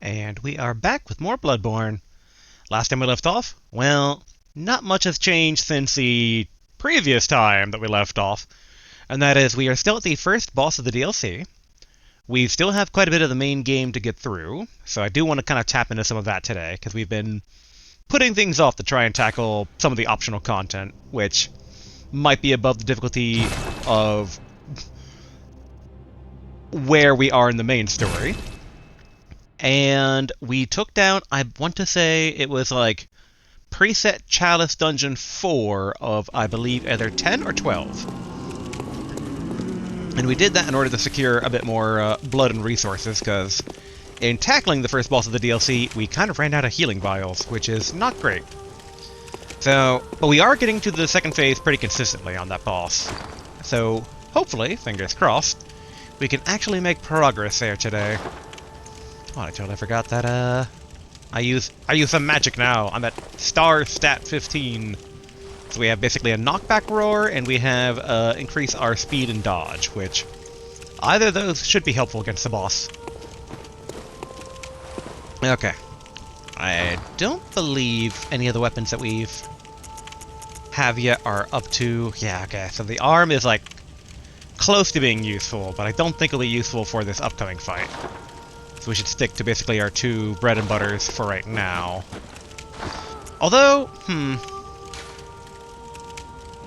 And we are back with more Bloodborne. Last time we left off, well, not much has changed since the previous time that we left off, and that is we are still at the first boss of the DLC. We still have quite a bit of the main game to get through, so I do want to kind of tap into some of that today, because we've been putting things off to try and tackle some of the optional content, which might be above the difficulty of where we are in the main story. And we took down, I want to say it was like preset Chalice Dungeon 4 of, I believe, either 10 or 12. And we did that in order to secure a bit more blood and resources, because in tackling the first boss of the DLC, we kind of ran out of healing vials, which is not great. So, but we are getting to the second phase pretty consistently on that boss. So, hopefully, fingers crossed, we can actually make progress there today. Oh, I totally forgot that, I use some magic now. I'm at star stat 15. So we have basically a knockback roar, and we have, increase our speed and dodge, which either of those should be helpful against the boss. Okay. I don't believe any of the weapons that we've have yet are up to... Yeah, okay, so the arm is, like, close to being useful, but I don't think it'll be useful for this upcoming fight. So we should stick to basically our two bread and butters for right now. Although,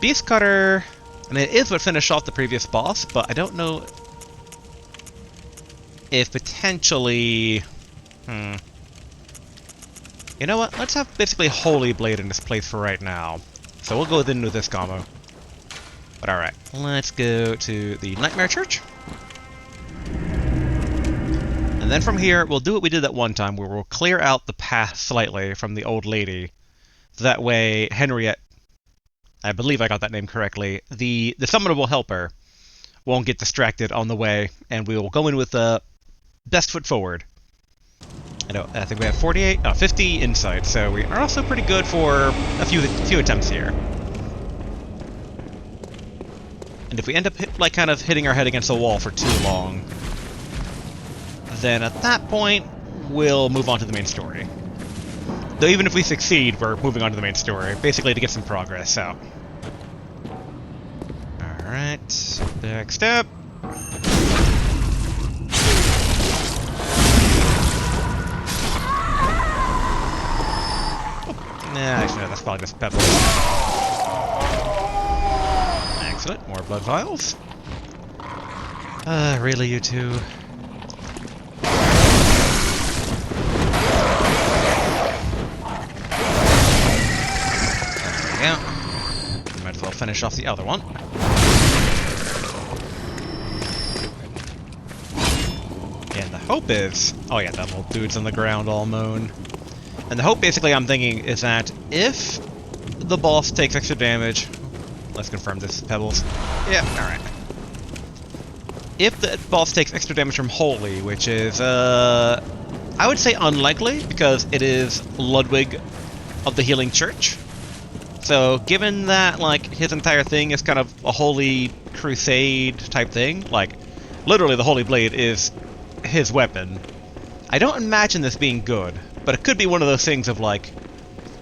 Beast Cutter... I mean, it is what finished off the previous boss, but I don't know if potentially... You know what? Let's have basically Holy Blade in this place for right now. So we'll go into this combo. But alright, let's go to the Nightmare Church. And then from here, we'll do what we did that one time, where we'll clear out the path slightly from the old lady. That way, Henriette, I believe I got that name correctly, the summonable helper, won't get distracted on the way, and we will go in with the best foot forward. I think we have 50 insight, so we are also pretty good for a few attempts here. And if we end up kind of hitting our head against the wall for too long, then at that point, we'll move on to the main story. Though even if we succeed, we're moving on to the main story, basically to get some progress, so. Alright, next step. Nah, actually, no, that's probably just pebbles. Excellent, more blood vials. Really, you two? There we go. Might as well finish off the other one. And the hope is... Oh yeah, that little dude's on the ground all moan. And the hope, basically, I'm thinking, is that if the boss takes extra damage... Let's confirm this, Pebbles. Yeah, alright. If the boss takes extra damage from Holy, which is, I would say unlikely, because it is Ludwig of the Healing Church. So, given that, like, his entire thing is kind of a Holy Crusade type thing, like, literally the Holy Blade is his weapon, I don't imagine this being good. But it could be one of those things of, like,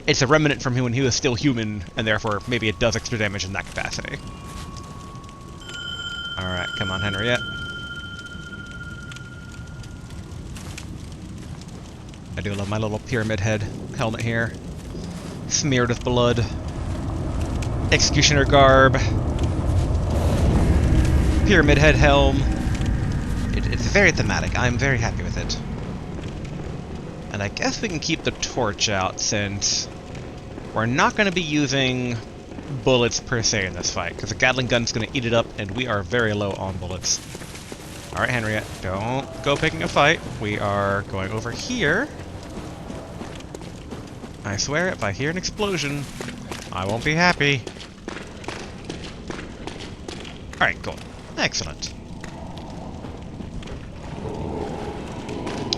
it's a remnant from when he was still human, and therefore maybe it does extra damage in that capacity. Alright, come on, Henriette. I do love my little pyramid head helmet here. Smeared with blood. Executioner garb. Pyramid head helm. It's very thematic. I'm very happy with it. And I guess we can keep the torch out, since we're not going to be using bullets per se in this fight, because the Gatling gun's going to eat it up, and we are very low on bullets. Alright, Henriette, don't go picking a fight. We are going over here. I swear, if I hear an explosion, I won't be happy. Alright, cool. Excellent.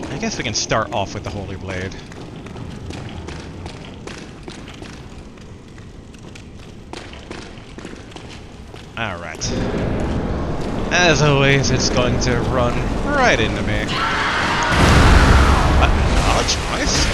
I guess we can start off with the Holy Blade. Alright. As always, it's going to run right into me. dodge. Nice.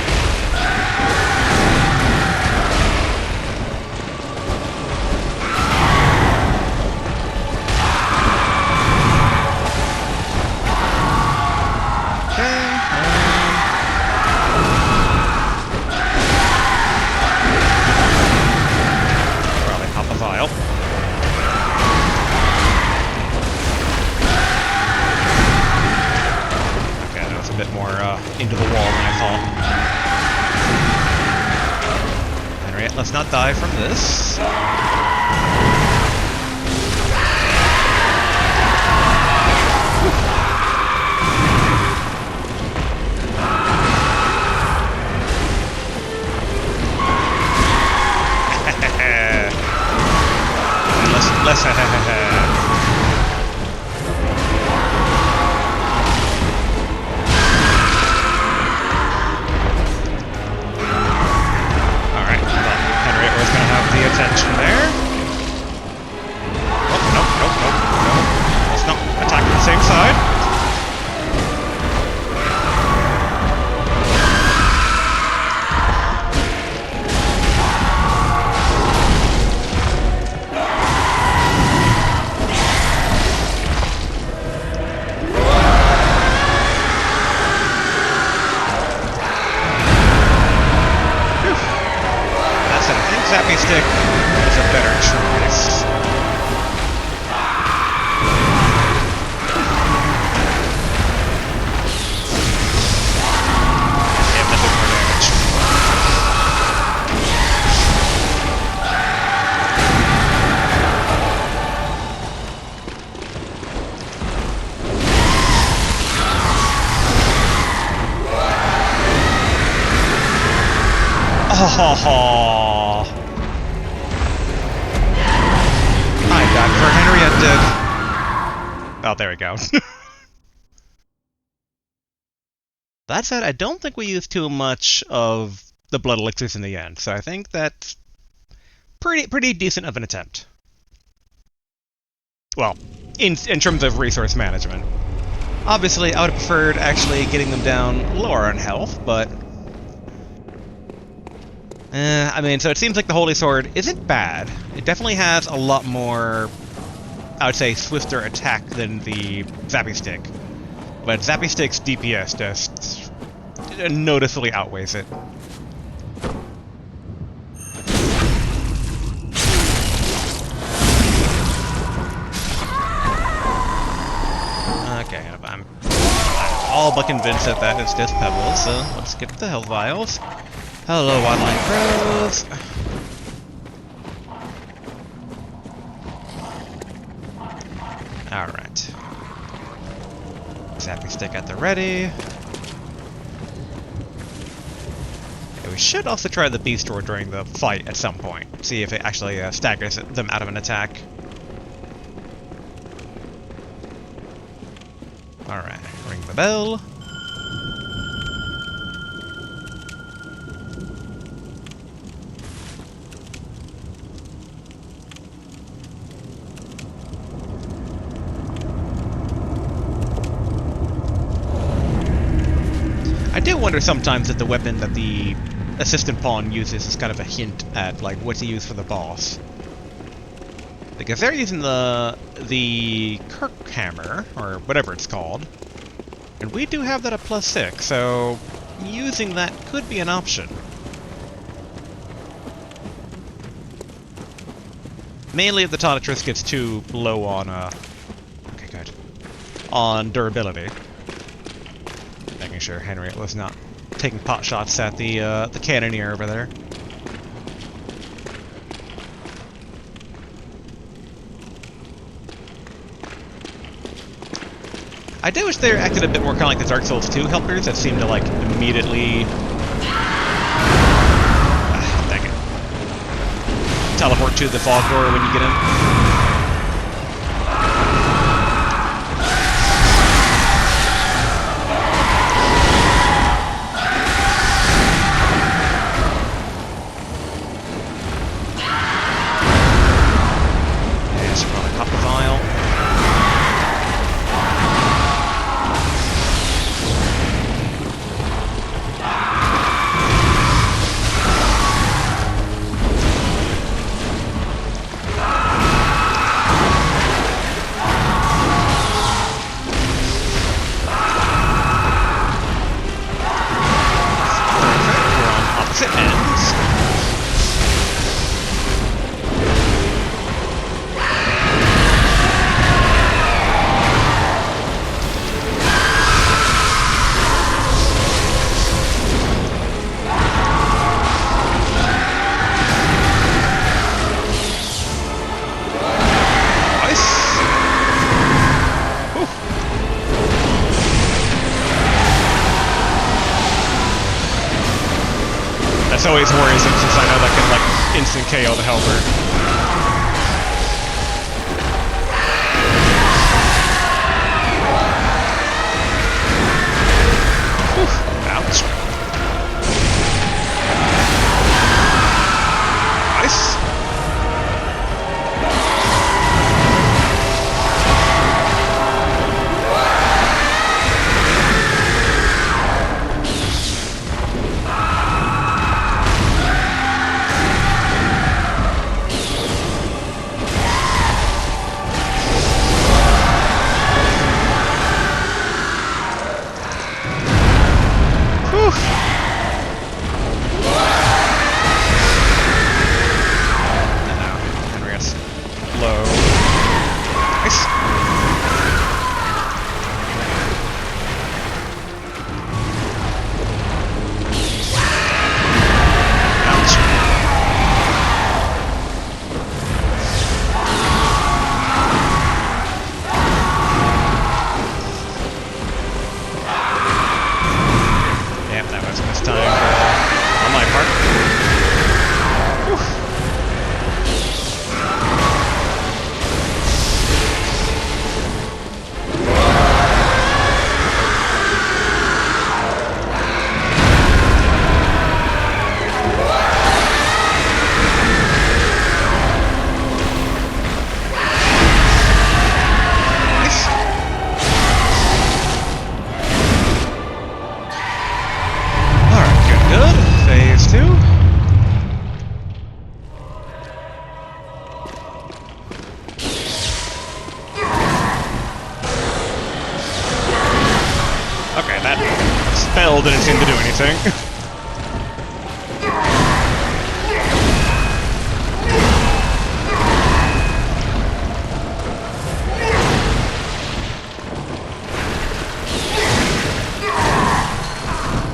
Into the wall than I thought. Henriette, let's not die from this. Let's attention there. Oh, nope. Let's not attack at the same side. That's it. I think Zappy Stick is a better choice. Yeah, that did more damage. Oh, I died for Henriette did. Oh, there we go. That said, I don't think we used too much of the blood elixirs in the end, so I think that's pretty decent of an attempt. Well, in terms of resource management. Obviously, I would have preferred actually getting them down lower on health, but I mean, so it seems like the Holy Sword isn't bad. It definitely has a lot more, I would say, swifter attack than the Zappy Stick. But Zappy Stick's DPS just noticeably outweighs it. Okay, I'm all but convinced that that is just pebbles, so let's get the health vials. Hello, wildlife crows. Alright. Zappy Stick at the ready. Yeah, we should also try the Beast Roar during the fight at some point. See if it actually staggers them out of an attack. Alright, ring the bell. I do wonder sometimes that the weapon that the assistant pawn uses is kind of a hint at, like, what to use for the boss. Because they're using the Kirk hammer, or whatever it's called, and we do have that at +6, so using that could be an option. Mainly if the Tonitrus gets too low on, okay, good, on durability. Making sure Henriette was not taking pot shots at the cannoneer over there. I do wish they acted a bit more kind of like the Dark Souls 2 helpers that seem to, like, immediately... dang it. Teleport to the fog door when you get in. always worrisome since I know that can, like, instant KO the helper. Ouch. Nice. Okay, that spell didn't seem to do anything.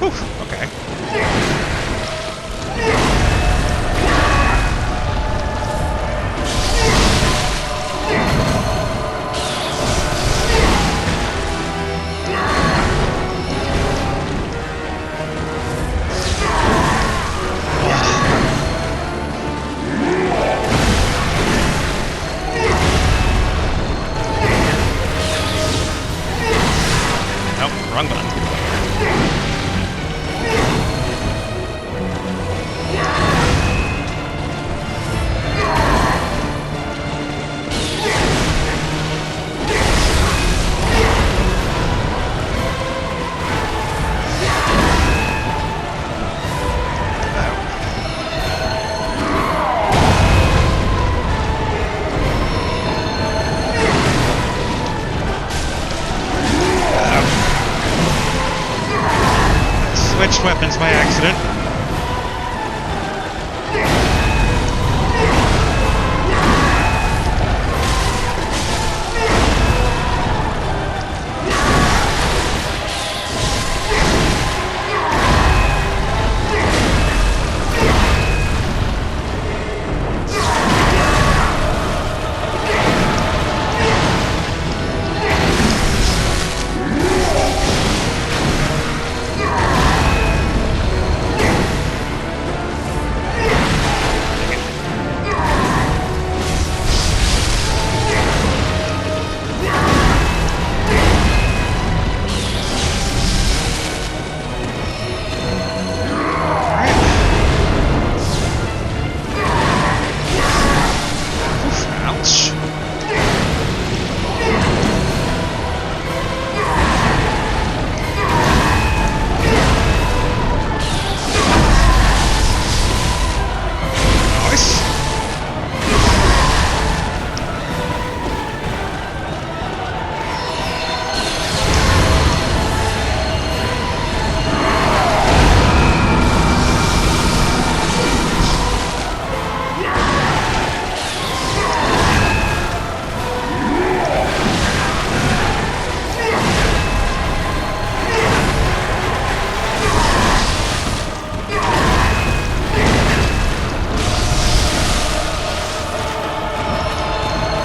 Whew, okay. Wrong button. Switched weapons by accident.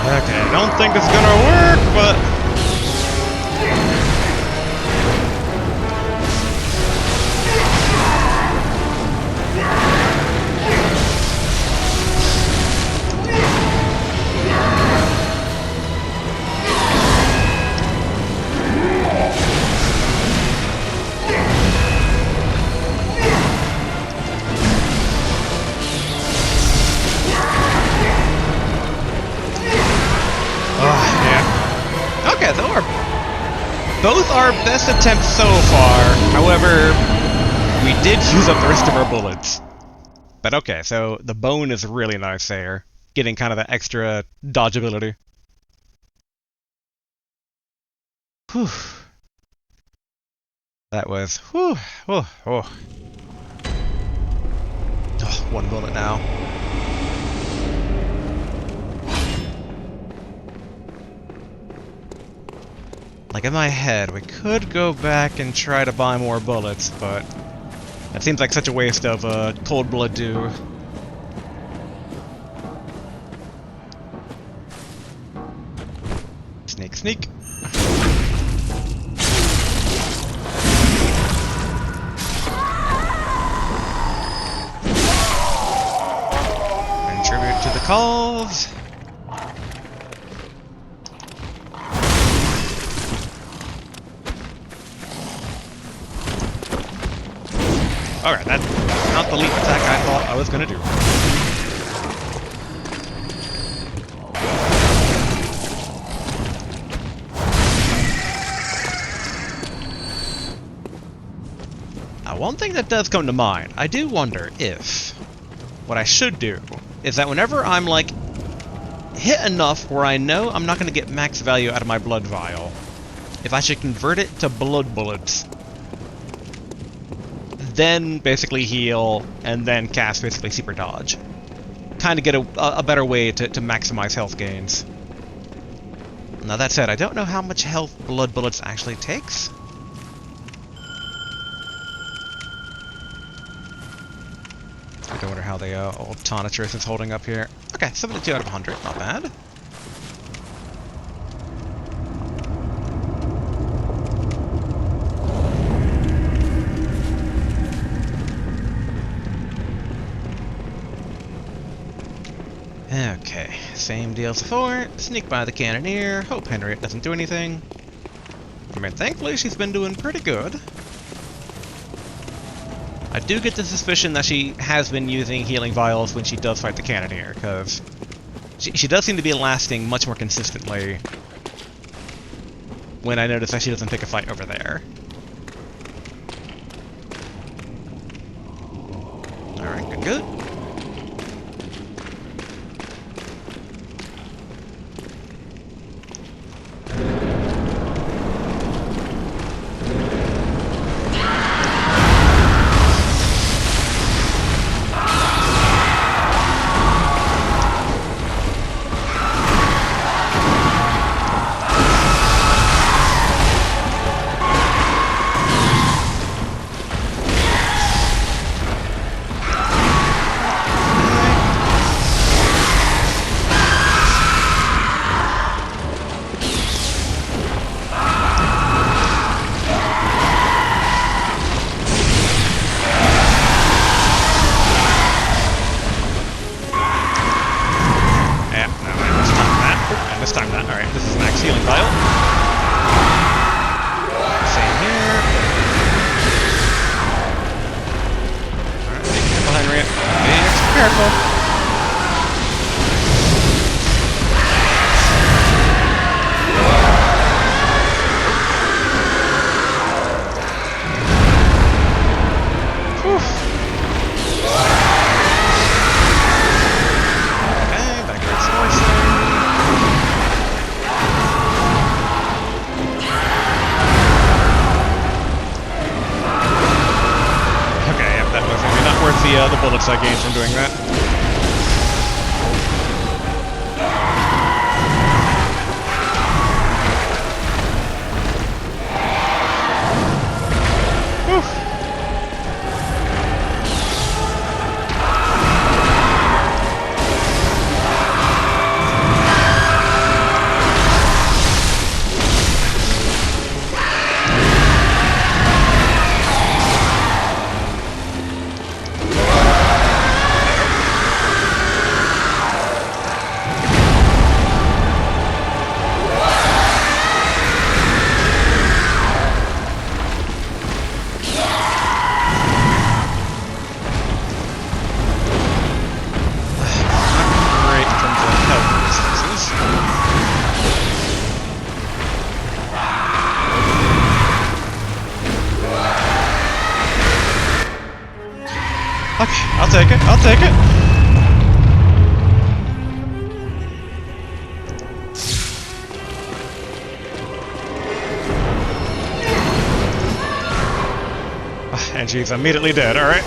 Okay, I don't think it's gonna work, but... both our best attempts so far. However, we did use up the rest of our bullets. But okay, so the bone is really nice there. Getting kind of that extra dodgeability. Whew. That was... Whew. Oh, oh. Oh, one bullet now. Like, in my head, we could go back and try to buy more bullets, but... that seems like such a waste of cold blood dew. Sneak, sneak. Contribute to the cause. Alright, that's not the leap attack I thought I was gonna do. Now, one thing that does come to mind, I do wonder if what I should do is that whenever I'm, like, hit enough where I know I'm not gonna get max value out of my blood vial, if I should convert it to blood bullets, then basically heal, and then cast basically super dodge. Kind of get a better way to maximize health gains. Now that said, I don't know how much health blood bullets actually takes. I wonder how the old Tonitrus is holding up here. Okay, 72 out of 100, not bad. Okay, same deal as before. Sneak by the cannoneer, hope Henriette doesn't do anything. I mean, thankfully she's been doing pretty good. I do get the suspicion that she has been using healing vials when she does fight the cannoneer, because she does seem to be lasting much more consistently when I notice that she doesn't pick a fight over there. Alright, good, good. The bullets I gained from doing that. Okay, I'll take it. I'll take it. And she's immediately dead, alright.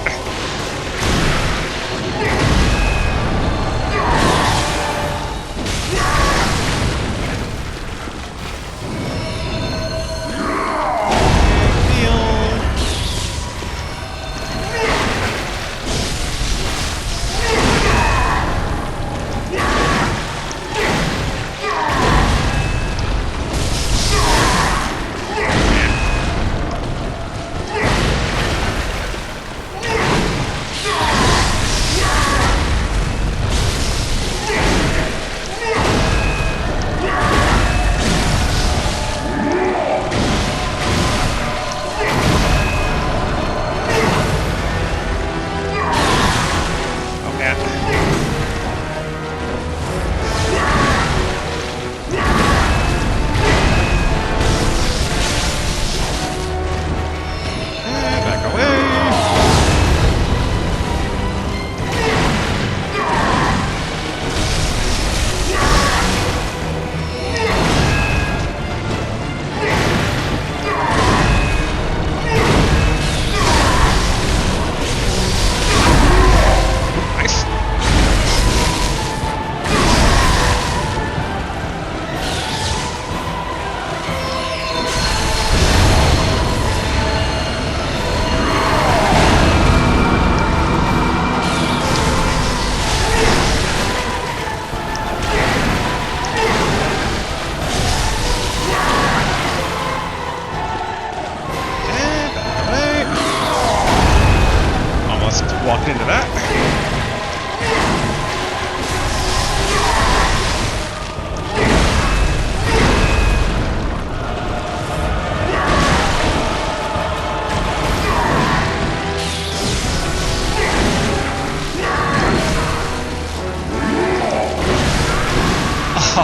Walked into that.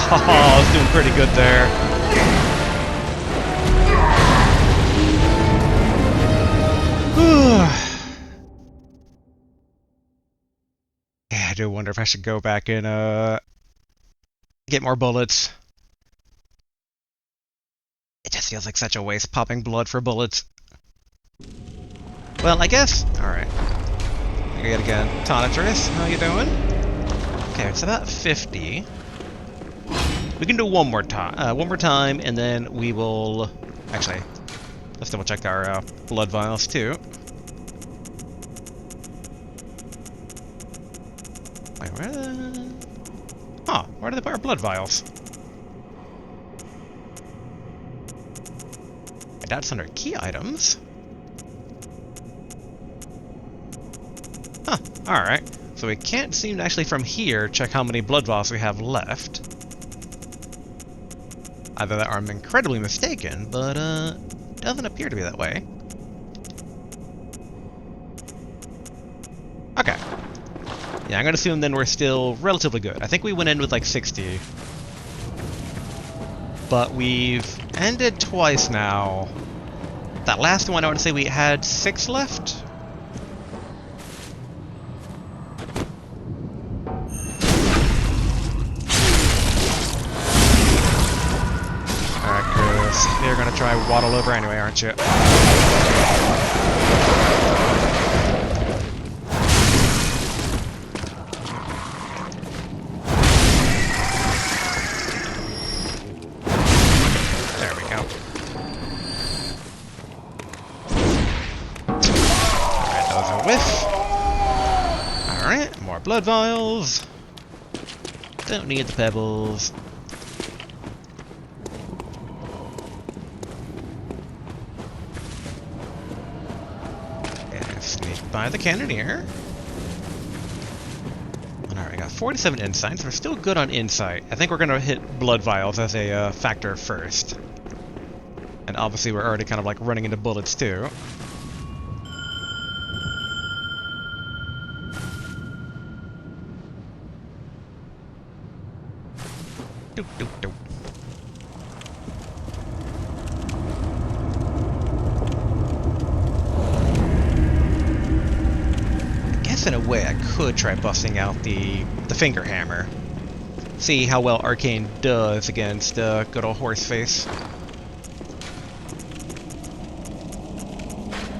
Oh, I was doing pretty good there. I do wonder if I should go back and get more bullets. It just feels like such a waste popping blood for bullets. Well, I guess. Alright. Yet again. Tonitrus, how you doing? Okay, it's about 50. We can do one more time, and then we will... Actually, let's double check our blood vials too. Wait, where are the... Huh, where do they put our blood vials? I doubt it's under key items. Huh, alright. So we can't seem to actually from here check how many blood vials we have left. Either that or I'm incredibly mistaken, but doesn't appear to be that way. Okay. Yeah, I'm gonna assume then we're still relatively good. I think we went in with like 60. But we've ended twice now. That last one, I want to say we had 6 left. Alright, Chris. You're gonna try waddle over anyway, aren't you? Blood vials. Don't need the pebbles. And sneak by the cannoneer. Alright, we got 47 insight, so we're still good on insight. I think we're gonna hit blood vials as a factor first. And obviously we're already kind of like running into bullets too. in a way, I could try busting out the finger hammer. See how well Arcane does against good old Horseface.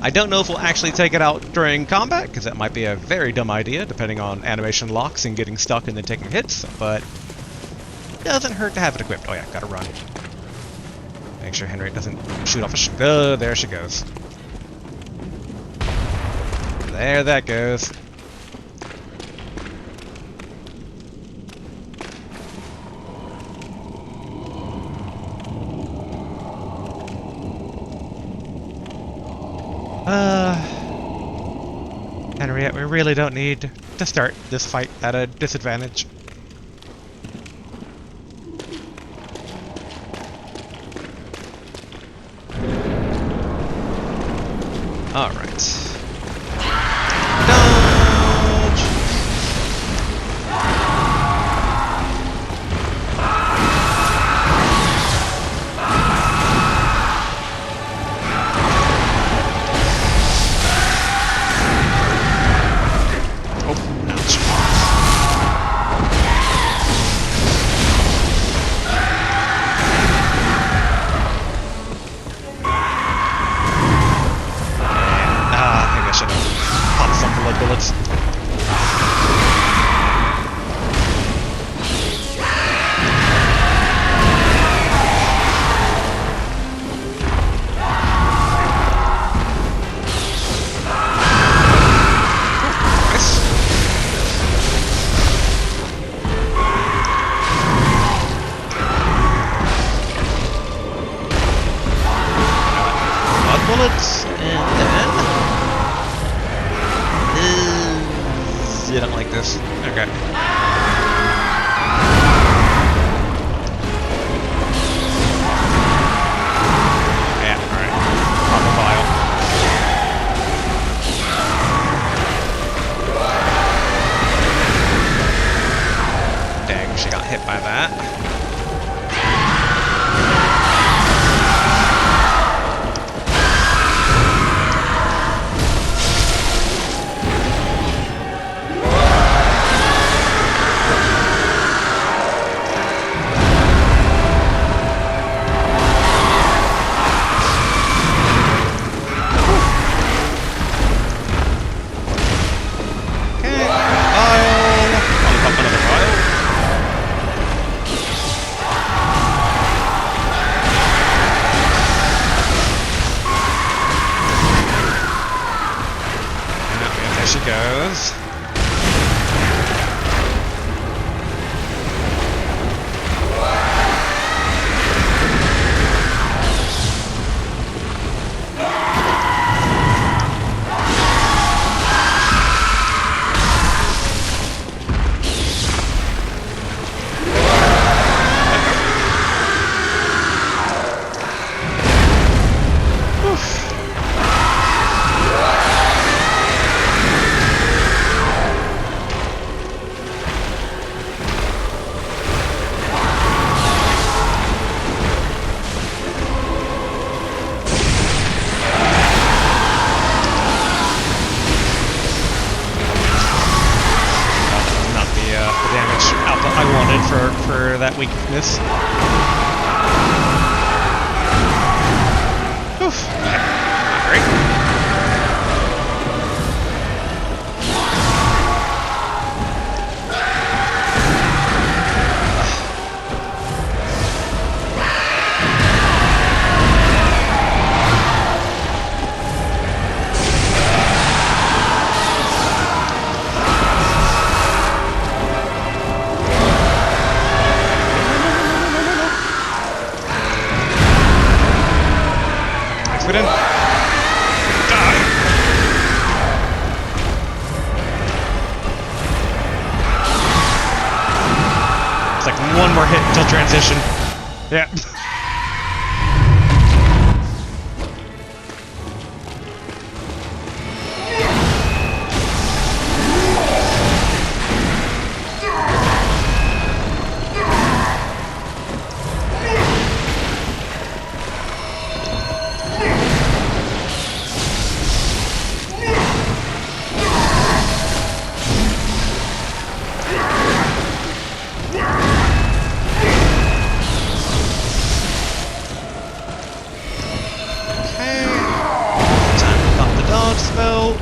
I don't know if we'll actually take it out during combat, because that might be a very dumb idea, depending on animation locks and getting stuck and then taking hits, but doesn't hurt to have it equipped. Oh yeah, gotta run. Make sure Henry doesn't shoot off a oh, there she goes. There that goes. Henriette, we really don't need to start this fight at a disadvantage. Alright. Bullets. Bullets, and then... I don't like this. Okay. Yeah, alright. Pop a vial. Dang, she got hit by that. She goes. For that weakness. Oof. Not great. Get in. Die. It's like one more hit until transition. Yeah. buff spell.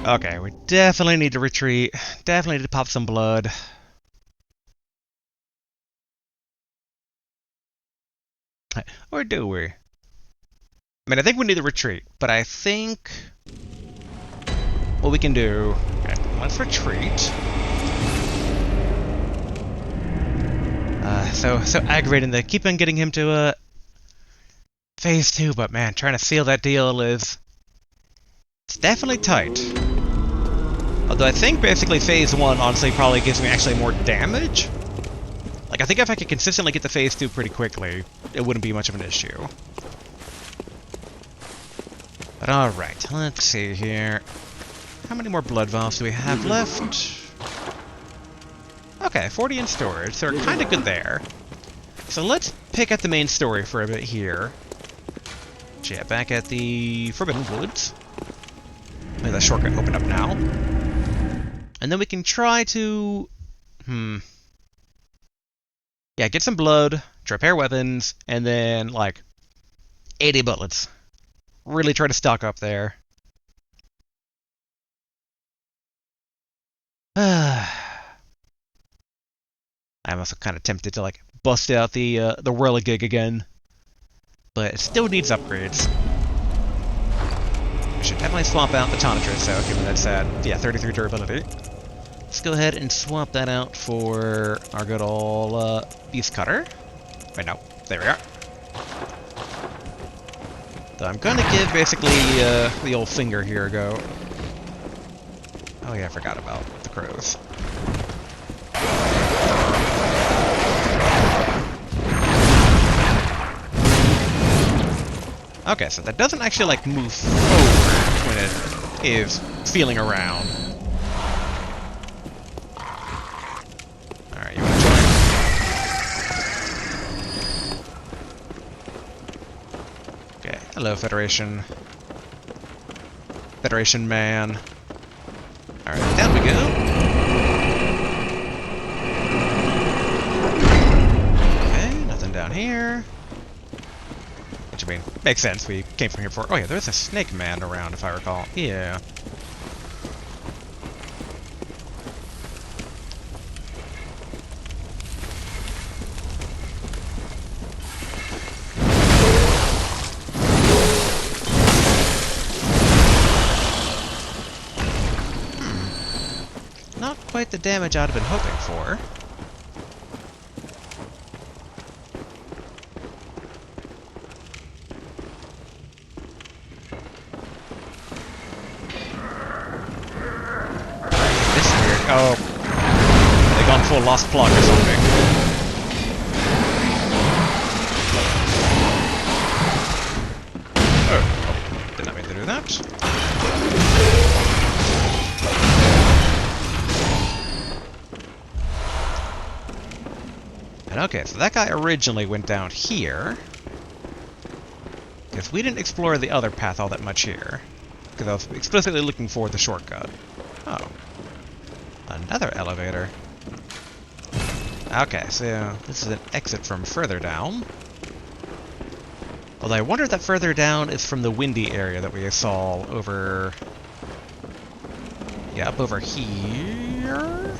Okay, we definitely need to retreat. Definitely need to pop some blood. Or do we? I mean, I think we need to retreat, but I think what we can do... Okay, let's retreat. So aggravating to keep on getting him to, Phase 2, but man, trying to seal that deal is... It's definitely tight. Although I think basically Phase 1 honestly probably gives me actually more damage. Like, I think if I could consistently get to Phase 2 pretty quickly, it wouldn't be much of an issue. But alright, let's see here. How many more blood vials do we have left? Okay, 40 in storage, so we're kind of good there. So let's pick at the main story for a bit here. So yeah, back at the Forbidden Woods. Maybe that shortcut opened up now. And then we can try to... Yeah, get some blood, repair weapons, and then, like, 80 bullets. Really try to stock up there. I'm also kind of tempted to, like, bust out the Whirligig again. But it still needs upgrades. We should definitely swap out the Tonitrus, so given that's at, yeah, 33 durability. Let's go ahead and swap that out for our good old Beast Cutter. Wait, no. There we are. So I'm gonna give basically the old finger here a go. Oh yeah, I forgot about the crows. Okay, so that doesn't actually like move forward when it is feeling around. Alright, you wanna join? Okay, hello Federation. Federation man. Alright, down we go. Okay, nothing down here. Which, I mean, makes sense. We came from here before. Oh yeah, there's a snake man around, if I recall. Yeah. Not quite the damage I'd have been hoping for. Oh, they gone full lost plug or something. Oh, did not mean to do that. And okay, so that guy originally went down here. Because we didn't explore the other path all that much here. Because I was explicitly looking for the shortcut. Oh. Another elevator. Okay, so this is an exit from further down. Although I wonder if that further down is from the windy area that we saw over... Yeah, up over here?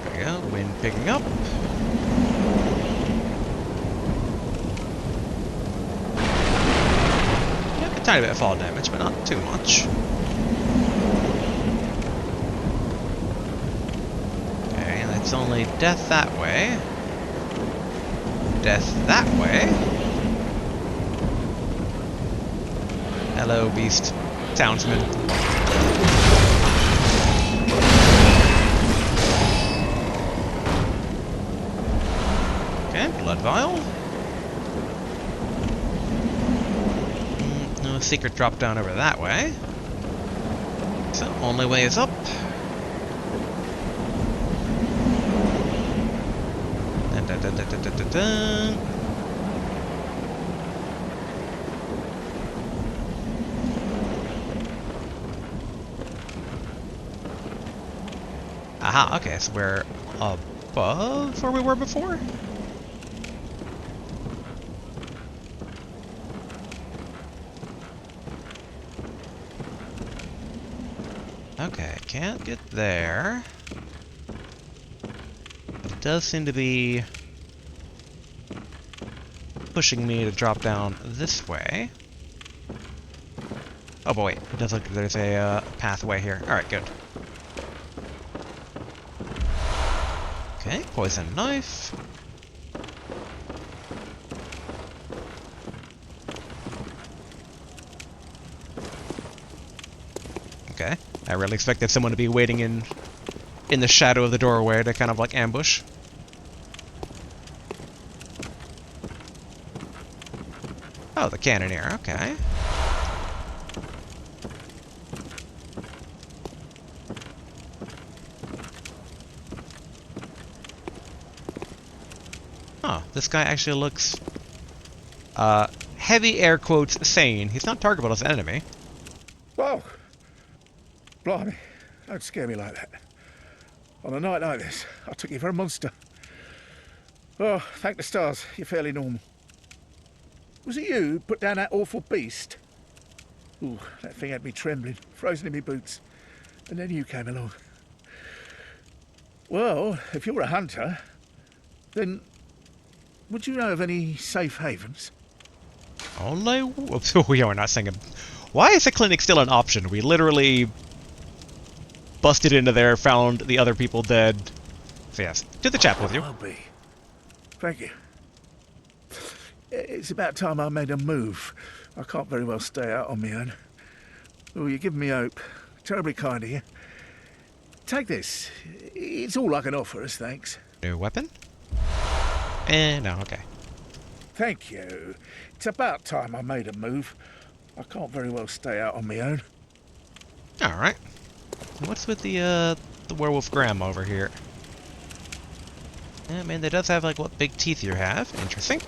There we go, wind picking up. Yep, a tiny bit of fall damage, but not too much. It's only death that way. Death that way. Hello, beast. Townsman. Okay, blood vial. No secret drop down over that way. So, only way is up. Dun, dun, dun, dun, dun, dun, dun, dun. Aha, okay, so we're above where we were before? Okay, can't get there. But it does seem to be pushing me to drop down this way. Oh boy, it does look like there's a pathway here. Alright, good. Okay, poison knife. Okay, I really expected someone to be waiting in the shadow of the doorway to kind of like ambush. Oh, the cannoneer, okay. Huh, this guy actually looks, heavy air quotes sane. He's not targetable as an enemy. Whoa! Blimey, don't scare me like that. On a night like this, I took you for a monster. Oh, thank the stars, you're fairly normal. Was it you who put down that awful beast? Ooh, that thing had me trembling, frozen in my boots. And then you came along. Well, if you're a hunter, then would you know of any safe havens? Only... we are not singing. Why is the clinic still an option? We literally busted into there, found the other people dead. So yes, to the chapel with you. I'll be. Thank you. It's about time I made a move. I can't very well stay out on my own. Oh, you're giving me hope. Terribly kind of you. Take this. It's all I can offer us, thanks. New weapon? No, okay. Thank you. It's about time I made a move. I can't very well stay out on my own. Alright. What's with the werewolf grandma over here? I mean, they does have, like, what big teeth you have. Interesting.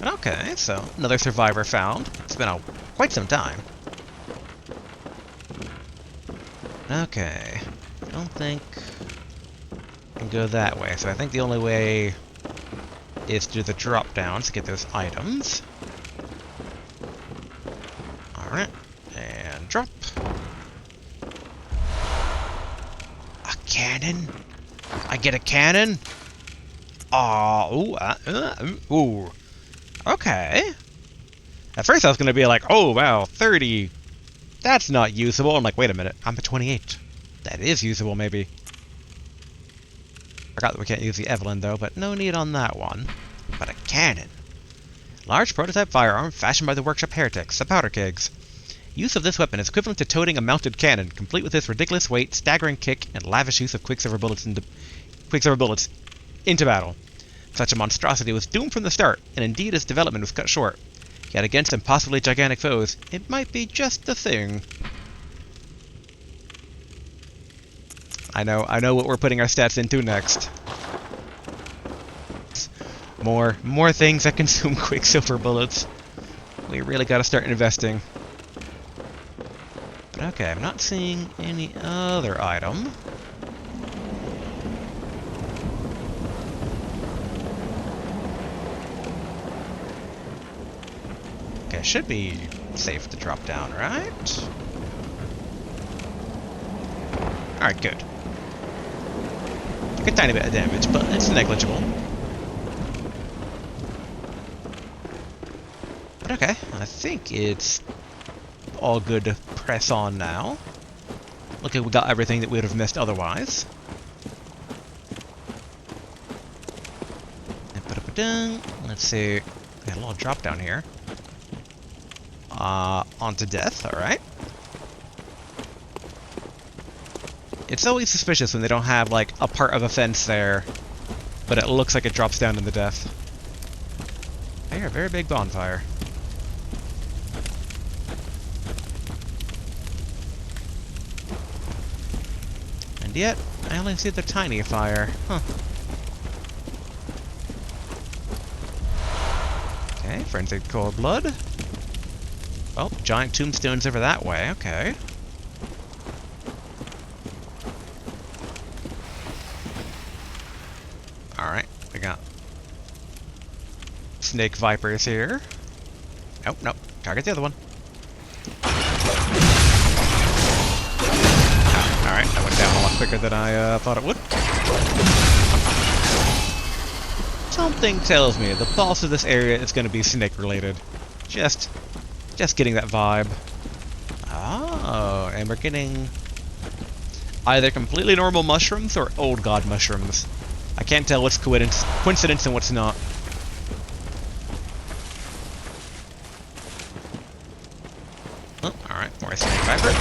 Okay, so another survivor found. It's been quite some time. Okay. I don't think I can go that way, so I think the only way is to do the drop downs to get those items. Alright, and drop. A cannon? I get a cannon? Oh, ooh. Okay. At first I was gonna be like, oh wow, 30. That's not usable. I'm like, wait a minute, I'm at 28. That is usable, maybe. Forgot that we can't use the Evelyn, though, but no need on that one. But a cannon. Large prototype firearm fashioned by the workshop heretics, the powder kegs. Use of this weapon is equivalent to toting a mounted cannon, complete with its ridiculous weight, staggering kick, and lavish use of Quicksilver bullets into battle. Such a monstrosity was doomed from the start, and indeed its development was cut short. Yet against impossibly gigantic foes, it might be just the thing. I know what we're putting our stats into next. More things that consume Quicksilver bullets. We really gotta start investing. But okay, I'm not seeing any other item. Okay, should be safe to drop down, right? Alright, good. A tiny bit of damage, but it's negligible. But okay, I think it's all good to press on now. Look like we got everything that we would have missed otherwise. Let's see. Got a little drop down here. Onto death, alright. It's always suspicious when they don't have, like, a part of a fence there, but it looks like it drops down into death. Hey, a very big bonfire. And yet, I only see the tiny fire. Huh. Okay, frenzied cold blood. Oh, giant tombstones over that way, okay. Alright, we got snake vipers here. Oh, nope, target the other one. Oh, alright, that went down a lot quicker than I thought it would. Something tells me the boss of this area is going to be snake related. Just getting that vibe. Oh, and we're getting either completely normal mushrooms or old god mushrooms. I can't tell what's coincidence and what's not. Oh, alright, more snake viper.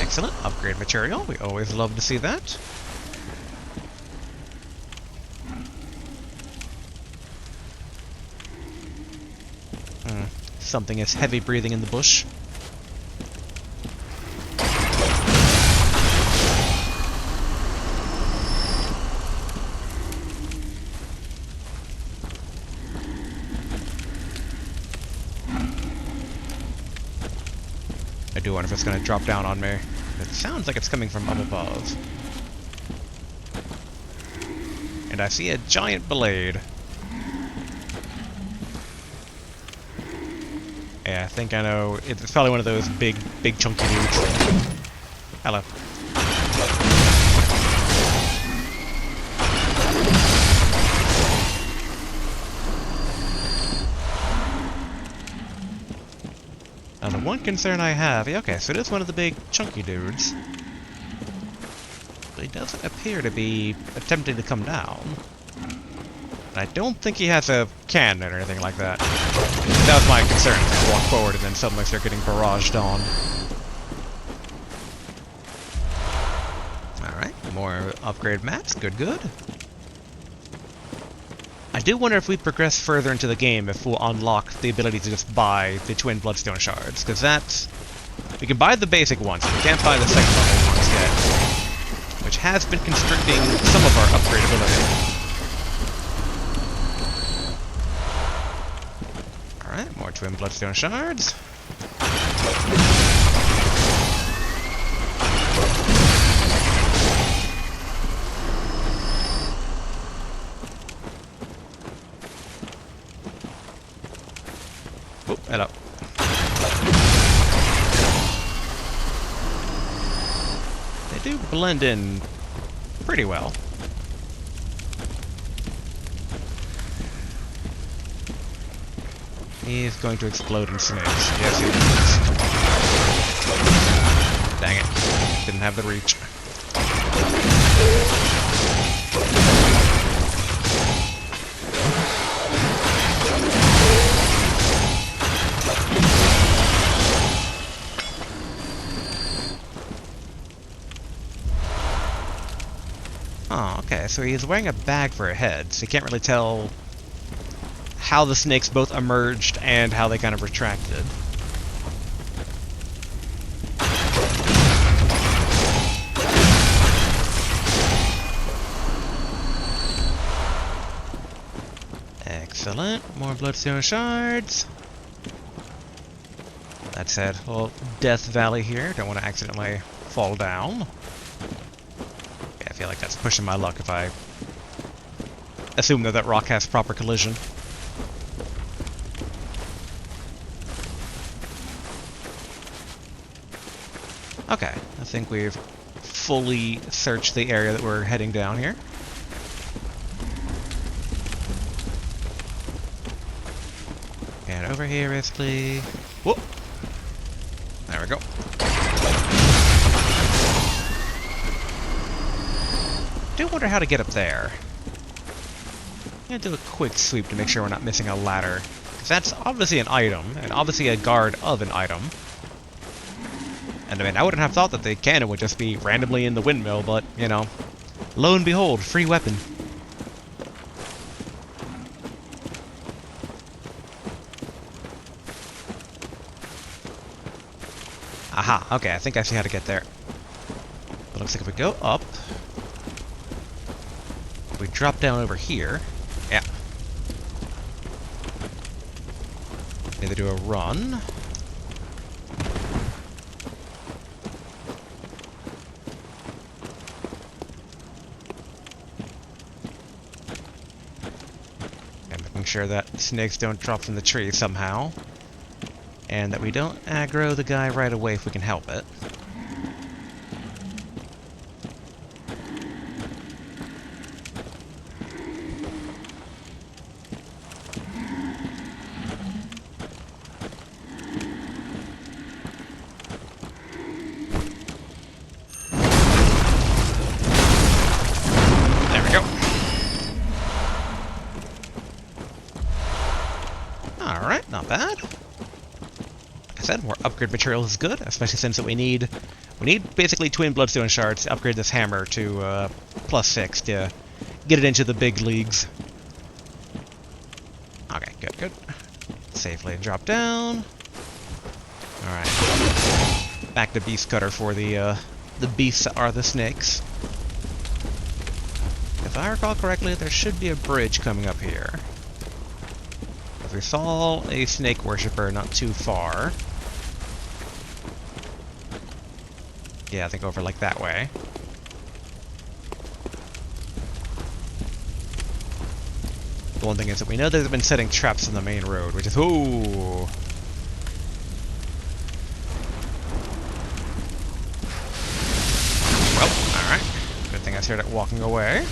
Excellent. Upgrade material. We always love to see that. Something is heavy breathing in the bush. I do wonder if it's going to drop down on me. It sounds like it's coming from up above. And I see a giant blade. Yeah, I think I know. It's probably one of those big chunky dudes. Hello. Now the one concern I have, okay, so it is one of the big chunky dudes. But he doesn't appear to be attempting to come down. And I don't think he has a cannon or anything like that. That was my concern. I walk forward and then suddenly start getting barraged on. Alright, more upgrade maps. Good. I do wonder if we progress further into the game if we'll unlock the ability to just buy the twin bloodstone shards, because that's... We can buy the basic ones, but we can't buy the second level ones yet, which has been constricting some of our upgradability. Alright, more twin bloodstone shards. Oh, hello. They do blend in pretty well. He's going to explode in snakes. Yes, he is. Dang it. Didn't have the reach. Oh, okay, so he's wearing a bag for a head, so you can't really tell how the snakes both emerged and how they kind of retracted. Excellent. More bloodstone shards. That said, well, Death Valley here. Don't want to accidentally fall down. Yeah, I feel like that's pushing my luck if I assume that that rock has proper collision. Okay, I think we've fully searched the area that we're heading down here. And over here, basically. Whoop! There we go. I do wonder how to get up there. I'm gonna do a quick sweep to make sure we're not missing a ladder. Because that's obviously an item, and obviously a guard of an item. And I mean, I wouldn't have thought that the cannon would just be randomly in the windmill, but, you know, lo and behold, free weapon. Aha, okay, I think I see how to get there. It looks like if we go up, we drop down over here. Yeah. Either do a run. And making sure that snakes don't drop from the tree somehow. And that we don't aggro the guy right away if we can help it. There we go. Alright, not bad. I said, more upgrade material is good, especially since that we need basically twin bloodstone shards to upgrade this hammer to +6 to get it into the big leagues. Okay, good, good. Safely drop down. All right, back to beast cutter for the beasts that are the snakes. If I recall correctly, there should be a bridge coming up here. We saw a snake worshipper not too far. Yeah, I think over like that way. The one thing is that we know that they've been setting traps on the main road, which is ooh. Well, alright. Good thing I started walking away.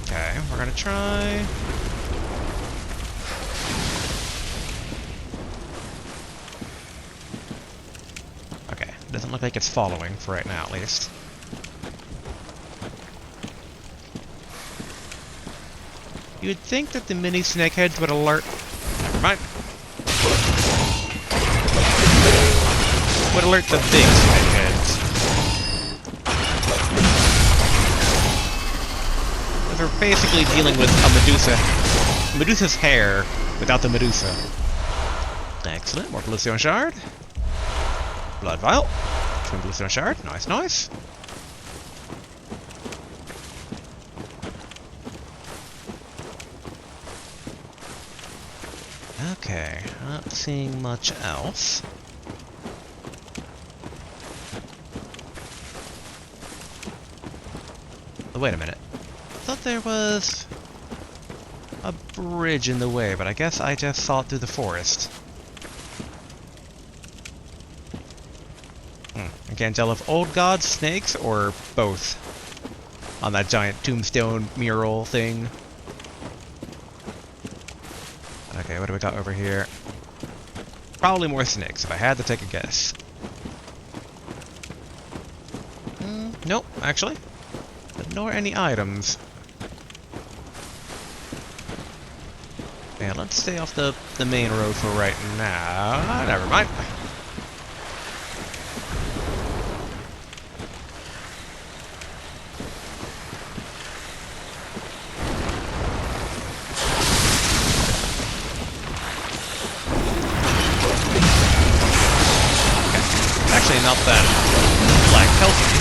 Okay, we're gonna try. Okay, doesn't look like it's following for right now, at least. You'd think that the mini snakeheads would alert. Never mind. Would alert the big snakeheads. We're basically dealing with a Medusa. Medusa's hair without the Medusa. Excellent. More Bluestone Shard. Blood Vial. Twin Bluestone Shard. Nice, nice. Okay. Not seeing much else. Oh, wait a minute. I thought there was a bridge in the way, but I guess I just saw it through the forest. I can't tell if old gods, snakes, or both on that giant tombstone mural thing. Okay, what do we got over here? Probably more snakes, if I had to take a guess. Nope, actually. Nor any items. Yeah, let's stay off the main road for right now. Never mind. Okay. Actually, not that black healthy.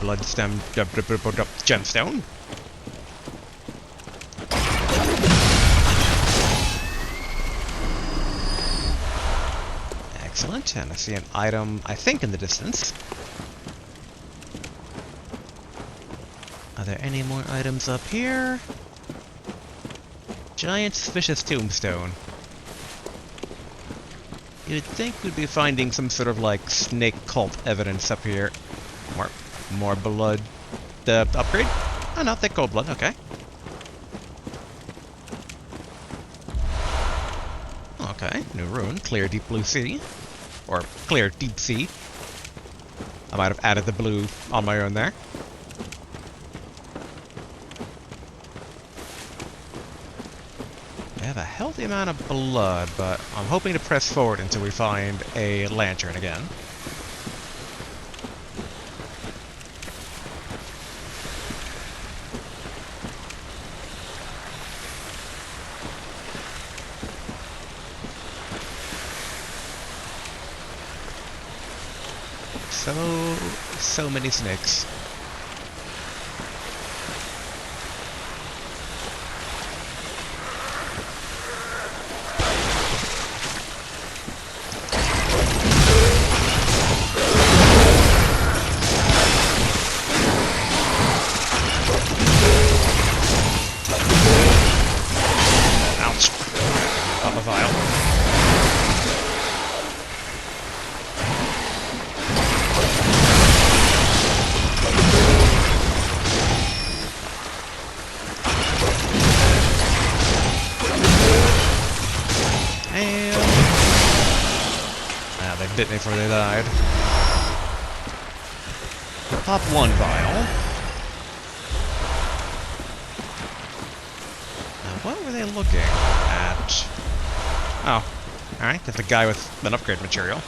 Blood stem gemstone. Excellent, and I see an item, I think, in the distance. Are there any more items up here? Giant suspicious tombstone. You'd think we'd be finding some sort of, like, snake cult evidence up here. More blood. The upgrade? Oh, no, thick gold blood, okay. Okay, new rune. Clear deep blue sea. Or clear deep sea. I might have added the blue on my own there. We have a healthy amount of blood, but I'm hoping to press forward until we find a lantern again. So many snakes. Ouch. Got the vial. They bit me before they died. Pop one vial. Now, what were they looking at? Oh, alright, there's a guy with an upgrade material.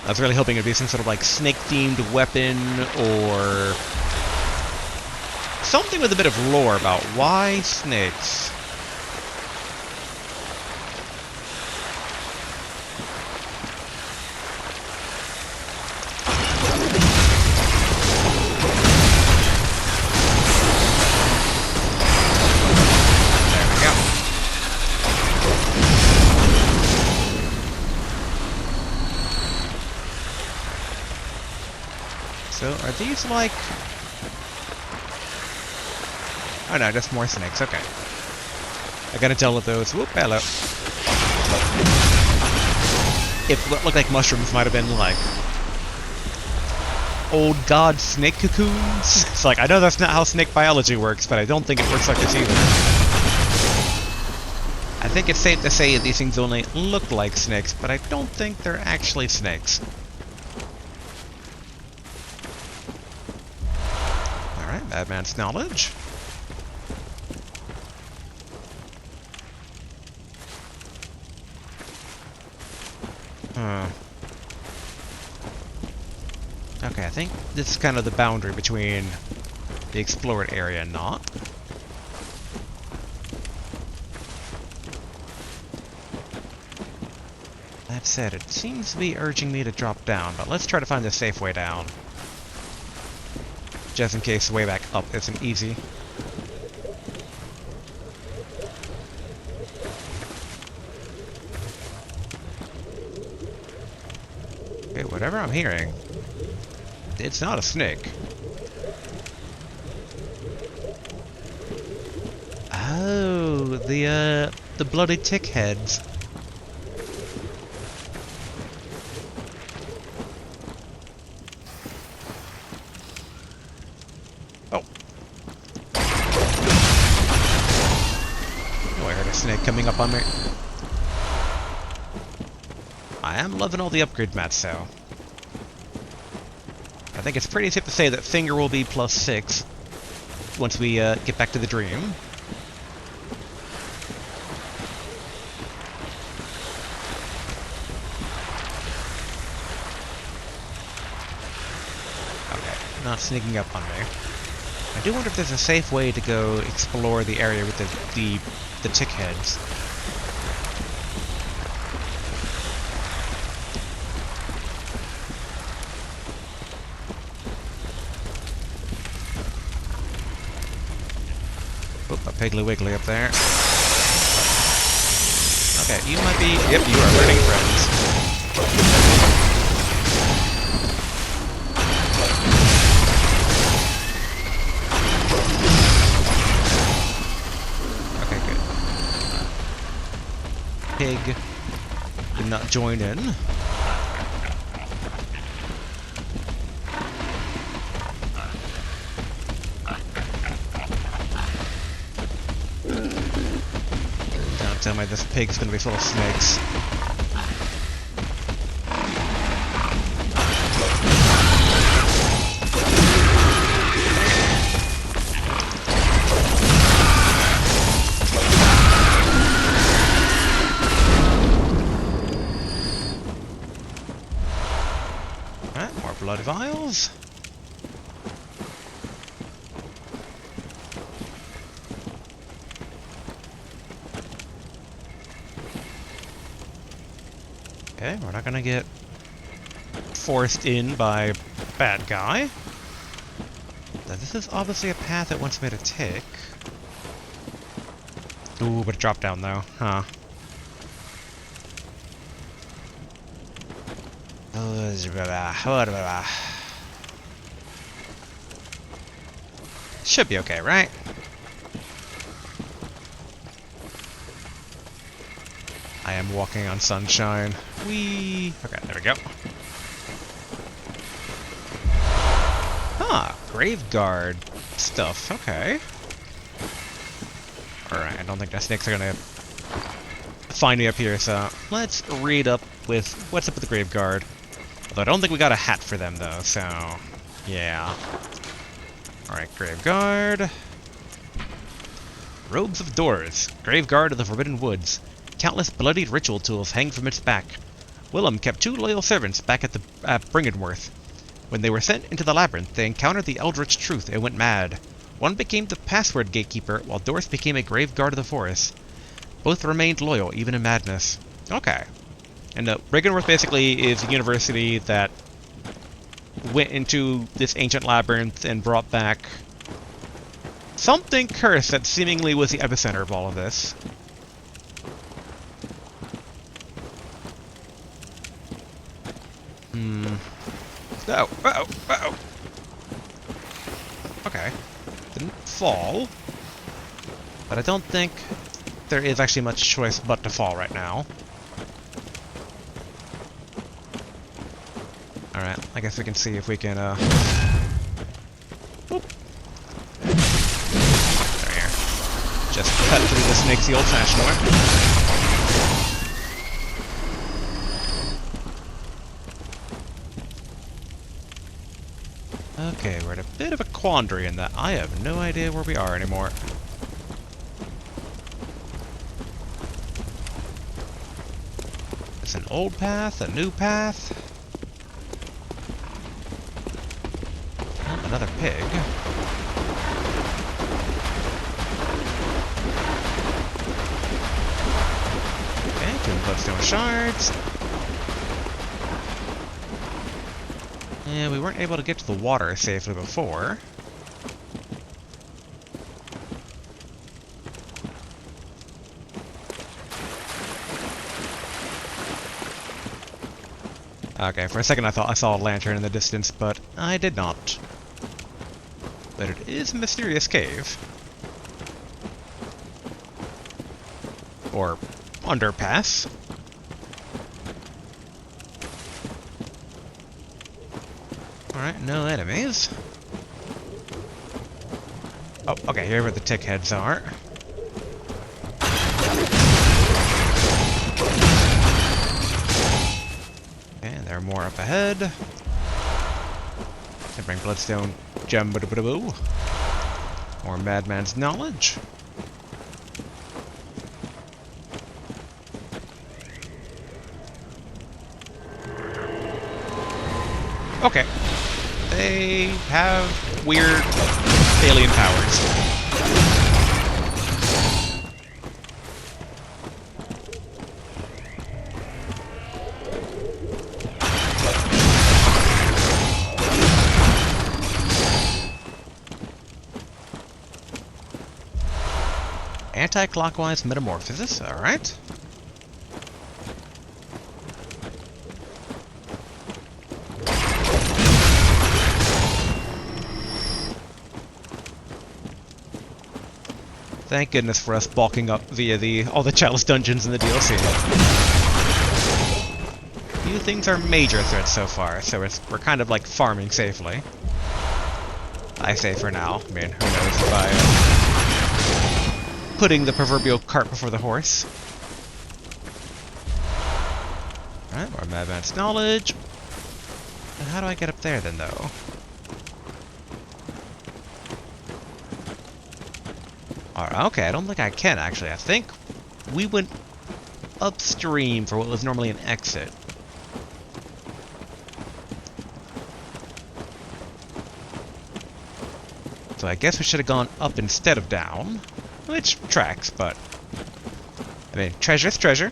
I was really hoping it'd be some sort of like snake-themed weapon or something with a bit of lore about why snakes. So, are these like... Oh no, just more snakes, okay. I gotta deal with those. Whoop, hello. If what looked like mushrooms might have been like... old god snake cocoons? It's like, I know that's not how snake biology works, but I don't think it works like this either. I think it's safe to say that these things only look like snakes, but I don't think they're actually snakes. Advanced knowledge. Okay, I think this is kind of the boundary between the explored area and not. That said, it seems to be urging me to drop down, but let's try to find a safe way down. Just in case the way back up isn't easy. Okay, whatever I'm hearing, it's not a snake. Oh, the bloody tick heads. Coming up on me. I am loving all the upgrade mats, so I think it's pretty safe to say that Finger will be +6 once we get back to the dream. Okay, not sneaking up on me. I do wonder if there's a safe way to go explore the area with the tick heads. Oh, a Piggly Wiggly up there. Okay, you might be... Yep, you are learning friends. did not join in. Don't tell me this pig's gonna be full of snakes. Alright, more blood vials. Okay, we're not gonna get forced in by bad guy. Now, this is obviously a path it wants me to take. Ooh, but it dropped down though, huh? Should be okay, right? I am walking on sunshine. Whee! Okay, there we go. Ah, Graveguard stuff. Okay. Alright, I don't think the snakes are gonna find me up here, so let's read up with what's up with the Graveguard. Although I don't think we got a hat for them, though, so yeah. Alright, Graveguard. Robes of Doors. Graveguard of the Forbidden Woods. Countless bloodied ritual tools hang from its back. Willem kept 2 loyal servants back at the Bringenworth. When they were sent into the labyrinth, they encountered the Eldritch Truth and went mad. One became the password gatekeeper, while Doris became a Graveguard of the forest. Both remained loyal, even in madness. Okay. And Bringenworth basically is a university that went into this ancient labyrinth and brought back something cursed that seemingly was the epicenter of all of this. Oh, uh-oh, uh-oh. Okay. Didn't fall. But I don't think there is actually much choice but to fall right now. Alright, I guess we can see if we can, Boop. There we are. Just cut through the snakes the old-fashioned way. Okay, we're at a bit of a quandary in that I have no idea where we are anymore. It's an old path, a new path. Oh, another pig. Okay, 2 bloodstone shards. Yeah, we weren't able to get to the water safely before. Okay, for a second I thought I saw a lantern in the distance, but I did not. But it is a mysterious cave. Or underpass. Alright, no enemies. Oh, okay, here where the tick heads are. Okay, there are more up ahead. I bring Bloodstone Gem boo. More Madman's Knowledge. Okay. They have weird alien powers. Anti-clockwise metamorphosis, alright. Thank goodness for us bulking up via all the chalice dungeons in the DLC. Few things are major threats so far, so we're kind of like farming safely. I say for now. I mean, who knows if I putting the proverbial cart before the horse. Alright, more advanced knowledge. And how do I get up there then, though? Alright, okay, I don't think I can actually. I think we went upstream for what was normally an exit. So I guess we should have gone up instead of down. Which tracks, but... I mean, treasure's treasure.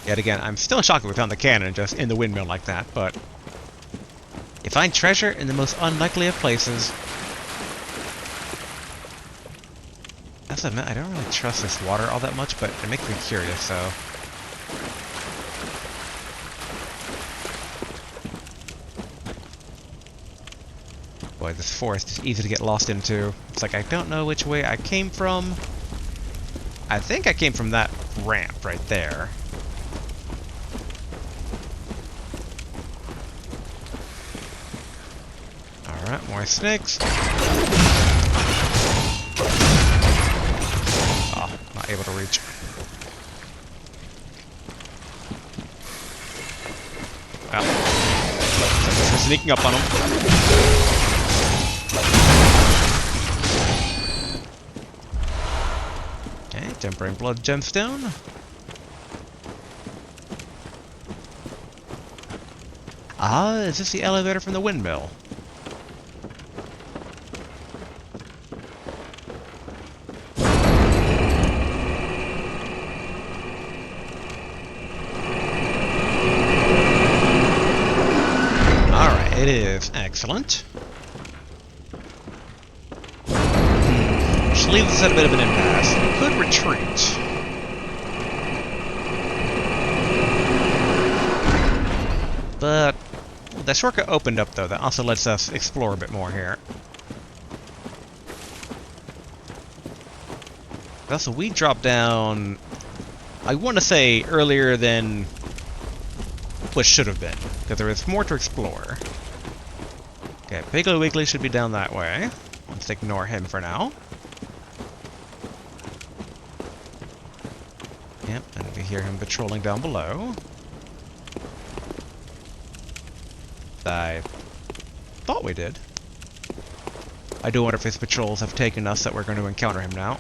Yet again, I'm still shocked that we found the cannon just in the windmill like that, but... You find treasure in the most unlikely of places. That's a, I don't really trust this water all that much, but it makes me curious, so... Boy, this forest is easy to get lost into. It's like I don't know which way I came from. I think I came from that ramp right there. Alright, more snakes. Oh, not able to reach. Well, we're sneaking up on them. Okay, tempering blood gemstone. Ah, is this the elevator from the windmill? Alright, it is. Excellent. Which leaves us at a bit of an impasse. We could retreat. But the shortcut opened up, though. That also lets us explore a bit more here. Also, we dropped down, I want to say, earlier than what should have been, because there is more to explore. Okay, Piggly Wiggly should be down that way. Let's ignore him for now. Yep, and we hear him patrolling down below. I thought we did. I do wonder if his patrols have taken us that we're going to encounter him now.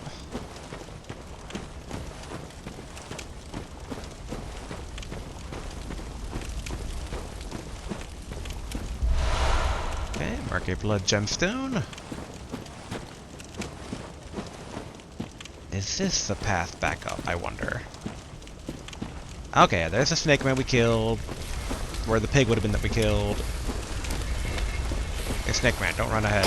Okay, mark a blood gemstone. Is this the path back up, I wonder? Okay, there's the snake man we killed. Where the pig would have been that we killed. Hey, snake man, don't run ahead.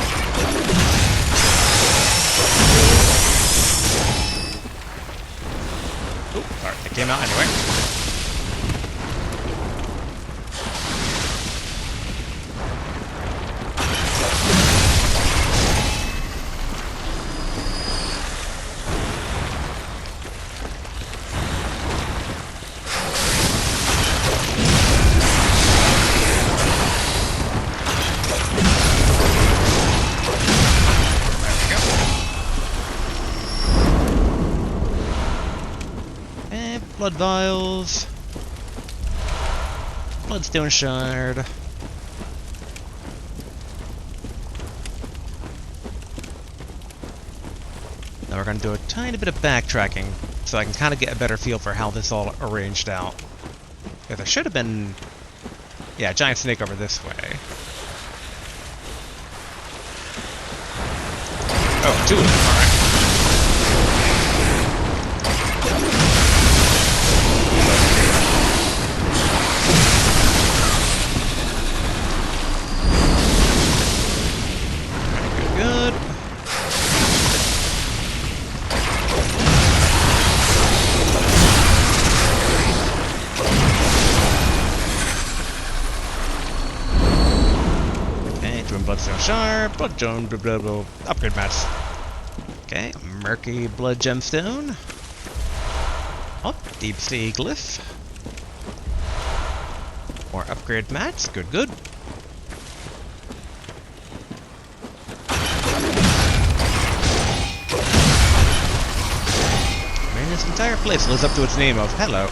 Oop, alright, they came out anyway. Blood vials. Bloodstone shard. Now we're going to do a tiny bit of backtracking so I can kind of get a better feel for how this all arranged out. Yeah, there should have been... Yeah, a giant snake over this way. Oh, two of them, alright. Bloodstone shard, bloodstone, upgrade mats. Okay, murky blood gemstone. Oh, deep sea glyph. More upgrade mats. Good, good. Man, this entire place lives up to its name of hello.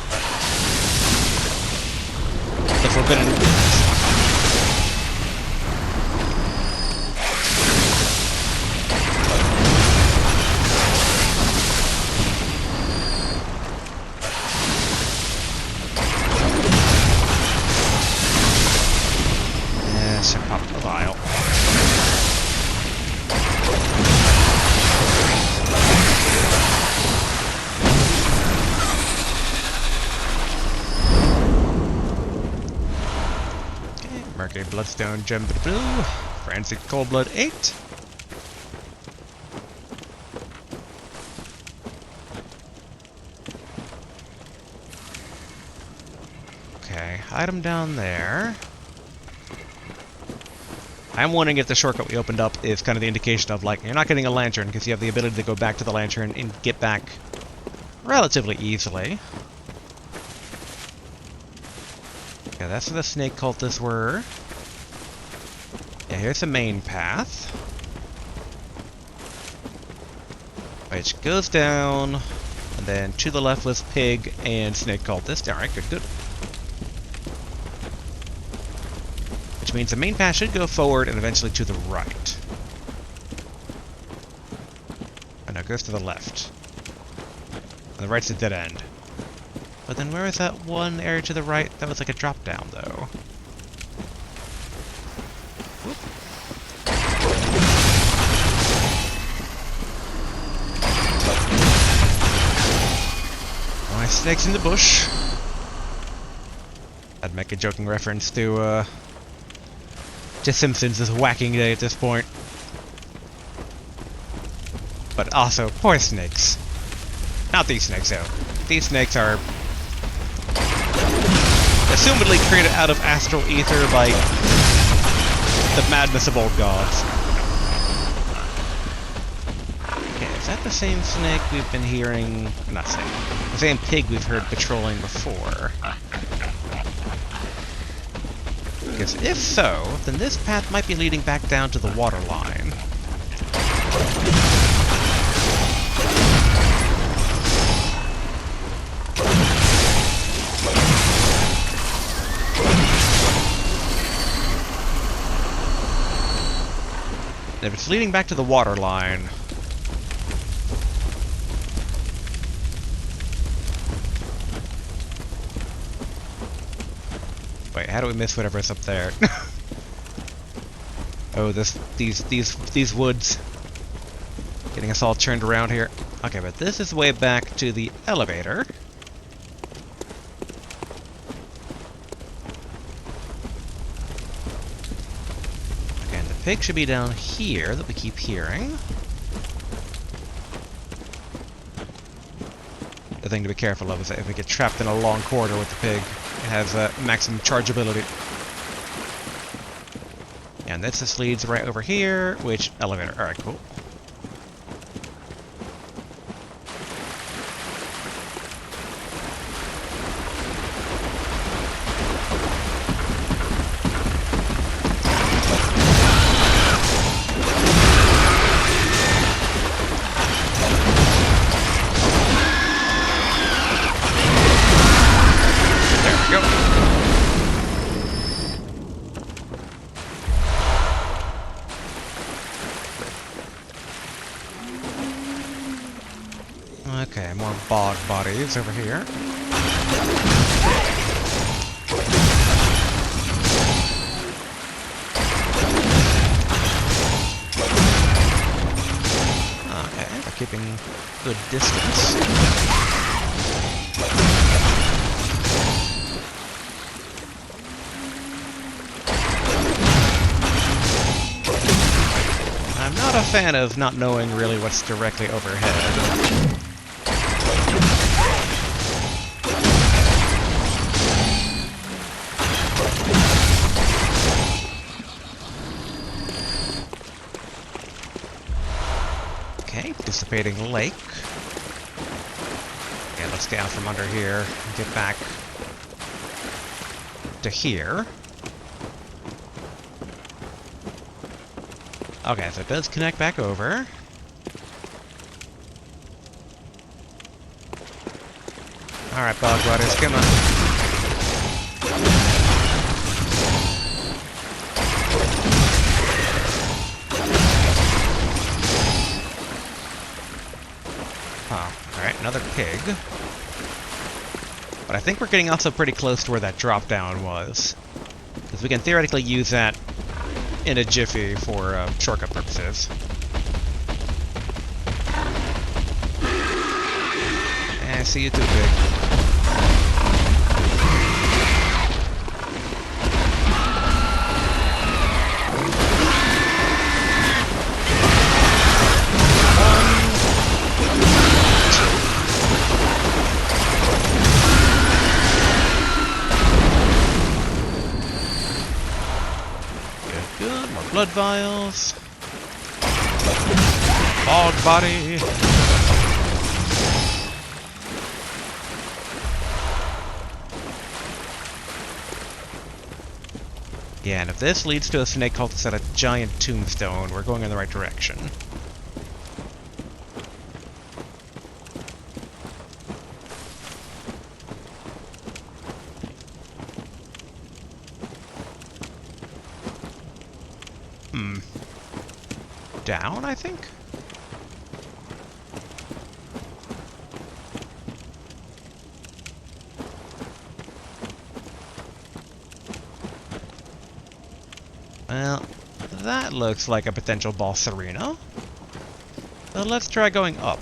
The Forbidden. Yes, I popped a vial. Mercury Bloodstone Gem Blue, Frenzied Coldblood 8. Okay, item down there. I'm wondering if the shortcut we opened up is kind of the indication of, like, you're not getting a lantern because you have the ability to go back to the lantern and get back relatively easily. Yeah, that's where the snake cultists were. Yeah, here's the main path. Which goes down, and then to the left was pig and snake cultist. Alright, good, good. Which means the main path should go forward and eventually to the right. Oh no, it goes to the left. And the right's a dead end. But then where is that one area to the right? That was like a drop down, though. Whoop. My snake's in the bush. I'd make a joking reference to Simpsons' whacking day at this point. But also, poor snakes. Not these snakes, though. These snakes are assumedly created out of astral ether by the madness of old gods. Okay, is that the same snake we've been hearing? Not snake. The same pig we've heard patrolling before. Because if so, then this path might be leading back down to the water line. If it's leading back to the water line... Wait, how do we miss whatever's up there? Oh, these woods. Getting us all turned around here. Okay, but this is the way back to the elevator. Pig should be down here that we keep hearing. The thing to be careful of is that if we get trapped in a long corridor with the pig, it has maximum chargeability. And this just leads right over here, which elevator. Alright, cool. Okay, more bog bodies over here. Okay, they're keeping good distance. I'm not a fan of not knowing really what's directly overhead. Okay, dissipating lake. And the let's get out from under here and get back to here. Okay, so it does connect back over. Alright, bug riders, come on. Alright, another pig. But I think we're getting also pretty close to where that drop down was. Because we can theoretically use that in a jiffy for shortcut purposes. I see you too, pig. Good, more blood vials. Hog body. Yeah, and if this leads to a snake cultist at a giant tombstone, we're going in the right direction. Down, I think? Well, that looks like a potential boss arena. So let's try going up.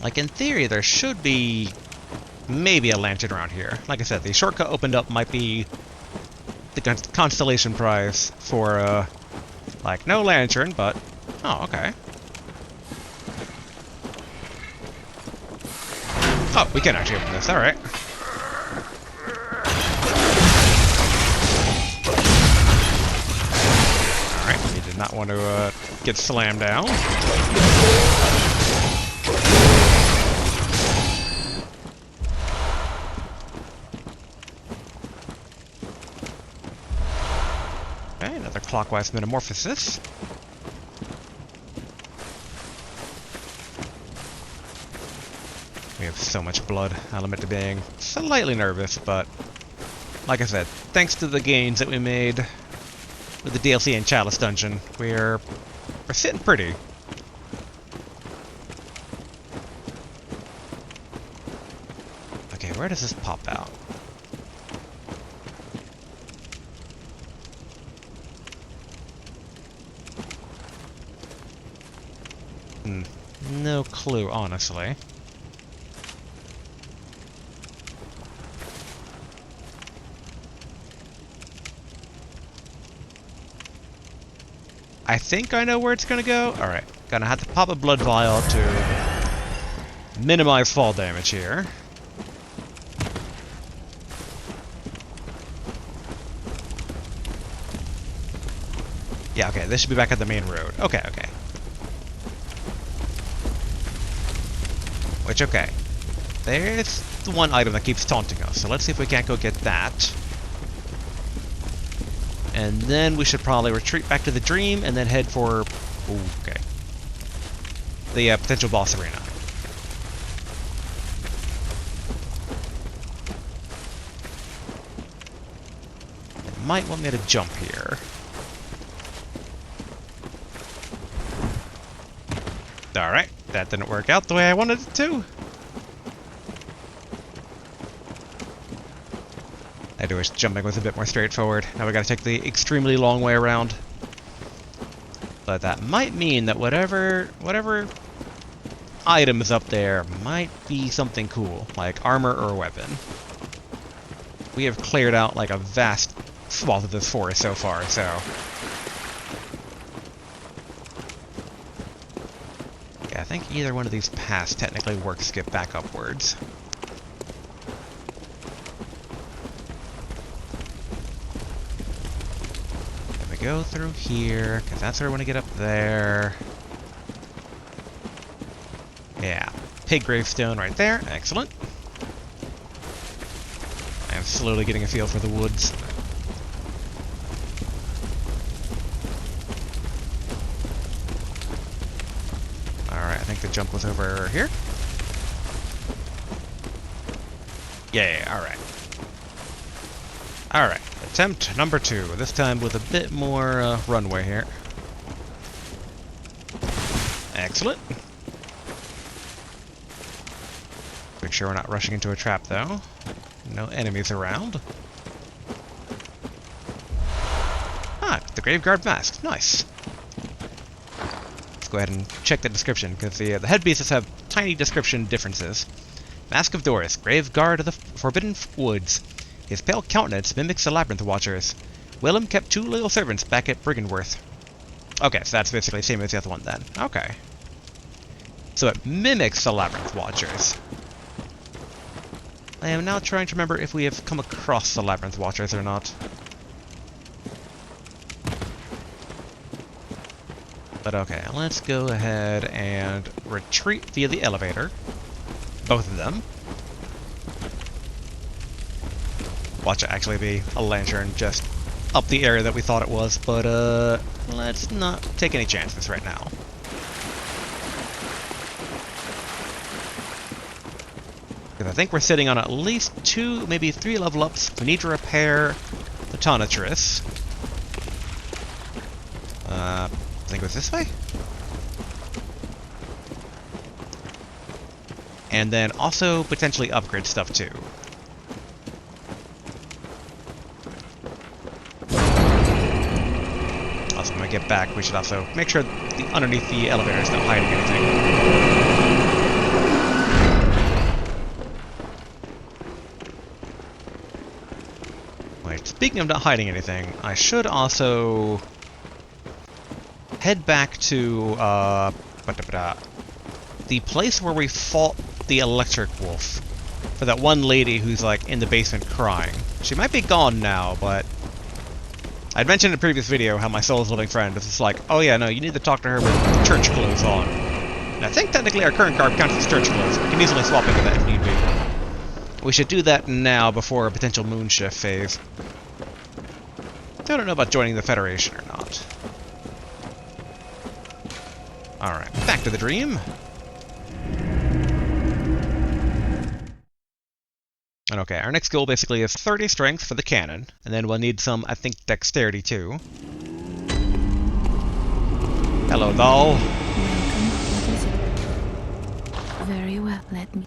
Like, in theory, there should be maybe a lantern around here. Like I said, the shortcut opened up might be the constellation prize for, like, no lantern, but... Oh, okay. Oh, we can actually open this, alright. Alright, we did not want to, get slammed down. Okay, another clockwise metamorphosis. We have so much blood. I'll admit to being slightly nervous, but like I said, thanks to the gains that we made with the DLC and Chalice Dungeon, we're sitting pretty. Okay, where does this pop out? No clue, honestly. I think I know where it's gonna go. Alright, gonna have to pop a blood vial to minimize fall damage here. Yeah, okay, this should be back at the main road. Okay, okay. Which, okay. There's the one item that keeps taunting us, so let's see if we can't go get that. And then we should probably retreat back to the dream and then head for... Ooh, okay. The potential boss arena. It might want me to jump here. Alright, that didn't work out the way I wanted it to. I do wish jumping was a bit more straightforward. Now we gotta take the extremely long way around. But that might mean that whatever item is up there might be something cool, like armor or a weapon. We have cleared out like a vast swath of this forest so far, so... Yeah, I think either one of these paths technically works to get back upwards. Go through here, because that's where I want to get up there. Yeah, pig gravestone right there. Excellent. I am slowly getting a feel for the woods. Alright, I think the jump was over here. Yeah, alright. Alright, attempt number 2. This time with a bit more runway here. Excellent. Make sure we're not rushing into a trap, though. No enemies around. Ah, the Graveguard mask. Nice. Let's go ahead and check the description, because the headpieces have tiny description differences. Mask of Doris, Graveguard of the Forbidden Woods. His pale countenance mimics the Labyrinth Watchers. Willem kept 2 loyal servants back at Briggenworth. Okay, so that's basically the same as the other one then. Okay. So it mimics the Labyrinth Watchers. I am now trying to remember if we have come across the Labyrinth Watchers or not. But okay, let's go ahead and retreat via the elevator. Both of them. Watch it actually be a lantern just up the area that we thought it was, but let's not take any chances right now. Because I think we're sitting on at least 2, maybe 3 level ups. We need to repair the Tonitrus. I think it was this way? And then also potentially upgrade stuff too. Also, when I get back, we should also make sure underneath the elevator is not hiding anything. Speaking of not hiding anything, I should also head back to the place where we fought the electric wolf for that one lady who's like in the basement crying. She might be gone now, but I'd mentioned in a previous video how my soul's living friend is just like, oh yeah, no, you need to talk to her with church clothes on. And I think technically our current garb counts as church clothes. We can easily swap into that if need be. We should do that now before a potential moon shift phase. I don't know about joining the Federation or not. Alright, back to the dream. And okay, our next goal basically is 30 strength for the cannon, and then we'll need some, I think, dexterity too. Hello, doll. Very well, let me.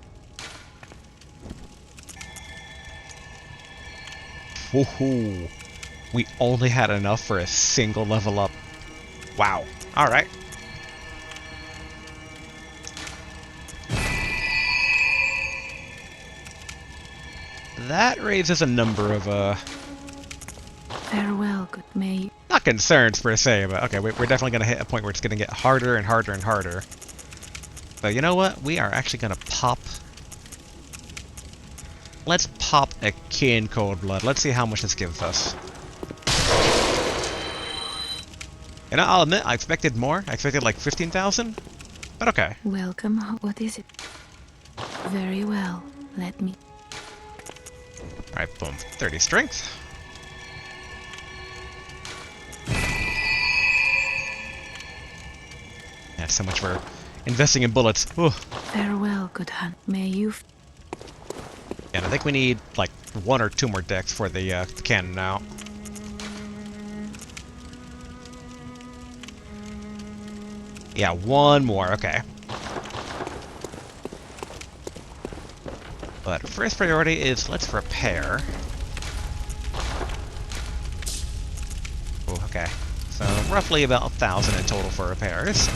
Woohoo! We only had enough for a single level up. Wow. Alright. That raises a number of, Farewell, good may. not concerns per se, but okay, we're definitely going to hit a point where it's going to get harder and harder and harder. But you know what? We are actually going to pop... Let's pop a key in cold blood. Let's see how much this gives us. And I'll admit, I expected more. I expected like 15,000. But okay. Welcome, what is it? Very well, let me. Alright, boom. 30 strength. Yeah, so much for investing in bullets. Ooh. Farewell, good hunt. May you. Yeah, and I think we need like 1 or 2 more decks for the cannon now. Yeah, 1 more. Okay. But first priority is let's repair. Oh, okay. So roughly about 1,000 in total for repairs.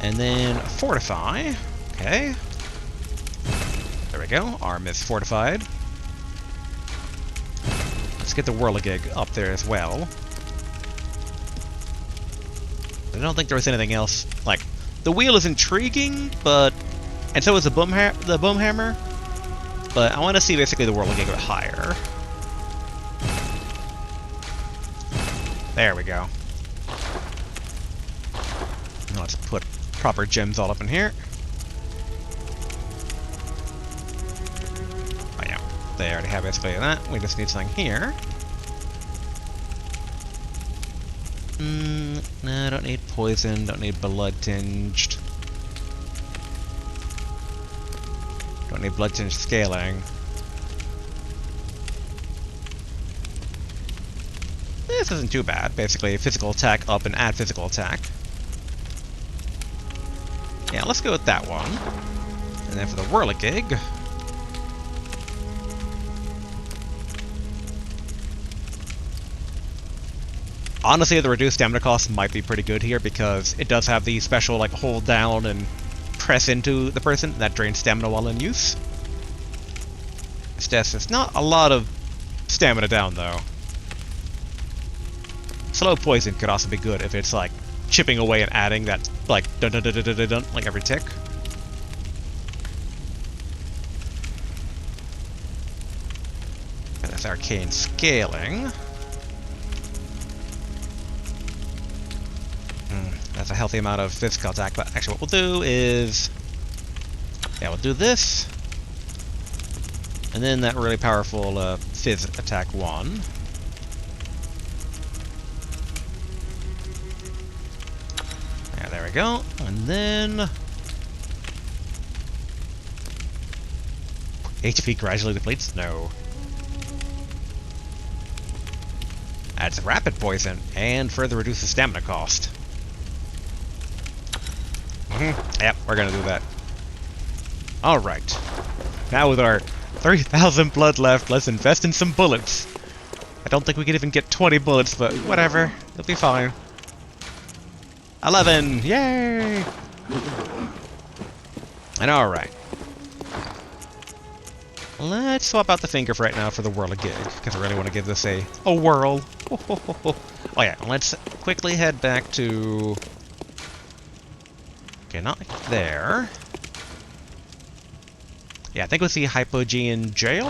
And then fortify. Okay. There we go. Arm is fortified. Let's get the Whirligig up there as well. I don't think there was anything else. Like, the wheel is intriguing, but... And so is the boom hammer. But I want to see basically the Whirligig go higher. There we go. let's put proper gems all up in here. Oh yeah, they already have basically that. We just need something here. No, don't need poison, don't need blood tinged. Don't need blood tinged scaling. This isn't too bad. Basically, physical attack up and add physical attack. Yeah, let's go with that one. And then for the whirligig. Honestly, the reduced stamina cost might be pretty good here because it does have the special, like, hold down and press into the person that drains stamina while in use. It's not a lot of stamina down, though. Slow poison could also be good if it's, like, chipping away and adding that, like, dun-dun-dun-dun-dun-dun, like every tick. And that's arcane scaling. That's a healthy amount of physical attack, but actually what we'll do is... yeah, we'll do this. And then that really powerful phys attack 1. Yeah, there we go. And then... HP gradually depletes? No. Adds rapid poison, and further reduces stamina cost. Yep, we're gonna do that. Alright. Now with our 3,000 blood left, let's invest in some bullets. I don't think we can even get 20 bullets, but whatever. It'll be fine. 11! Yay! And alright. Let's swap out the finger for right now for the whirligig, because I really want to give this a whirl. Oh yeah, let's quickly head back to... okay, not there. Yeah, I think it was the Hypogean jail?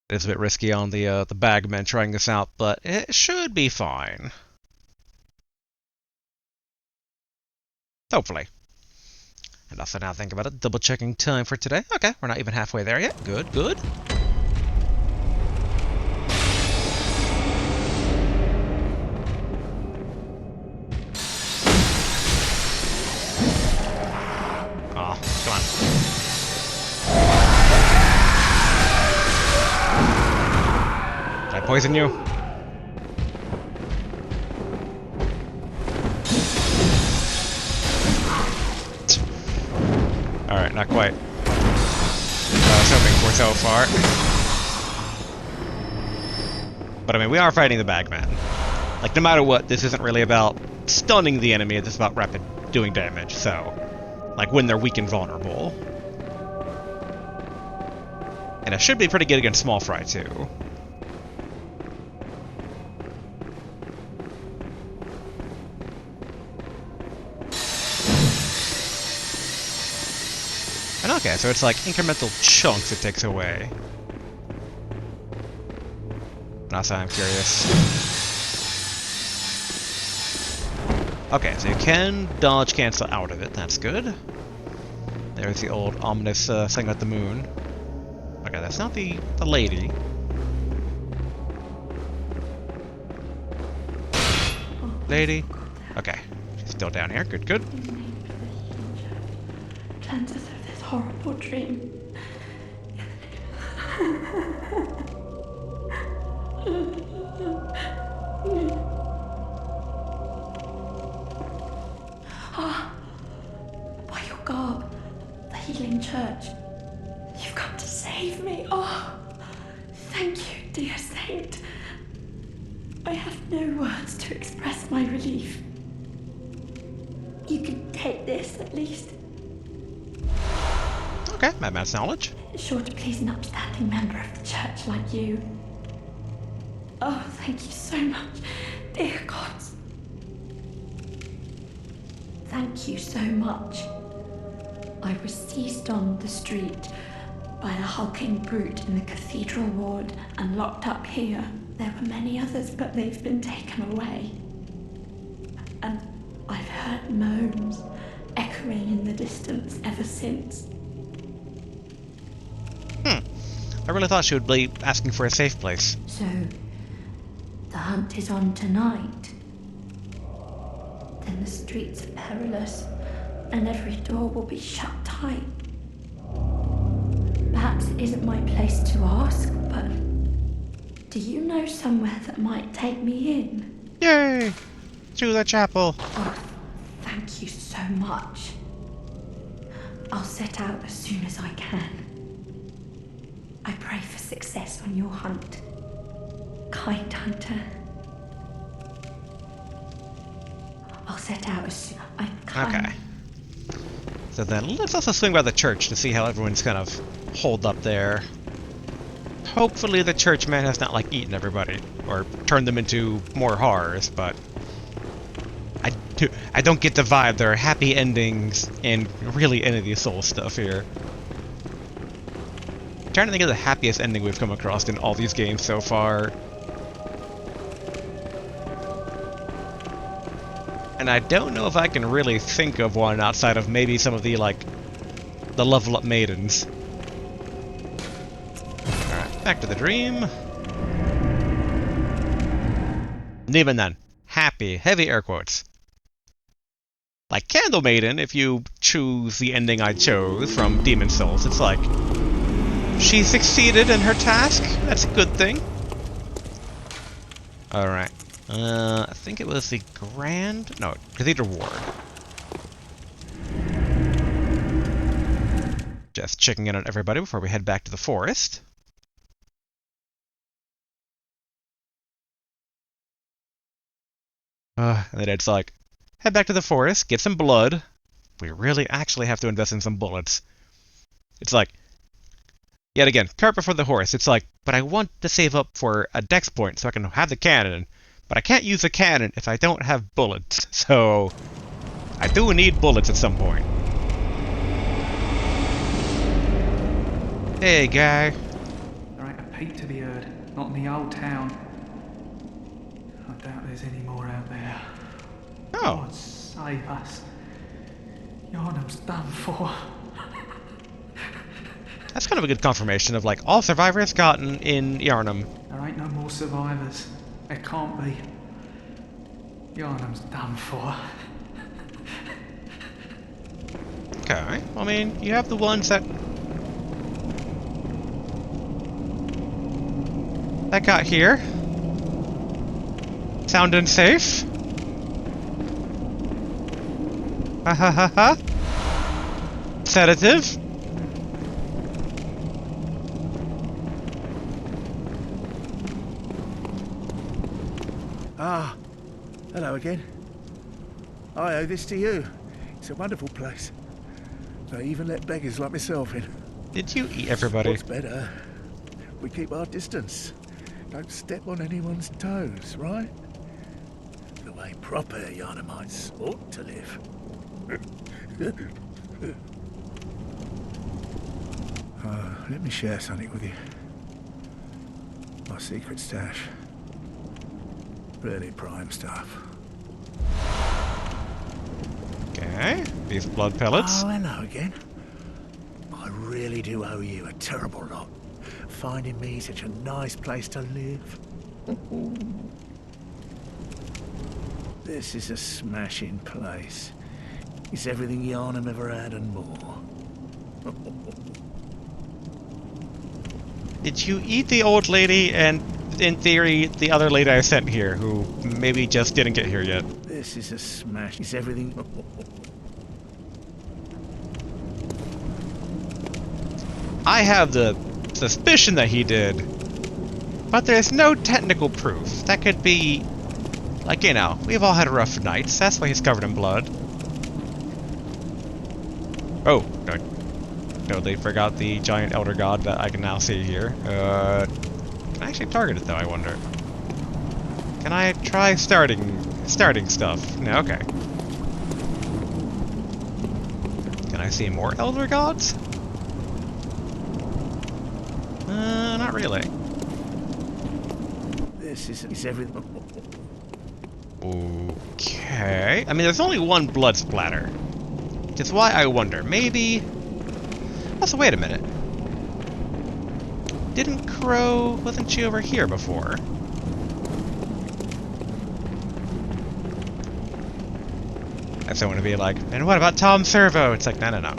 It's a bit risky on the bagmen trying this out, but it should be fine. Hopefully. And also now think about it, double checking time for today. Okay, we're not even halfway there yet. Good, good. Come on. Did I poison you? Alright, not quite. I was hoping for so far. But I mean, we are fighting the bagman. Like, no matter what, this isn't really about stunning the enemy, it's about rapid doing damage, so... like, when they're weak and vulnerable. And it should be pretty good against small fry, too. And okay, so it's like incremental chunks it takes away. And also, I'm curious. Okay, so you can dodge cancel out of it, that's good. There's the old ominous thing at the moon. Okay, that's not the lady. Lady? Okay, she's still down here, good, good. Cleanse us of this horrible dream. By your garb, the healing church, you've come to save me. Oh, thank you, dear saint. I have no words to express my relief. You can take this, at least. Okay, madman's knowledge. It's sure to please an upstanding member of the church like you. Oh, thank you so much, dear gods. Thank you so much. I was seized on the street, by a hulking brute in the cathedral ward and locked up here. There were many others, but they've been taken away. And I've heard moans echoing in the distance ever since. I really thought she would be asking for a safe place. So, the hunt is on tonight. Then the streets are perilous, and every door will be shut tight. Perhaps it isn't my place to ask, but do you know somewhere that might take me in? Yay! To the chapel. Oh, thank you so much. I'll set out as soon as I can. I pray for success on your hunt, kind hunter. I'll set out as soon as I can. Okay. So then, let's also swing by the church to see how everyone's kind of holed up there. Hopefully the churchman has not, like, eaten everybody, or turned them into more horrors, but... I don't get the vibe there are happy endings in really any of the Soul stuff here. I'm trying to think of the happiest ending we've come across in all these games so far. And I don't know if I can really think of one outside of maybe some of the, like, the level up maidens. Alright, back to the dream. And even then, happy, heavy air quotes. Like Candle Maiden, if you choose the ending I chose from Demon Souls, it's like, she succeeded in her task, that's a good thing. Alright. I think it was the Cathedral Ward. Just checking in on everybody before we head back to the forest. And then it's like, head back to the forest, get some blood. We really actually have to invest in some bullets. It's like, yet again, cart before the horse. It's like, but I want to save up for a dex point so I can have the cannon. But I can't use the cannon if I don't have bullets. So, I do need bullets at some point. Hey, guy. There ain't a peep to be heard, not in the old town. I doubt there's any more out there. Oh. God save us. Yarnum's done for. That's kind of a good confirmation of, like, all survivors gotten in Yarnum. There ain't no more survivors. There can't be. Yarnum's done for. Okay. I mean, you have the ones that got here. Sounding safe. Ha ha ha ha. Sedative. Ah, hello again. I owe this to you. It's a wonderful place. They even let beggars like myself in. Did you eat everybody? What's better? We keep our distance. Don't step on anyone's toes, right? The way proper Yarnumites ought to live. Let me share something with you. My secret stash. Really prime stuff. Okay. These blood pellets. Oh, hello again. I really do owe you a terrible lot. Finding me such a nice place to live. This is a smashing place. It's everything Yarnum ever had and more. Did you eat the old lady and, in theory, the other lady I sent here, who maybe just didn't get here yet? This is a smash. It's everything. I have the suspicion that he did, but there's no technical proof. That could be, like, you know, we've all had rough nights. That's why he's covered in blood. Oh, no. Totally forgot the giant elder god that I can now see here. Can I actually target it though, I wonder? Can I try starting stuff? No, okay. Can I see more elder gods? Not really. This is everything. Okay. I mean, there's only one blood splatter. Which is why I wonder, maybe... Also, wait a minute. Didn't Crow... Wasn't she over here before? I don't want to be like, and what about Tom Servo? It's like, no, no, no.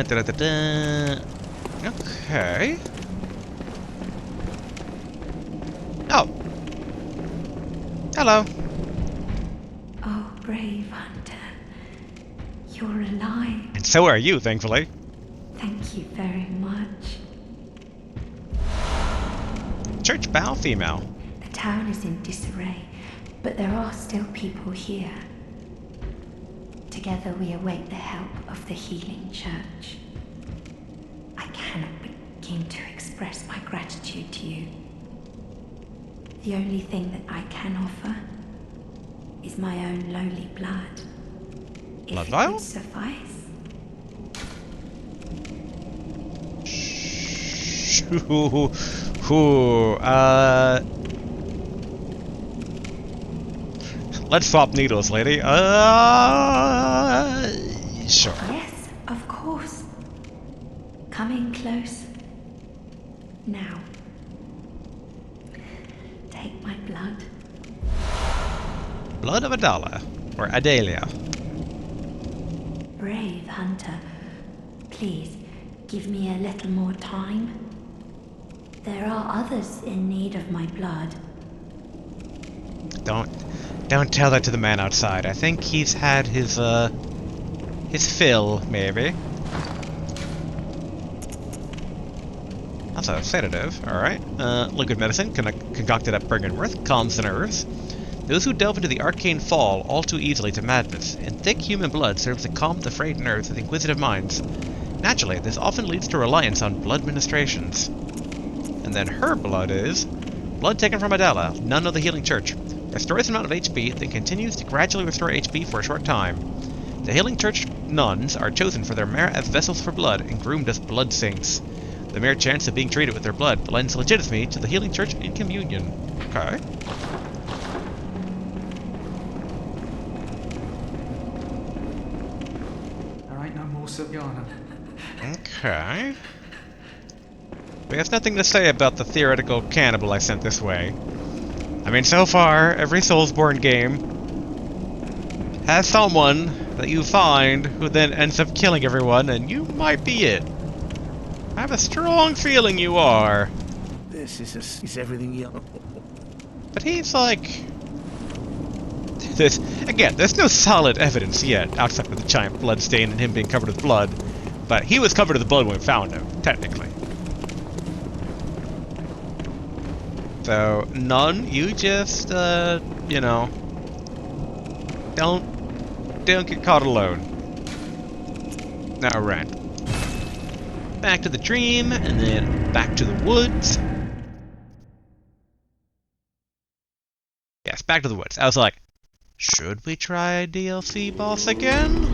Da-da-da-da. Okay. Oh. Hello. Oh, brave hunter. You're alive. And so are you, thankfully. Thank you very much. Church bow female. The town is in disarray, but there are still people here. Together we await the help of the healing church. I cannot begin to express my gratitude to you. The only thing that I can offer is my own lowly blood. Blood If it vial? would suffice. Let's swap needles, lady. Sure. Yes, of course. Coming close. Now. Take my blood. Blood of Adala, or Adalia. Brave hunter, please give me a little more time. There are others in need of my blood. Don't tell that to the man outside. I think he's had his fill, maybe. That's a sedative, alright. Liquid medicine, concocted at Bergenworth, calms the nerves. Those who delve into the arcane fall all too easily to madness, and thick human blood serves to calm the frayed nerves of inquisitive minds. Naturally, this often leads to reliance on blood ministrations. And then her blood is... blood taken from Adela, nun of the Healing Church. Restores an amount of HP, then continues to gradually restore HP for a short time. The Healing Church nuns are chosen for their merit as vessels for blood and groomed as blood saints. The mere chance of being treated with their blood lends legitimacy to the Healing Church in communion. Okay. There ain't no more Sylvanan. Okay. We have nothing to say about the theoretical cannibal I sent this way. I mean, so far, every Soulsborne game has someone that you find who then ends up killing everyone, and you might be it. I have a strong feeling you are. This is everything you. But he's like... there's no solid evidence yet, outside of the giant blood stain and him being covered with blood. But he was covered with blood when we found him, technically. So, none, you just, you know... Don't get caught alone. Alright. Back to the dream, and then back to the woods. Yes, back to the woods. I was like, should we try a DLC boss again?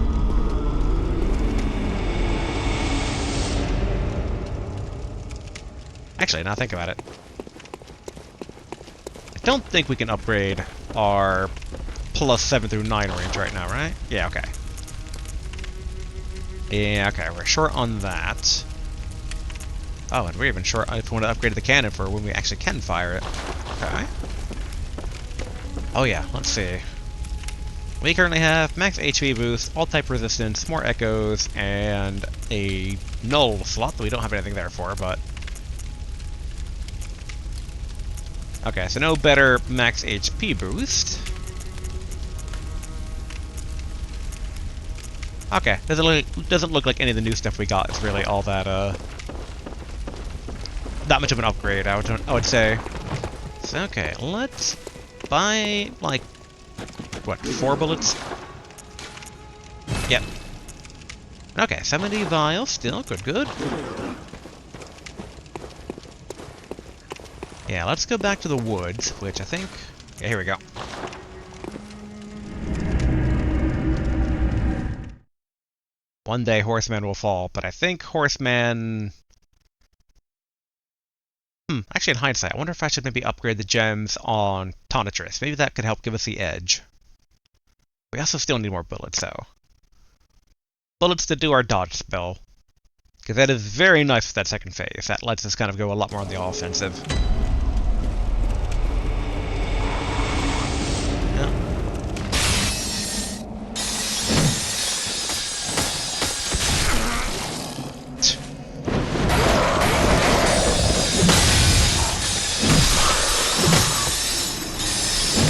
Actually, now think about it. I don't think we can upgrade our plus 7 through 9 range right now, right? Yeah, okay. Yeah, okay, we're short on that. Oh, and we're even short if we want to upgrade the cannon for when we actually can fire it. Okay. Oh yeah, let's see. We currently have max HP boost, all type resistance, more echoes, and a null slot that we don't have anything there for, but... Okay, so no better max HP boost. Okay, doesn't look like any of the new stuff we got is really all that, that much of an upgrade, I would say. So, okay, let's buy, like, what, 4 bullets? Yep. Okay, 70 vials still, good. Yeah, let's go back to the woods, which I think... Yeah, here we go. One day horseman will fall, but I think horseman... actually in hindsight, I wonder if I should maybe upgrade the gems on Tonitrus. Maybe that could help give us the edge. We also still need more bullets, though. Bullets to do our dodge spell. Because that is very nice for that second phase. That lets us kind of go a lot more on the offensive. Yeah.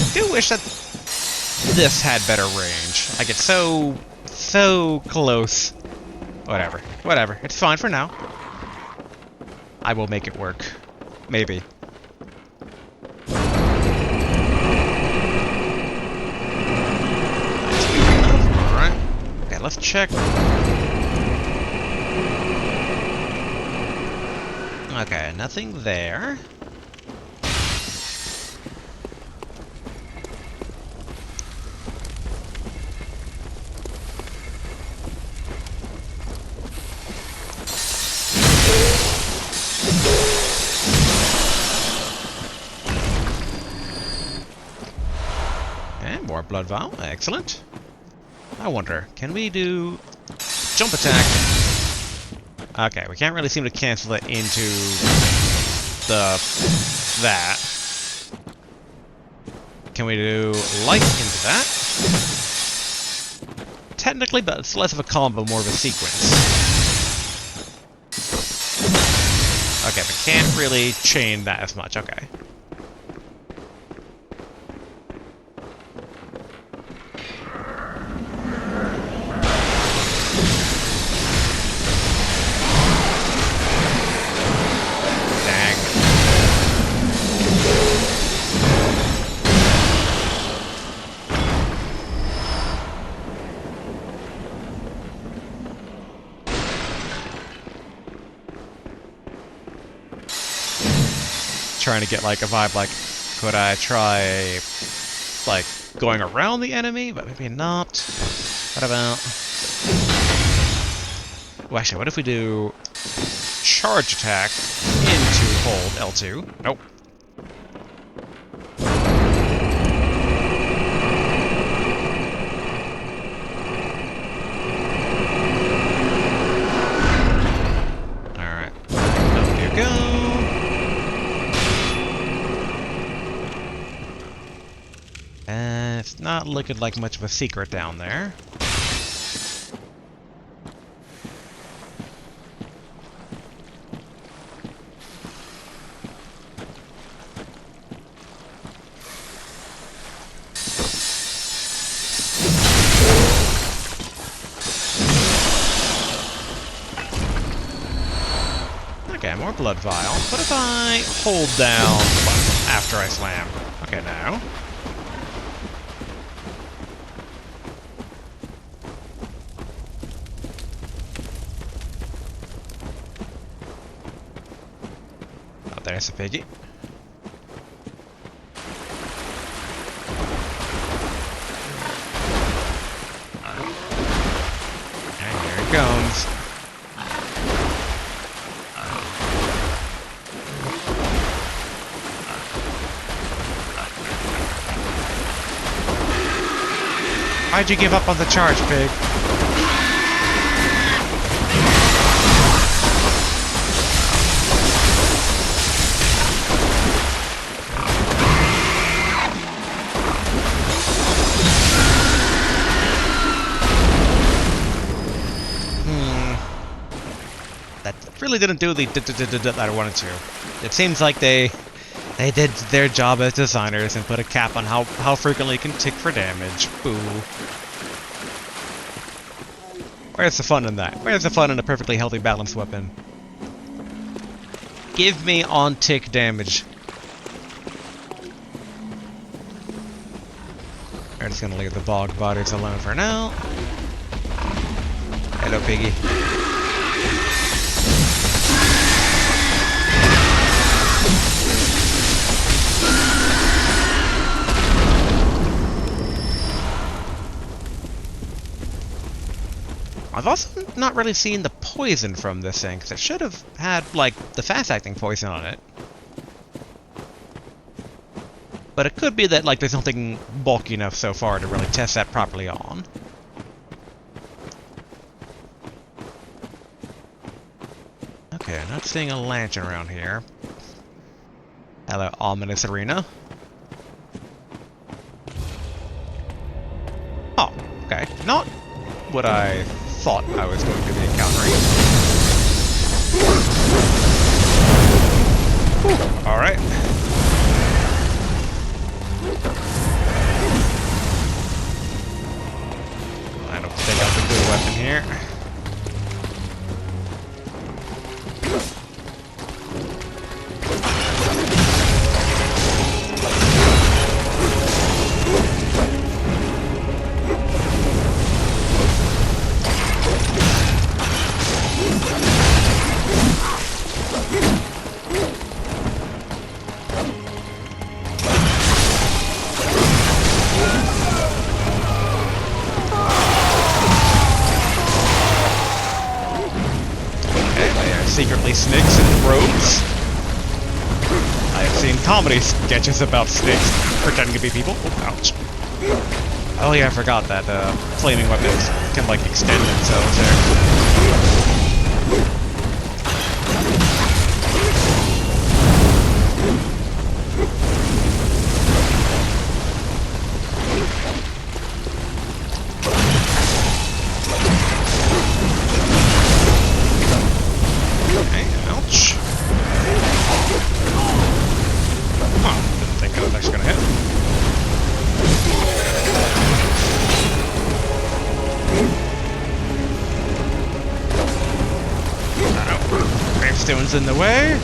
I do wish that this had better range. I get so close. Whatever. It's fine for now. I will make it work. Maybe. Alright. Okay, let's check. Okay, nothing there. More blood vial. Excellent. I wonder, can we do jump attack? Okay, we can't really seem to cancel it into that. Can we do light into that? Technically, but it's less of a combo, more of a sequence. Okay, but can't really chain that as much. Okay. Trying to get like a vibe like, could I try like going around the enemy? But maybe not. What about... Well, actually, what if we do charge attack into hold L2? Nope. Alright. Up you go. It's not looking like much of a secret down there. Okay, more blood vial. What if I hold down after I slam? Okay, now. There's a piggy. And here it comes. Why'd you give up on the charge, pig? Really didn't do the that I wanted to. It seems like they did their job as designers and put a cap on how frequently it can tick for damage. Boo. Where's the fun in that? Where's the fun in a perfectly healthy balanced weapon? Give me on tick damage. We're just gonna leave the bog bodies alone for now. Hello, piggy. I've also not really seen the poison from this thing, because it should have had, like, the fast-acting poison on it. But it could be that, like, there's nothing bulky enough so far to really test that properly on. Okay, I'm not seeing a lantern around here. Hello, ominous arena. Oh, okay. Not what I thought I was going to be encountering. Alright. I don't think that's a good weapon here. Secretly snakes in robes. I have seen comedy sketches about snakes pretending to be people. Oh, ouch. Oh yeah, I forgot that flaming weapons can like extend themselves there. Gravestone's in the way.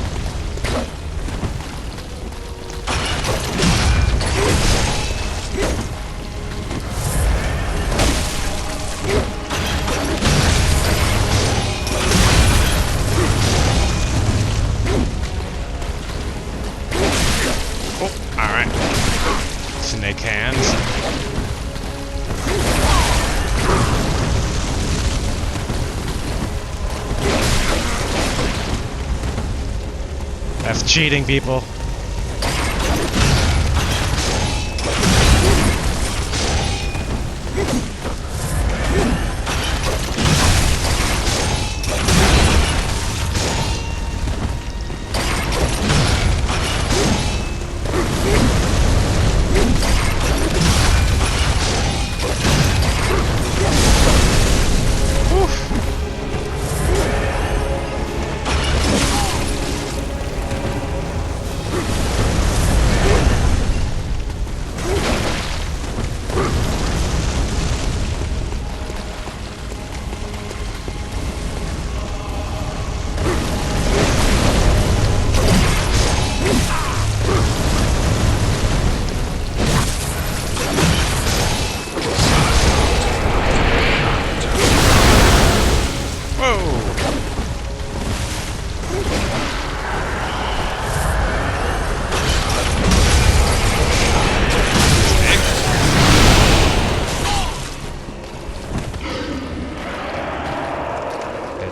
Oh, alright. Snake hands. That's cheating, people.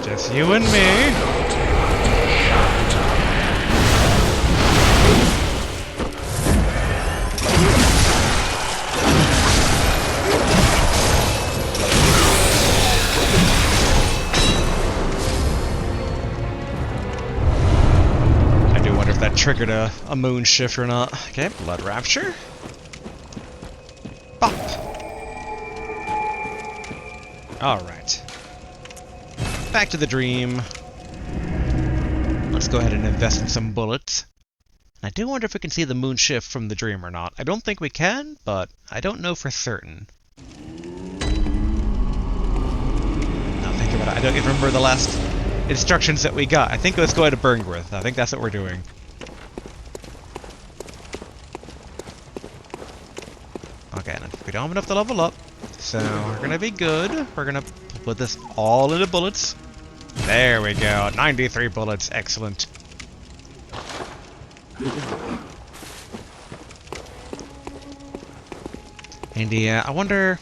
Just you and me. I do wonder if that triggered a moon shift or not. Okay, blood rapture. Bop. Alright. Back to the dream. Let's go ahead and invest in some bullets. I do wonder if we can see the moon shift from the dream or not. I don't think we can, but I don't know for certain. Now think about it. I don't even remember the last instructions that we got. I think let's go ahead to Berngwith. I think that's what we're doing. Okay, we don't have enough to level up, so we're gonna be good. We're gonna put this all into bullets. There we go. 93 bullets. Excellent. And yeah, I wonder...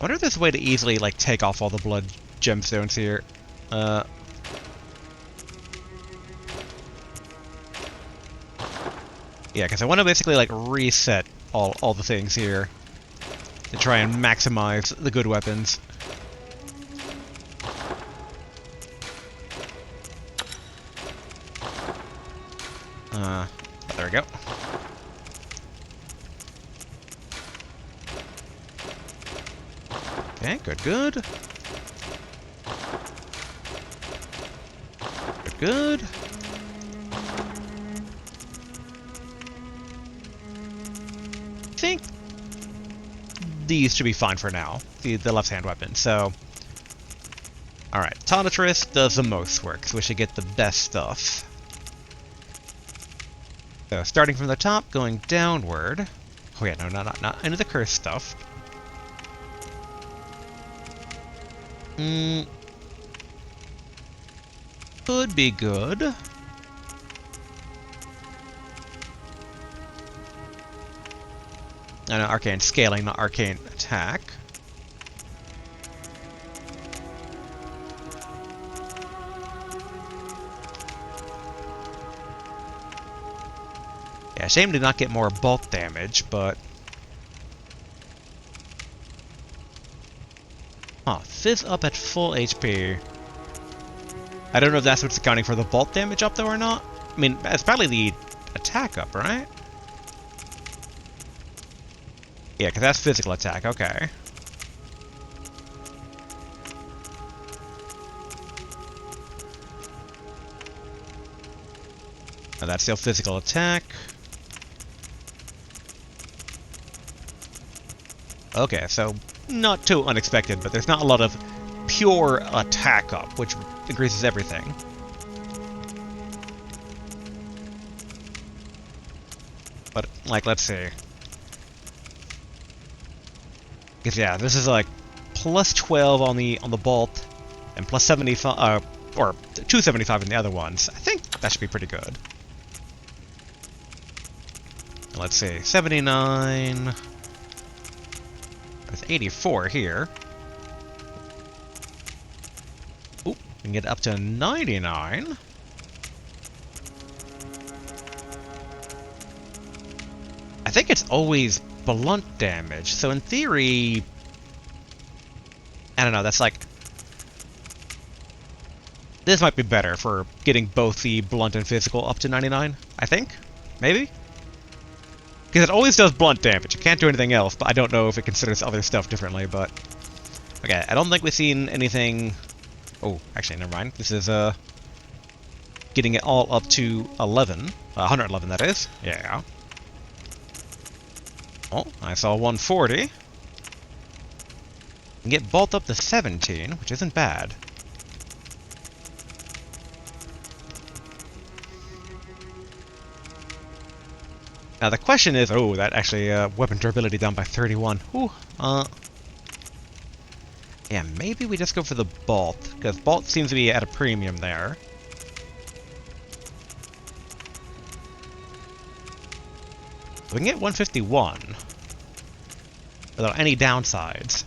wonder if there's a way to easily, like, take off all the blood gemstones here. Yeah, because I want to basically, like, reset all the things here to try and maximize the good weapons. There we go. Okay, good, good. Good, good. I think these should be fine for now, the left-hand weapon, so... Alright, Tonatrus does the most work, so we should get the best stuff. So, starting from the top, going downward... Oh yeah, no, not into the cursed stuff. Could be good. No, arcane scaling, not arcane attack. Yeah, shame to not get more bolt damage, but... Huh, Fizz up at full HP. I don't know if that's what's accounting for the bolt damage up, though, or not. I mean, it's probably the attack up, right? Yeah, because that's physical attack, okay. Now that's still physical attack. Okay, so not too unexpected, but there's not a lot of pure attack up, which increases everything. But, like, let's see. Because, yeah, this is like plus 12 on the bolt, and plus 75, or 275 in the other ones. I think that should be pretty good. Let's see, 79... There's 84 here. Ooh, we can get up to 99. I think it's always blunt damage, so in theory... I don't know, that's like... This might be better for getting both the blunt and physical up to 99, I think? Maybe? Because it always does blunt damage. It can't do anything else, but I don't know if it considers other stuff differently, but... Okay, I don't think we've seen anything... Oh, actually, never mind. This is, getting it all up to 11. 111, that is. Yeah. Oh, I saw 140. And get bolt up to 17, which isn't bad. Now the question is, oh, that actually, weapon durability down by 31. Ooh, yeah, maybe we just go for the bolt, because bolt seems to be at a premium there. We can get 151 without any downsides.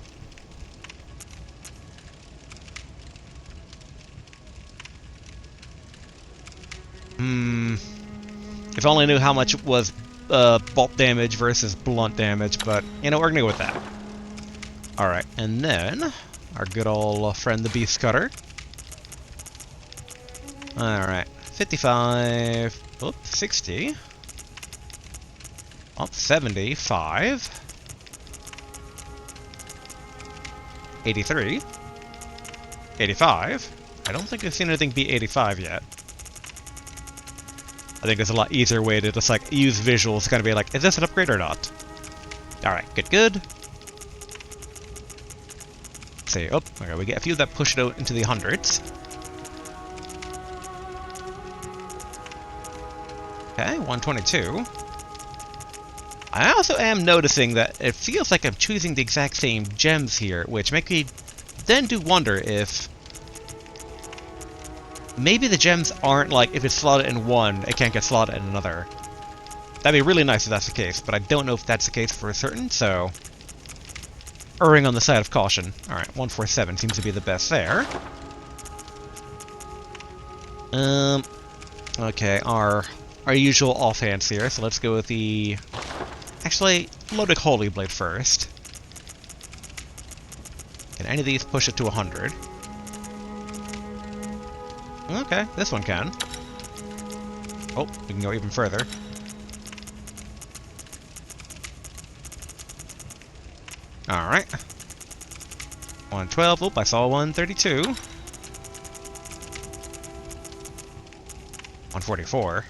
If only I knew how much was bolt damage versus blunt damage, but, you know, we're gonna go with that. Alright, and then, our good old friend the Beast Cutter. Alright, 55, oops, 60. Oh, 75. 83. 85. I don't think I've seen anything beat 85 yet. I think there's a lot easier way to just, like, use visuals, kind of be like, is this an upgrade or not? Alright, good, good. Let's see, oh, okay, we get a few that push it out into the hundreds. Okay, 122. I also am noticing that it feels like I'm choosing the exact same gems here, which make me then do wonder if maybe the gems aren't like, if it's slotted in one, it can't get slotted in another. That'd be really nice if that's the case, but I don't know if that's the case for certain, so... erring on the side of caution. Alright, 147 seems to be the best there. Okay, our usual offhands here, so let's go with the... Actually, Ludwig Holy Blade first. Can any of these push it to 100? Okay, this one can. Oh, we can go even further. Alright. 112. Oop, I saw 132. 144.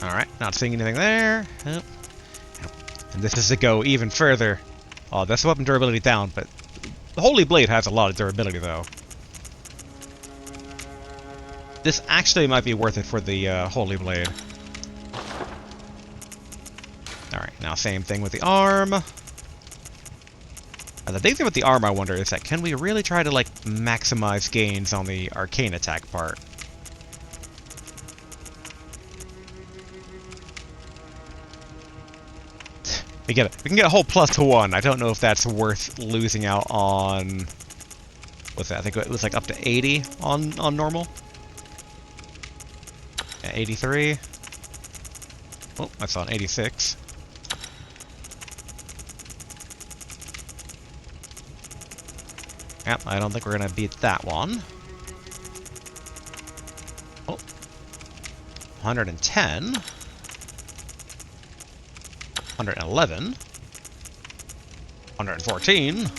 Alright, not seeing anything there. Oh. And this is to go even further. Oh, that's weapon durability down, but the Holy Blade has a lot of durability, though. This actually might be worth it for the Holy Blade. Alright, now same thing with the arm. The big thing with the arm, I wonder, is that can we really try to, like, maximize gains on the arcane attack part? We can get a whole +1. I don't know if that's worth losing out on... What's that? I think it was like up to 80 on normal. Yeah, 83. Oh, I saw an 86. Yep, I don't think we're gonna beat that one. Oh. 110. 111. 114.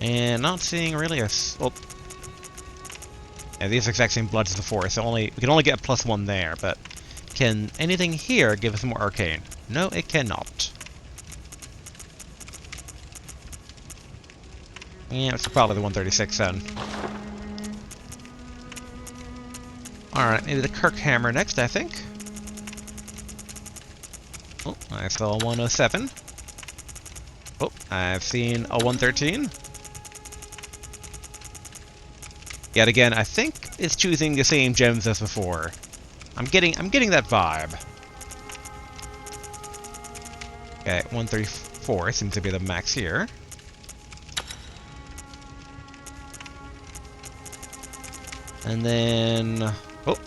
And not seeing really a... Oh. Yeah, these are exact same bloods as before, so we can only get a +1 there, but can anything here give us more arcane? No, it cannot. Yeah, it's probably the 136 then. Alright, maybe the Kirk Hammer next, I think. Oh, I saw a 107. Oh, I've seen a 113. Yet again, I think it's choosing the same gems as before. I'm getting that vibe. Okay, 134 seems to be the max here. And then... Oh!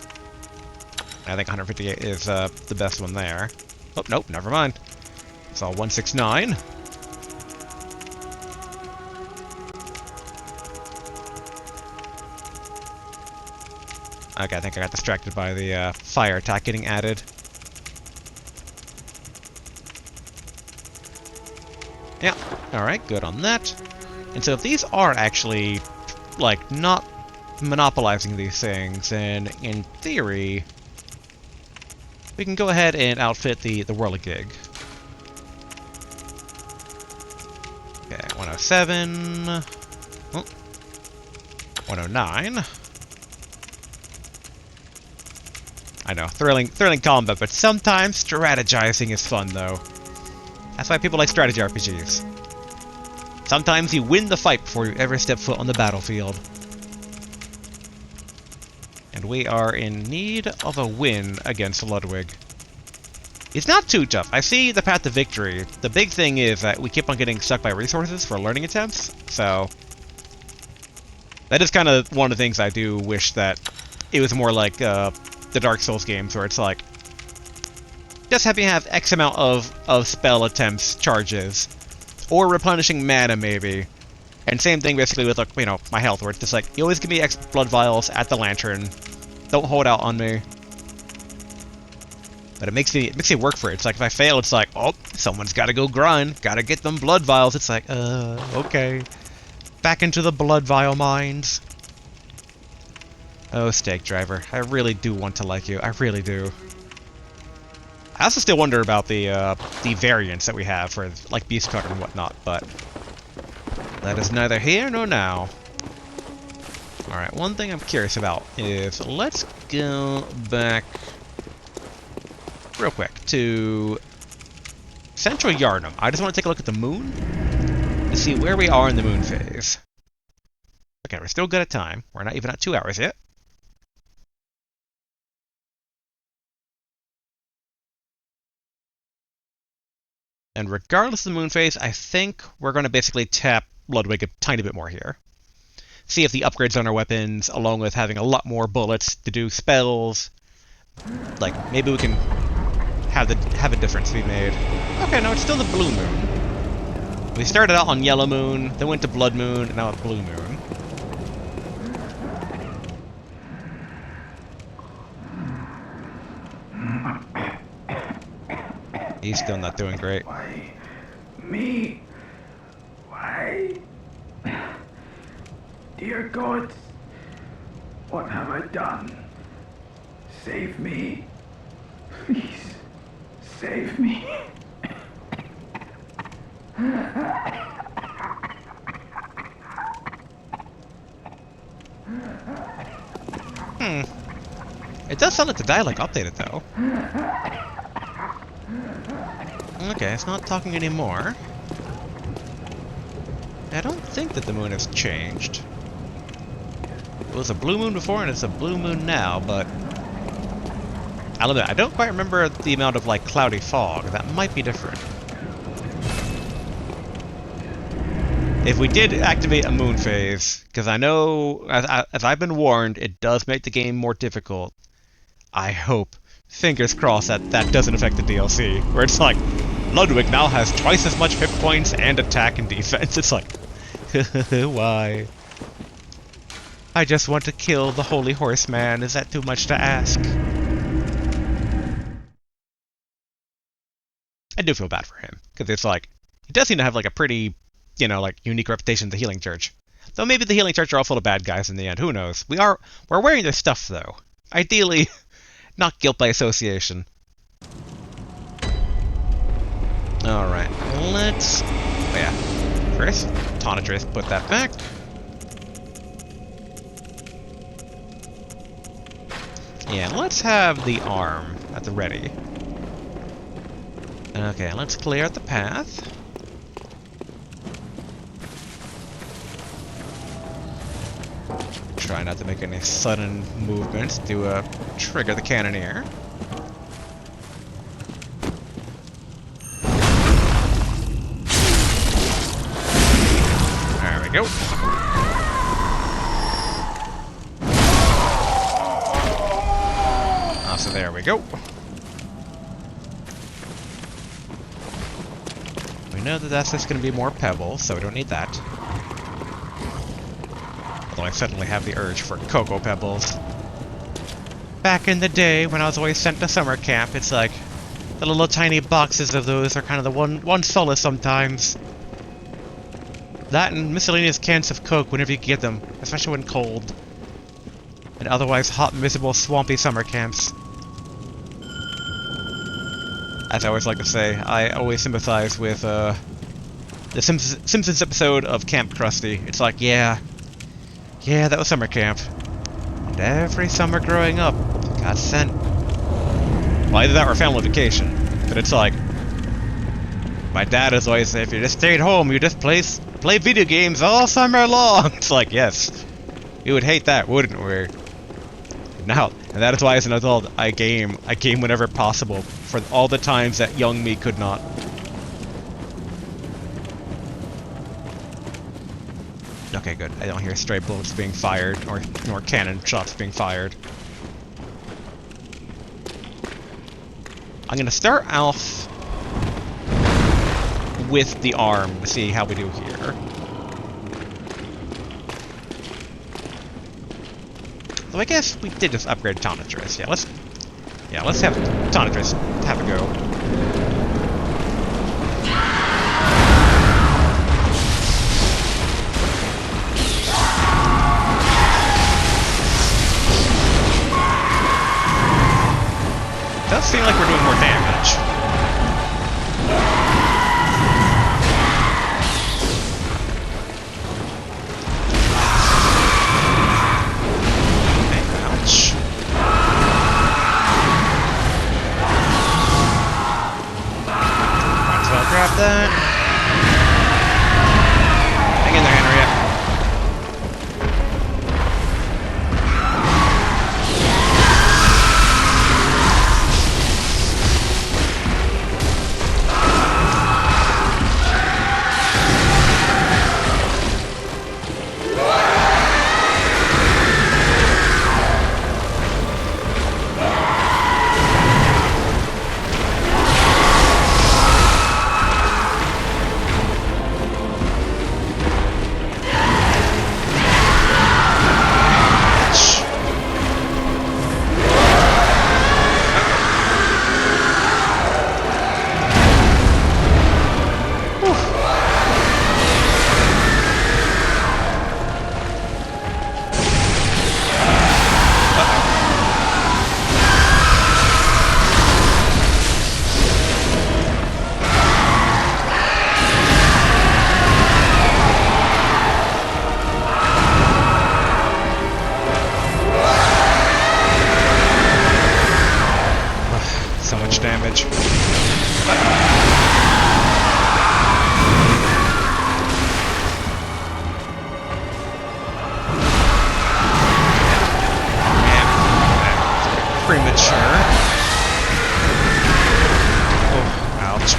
I think 158 is the best one there. Oh, nope, never mind. It's all 169. Okay, I think I got distracted by the fire attack getting added. Yeah, alright, good on that. And so if these are actually, like, not monopolizing these things, then in theory, we can go ahead and outfit the Whirligig. Okay, 107. Oh, 109. I know, thrilling combat, but sometimes strategizing is fun, though. That's why people like strategy RPGs. Sometimes you win the fight before you ever step foot on the battlefield. And we are in need of a win against Ludwig. It's not too tough. I see the path to victory. The big thing is that we keep on getting stuck by resources for learning attempts, so... That is kind of one of the things I do wish that it was more like the Dark Souls games, where it's like... Just have you have X amount of spell attempts charges. Or replenishing mana, maybe. And same thing basically with, like, you know, my health, where it's just like, you always give me X blood vials at the lantern. Don't hold out on me. But it makes me work for it. It's like, if I fail, it's like, oh, someone's gotta go grind. Gotta get them blood vials. It's like, okay. Back into the blood vial mines. Oh, Steak Driver. I really do want to like you. I really do. I also still wonder about the variants that we have for, like, Beast Cutter and whatnot, but... that is neither here nor now. Alright, one thing I'm curious about is, let's go back real quick to Central Yharnam. I just want to take a look at the moon to see where we are in the moon phase. Okay, we're still good at time. We're not even at 2 hours yet. And regardless of the moon phase, I think we're going to basically tap Ludwig a tiny bit more here. See if the upgrades on our weapons, along with having a lot more bullets to do spells, like, maybe we can have a difference be made. Okay, no, it's still the blue moon. We started out on yellow moon, then went to blood moon, and now it's blue moon. He's still not doing great. Why? Me? Why? Dear God, what have I done? Save me. Please, save me. It does sound like the dialogue updated, though. Okay, it's not talking anymore. I don't think that the moon has changed. It was a blue moon before and it's a blue moon now, but I'll admit, I don't quite remember the amount of, like, cloudy fog. That might be different. If we did activate a moon phase, because I know, as I've been warned, it does make the game more difficult. I hope, fingers crossed, that doesn't affect the DLC, where it's like, Ludwig now has twice as much hit points and attack and defense. It's like, why? I just want to kill the Holy Horseman. Is that too much to ask? I do feel bad for him, because it's like, he does seem to have like a pretty, you know, like, unique reputation in the Healing Church. Though maybe the Healing Church are all full of bad guys in the end, who knows? We're wearing their stuff, though. Ideally, not guilt by association. Alright, let's... Oh yeah. First, Tonitrist, put that back. Yeah, let's have the arm at the ready. Okay, let's clear out the path. Try not to make any sudden movements to trigger the cannoneer. There we go. So there we go. We know that that's just going to be more pebbles, so we don't need that. Although I suddenly have the urge for Cocoa Pebbles. Back in the day, when I was always sent to summer camp, it's like, the little tiny boxes of those are kind of the one solace sometimes. That and miscellaneous cans of Coke whenever you get them, especially when cold. And otherwise hot, miserable, swampy summer camps. As I always like to say, I always sympathize with the Simpsons episode of Camp Krusty. It's like, yeah, that was summer camp. And every summer growing up, got sent. Well, either that or family vacation. But it's like, my dad is always say, if you just stayed home, you just play video games all summer long. It's like, yes, we would hate that, wouldn't we? Now, and that is why as an adult, I game whenever possible, for all the times that young me could not. Okay, good. I don't hear stray bullets being fired, nor cannon shots being fired. I'm gonna start off with the arm to see how we do here. So I guess we did just upgrade Tonitrist. Yeah, let's have Tonitrist have a go. It does seem like we're doing more damage. Grab that. Hang in there, Henriette. premature. Oh, ouch.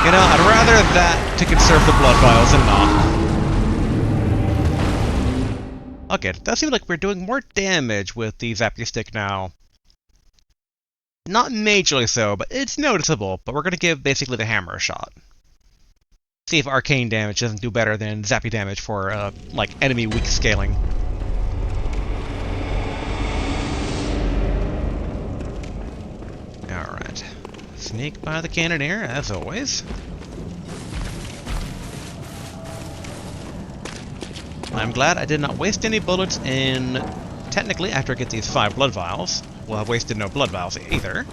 You know, I'd rather that to conserve the blood vials than not. Okay, it does seem like we're doing more damage with the Zappy Stick now. Not majorly so, but it's noticeable, but we're going to give basically the hammer a shot. See if arcane damage doesn't do better than zappy damage for, like, enemy weak scaling. Alright. Sneak by the cannoneer, as always. I'm glad I did not waste any bullets in... Technically, after I get these 5 blood vials, well, I've wasted no blood vials either.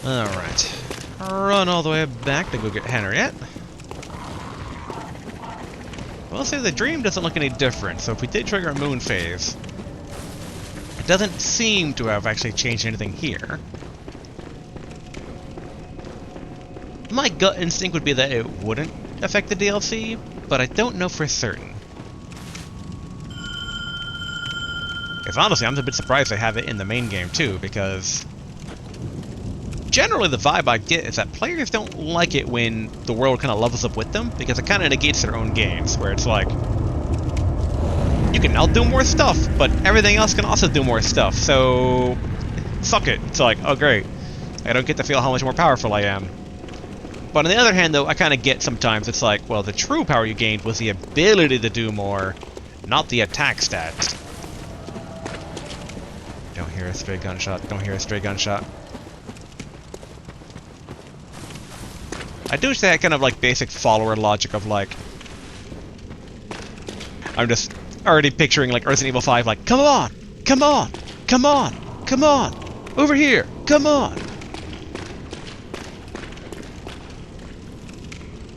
Alright. Run all the way back to go get Henriette. We'll say the dream doesn't look any different, so if we did trigger a moon phase, it doesn't seem to have actually changed anything here. My gut instinct would be that it wouldn't affect the DLC, but I don't know for certain. Because honestly, I'm a bit surprised they have it in the main game too, because generally the vibe I get is that players don't like it when the world kind of levels up with them, because it kind of negates their own gains, where it's like, you can now do more stuff, but everything else can also do more stuff, so suck it. It's like, oh great, I don't get to feel how much more powerful I am. But on the other hand though, I kind of get sometimes it's like, well, the true power you gained was the ability to do more, not the attack stats. Don't hear a stray gunshot, don't hear a stray gunshot. I do say that kind of like basic follower logic of like, I'm just already picturing like Resident Evil 5 like, come on, come on, come on, come on, over here, come on.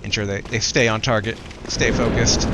Ensure they stay on target, stay focused.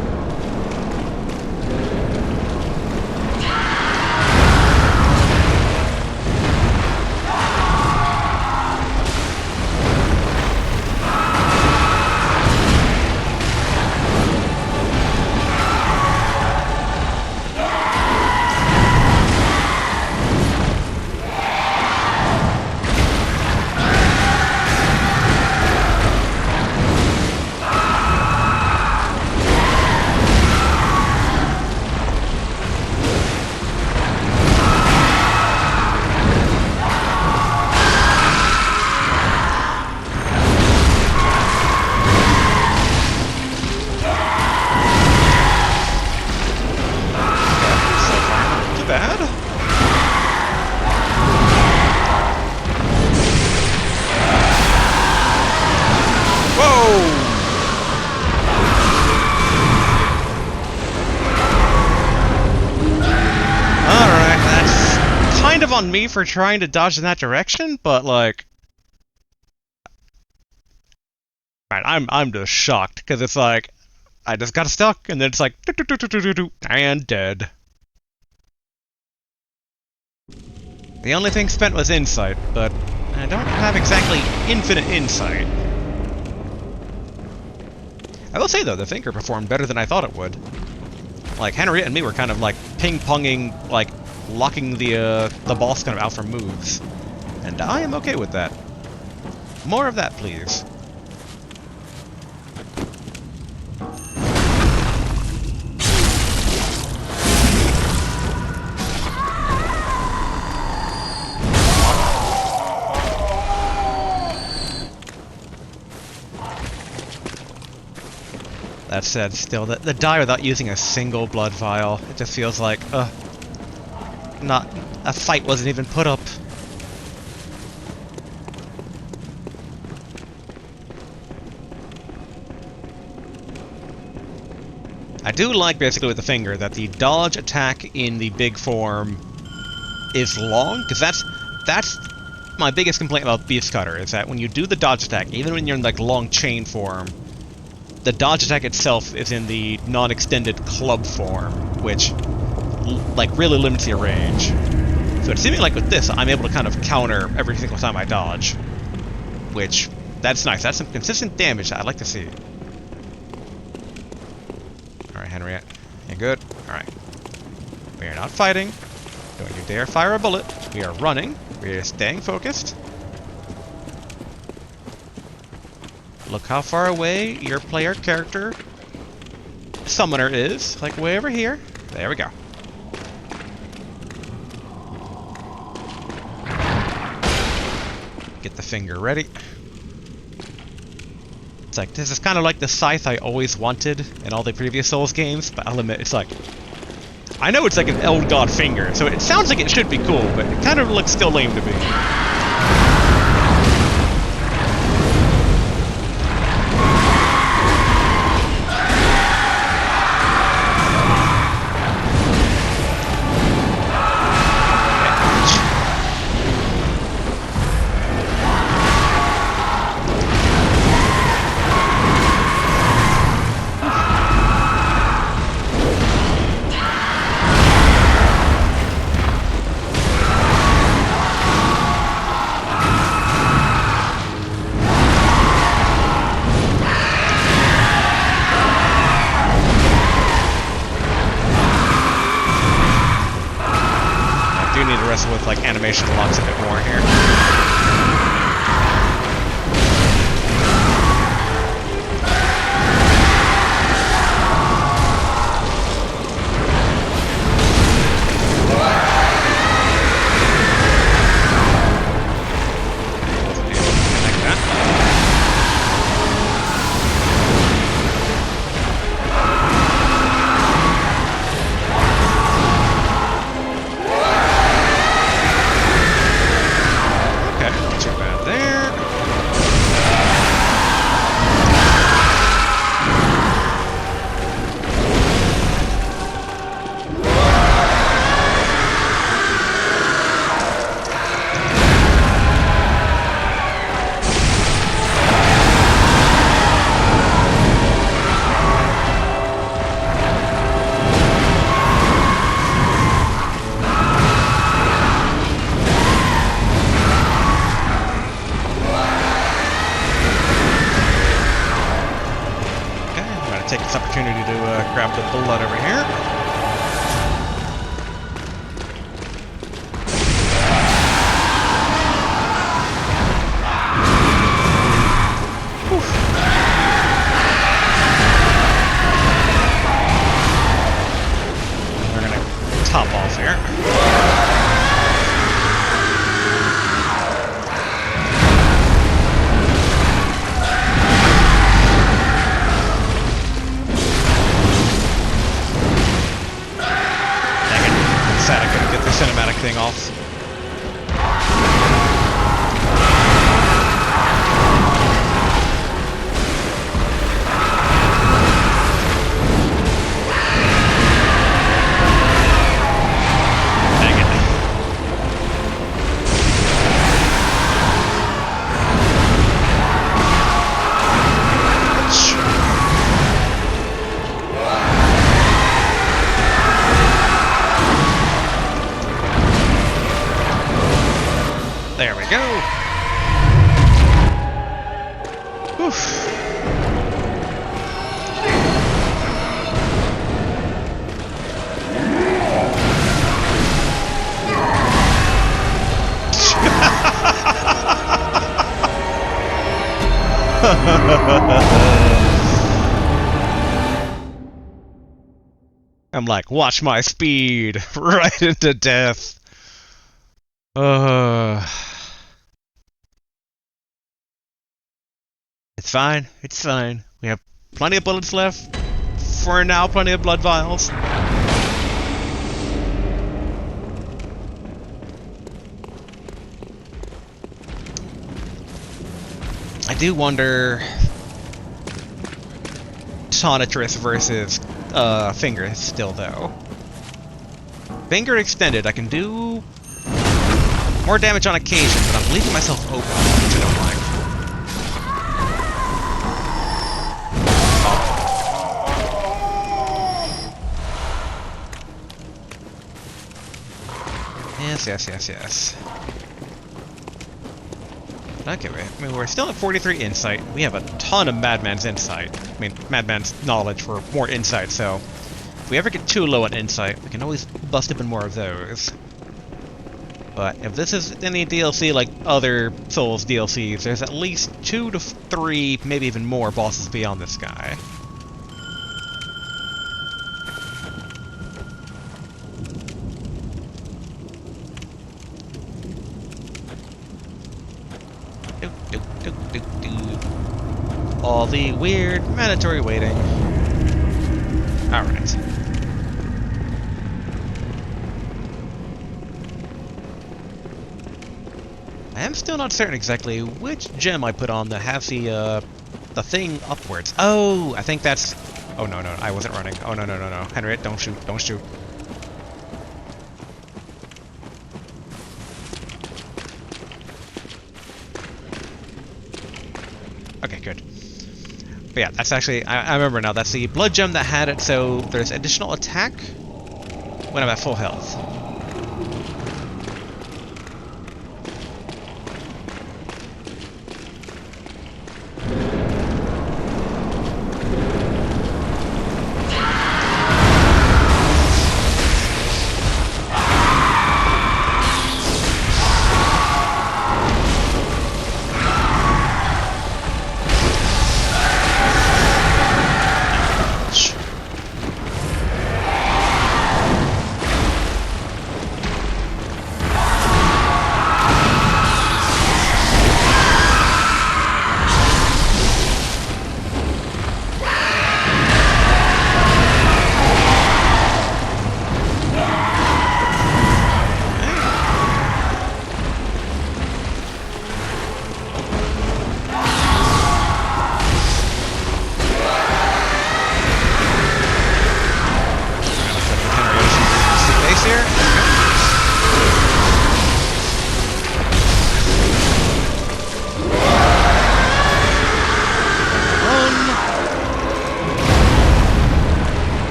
On me for trying to dodge in that direction, but like, right, I'm just shocked because it's like I just got stuck, and then it's like and dead. The only thing spent was insight, but I don't have exactly infinite insight. I will say though, the finger performed better than I thought it would. Like Henriette and me were kind of like ping-ponging, like locking the boss kind of out for moves. And I am okay with that. More of that, please. That said, still, the die without using a single blood vial, it just feels like, not a fight wasn't even put up. I do like basically with the finger that the dodge attack in the big form is long, because that's my biggest complaint about Beast Cutter, is that when you do the dodge attack, even when you're in like long chain form, the dodge attack itself is in the non-extended club form, which like really limits your range. So it's seeming like with this, I'm able to kind of counter every single time I dodge, which that's nice. That's some consistent damage that I'd like to see. All right, Henriette, you good? All right. We are not fighting. Don't you dare fire a bullet. We are running. We are staying focused. Look how far away your player character summoner is. Like way over here. There we go. Get the finger ready. It's like, this is kind of like the scythe I always wanted in all the previous Souls games, but I'll admit, it's like, I know it's like an Elder God finger, so it sounds like it should be cool, but it kind of looks still lame to me. With like animation locks a bit more here. Take this opportunity to grab the blood over here. Whew. We're gonna top off here. Sad I couldn't get the cinematic thing off. Dang it. There we go. Oof. I'm like, watch my speed right into death. It's fine. It's fine. We have plenty of bullets left. For now, plenty of blood vials. I do wonder... Tonitrus versus Finger still, though. Finger extended, I can do... more damage on occasion, but I'm leaving myself open, which I don't like. Yes. Okay, I mean, we're still at 43 insight. We have a ton of Madman's insight. I mean, Madman's knowledge for more insight, so if we ever get too low on insight, we can always bust up in more of those. But if this is any DLC like other Souls DLCs, there's at least 2 to 3, maybe even more bosses beyond this guy. All the weird mandatory waiting. Alright. I am still not certain exactly which gem I put on that has the thing upwards. Oh, I think that's... Oh, no, I wasn't running. Oh, no. Henriette, don't shoot. Okay, good. But yeah, that's actually... I remember now, that's the blood gem that had it, so there's additional attack when I'm at full health.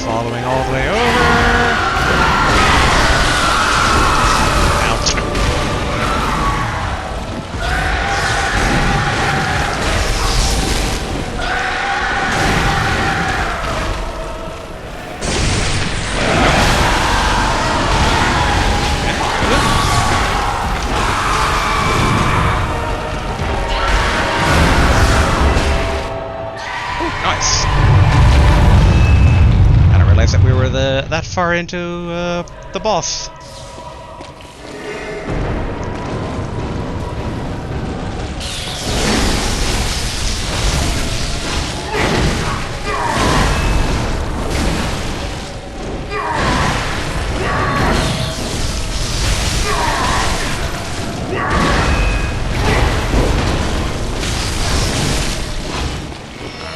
Following all the way over. Ouch. Nice. That we were that far into the boss.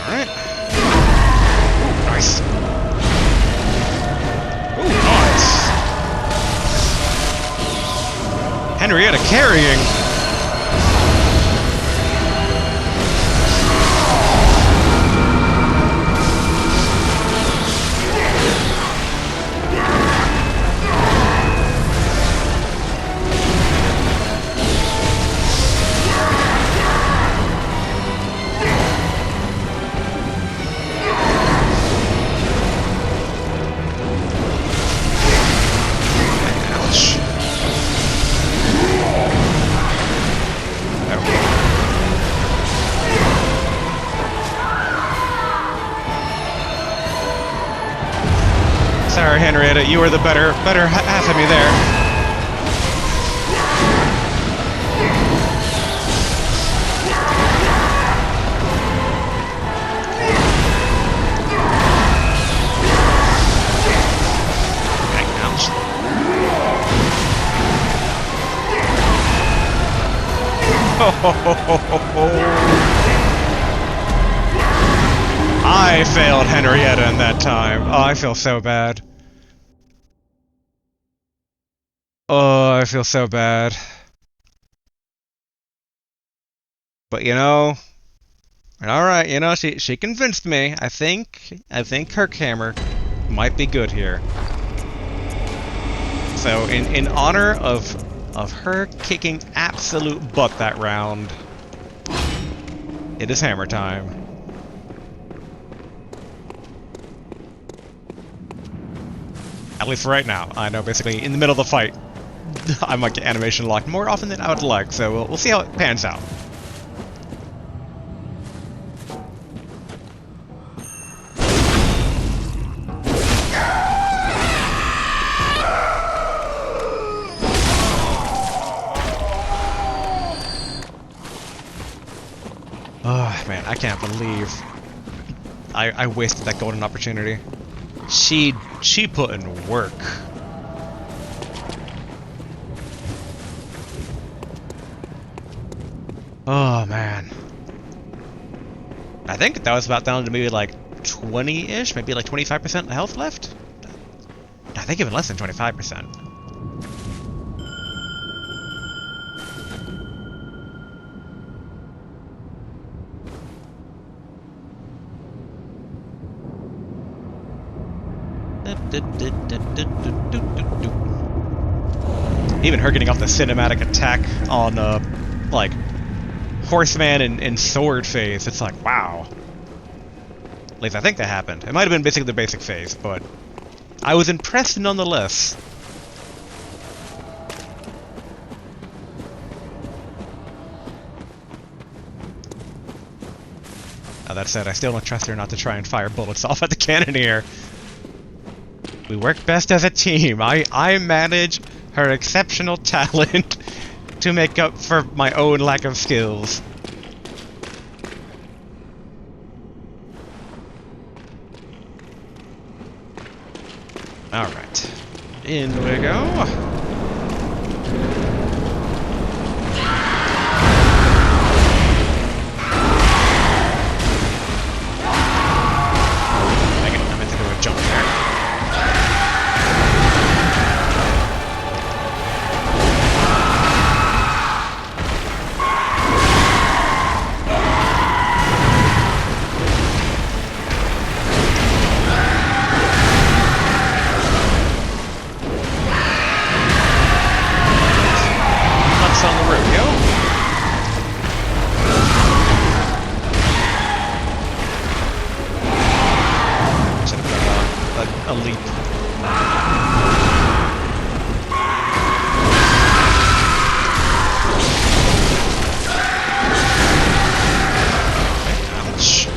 Alright. Nice. Henrietta carrying! Ouch. Sorry, Henrietta, you were the better half of me there. Ouch. I failed Henrietta in that time. Oh, I feel so bad. Oh, I feel so bad. But you know, all right, you know, she convinced me. I think her hammer might be good here. So in honor of her kicking absolute butt that round, it is hammer time. At least for right now. I know basically in the middle of the fight, I might get animation locked more often than I would like, so we'll see how it pans out. Oh man, I can't believe I wasted that golden opportunity. She put in work. Oh man. I think that was about down to maybe like 20-ish, maybe like 25% health left? I think even less than 25%. Even her getting off the cinematic attack on, like, Horseman and Sword phase, it's like, wow. At least I think that happened. It might have been basically the basic phase, but I was impressed nonetheless. Now that said, I still don't trust her not to try and fire bullets off at the cannoneer. We work best as a team. I manage her exceptional talent to make up for my own lack of skills. Alright. In we go. I meant to do a jump there. On the rodeo. Should have done a leap. Ouch.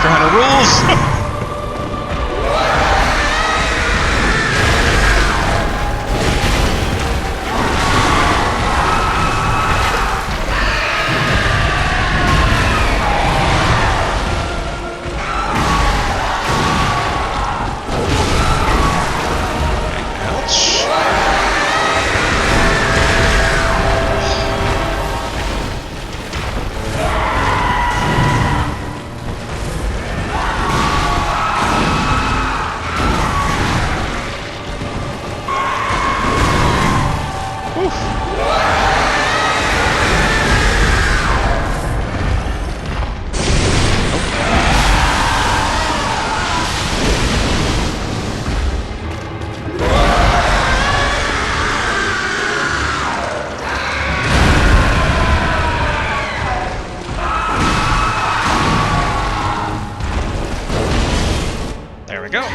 Monster Hunter rules! There we go.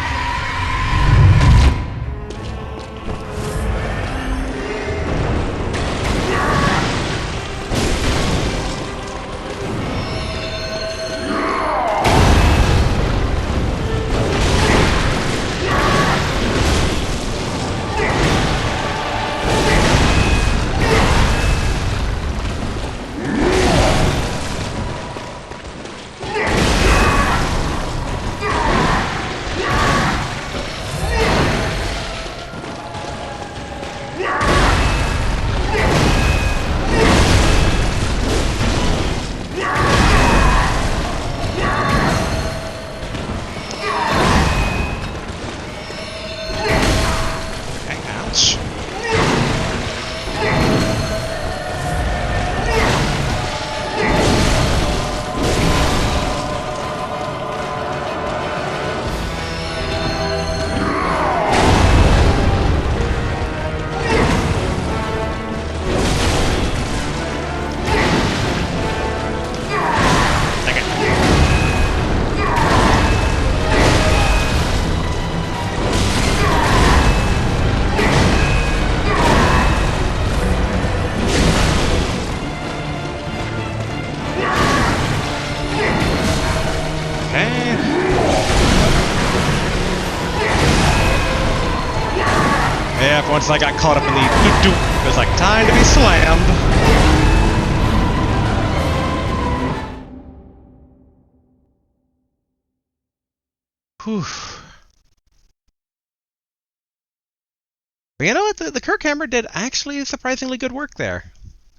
Yeah, once I got caught up in the doop, it was like, time to be slammed. Whew. But you know what? The Kirk Hammer did actually surprisingly good work there.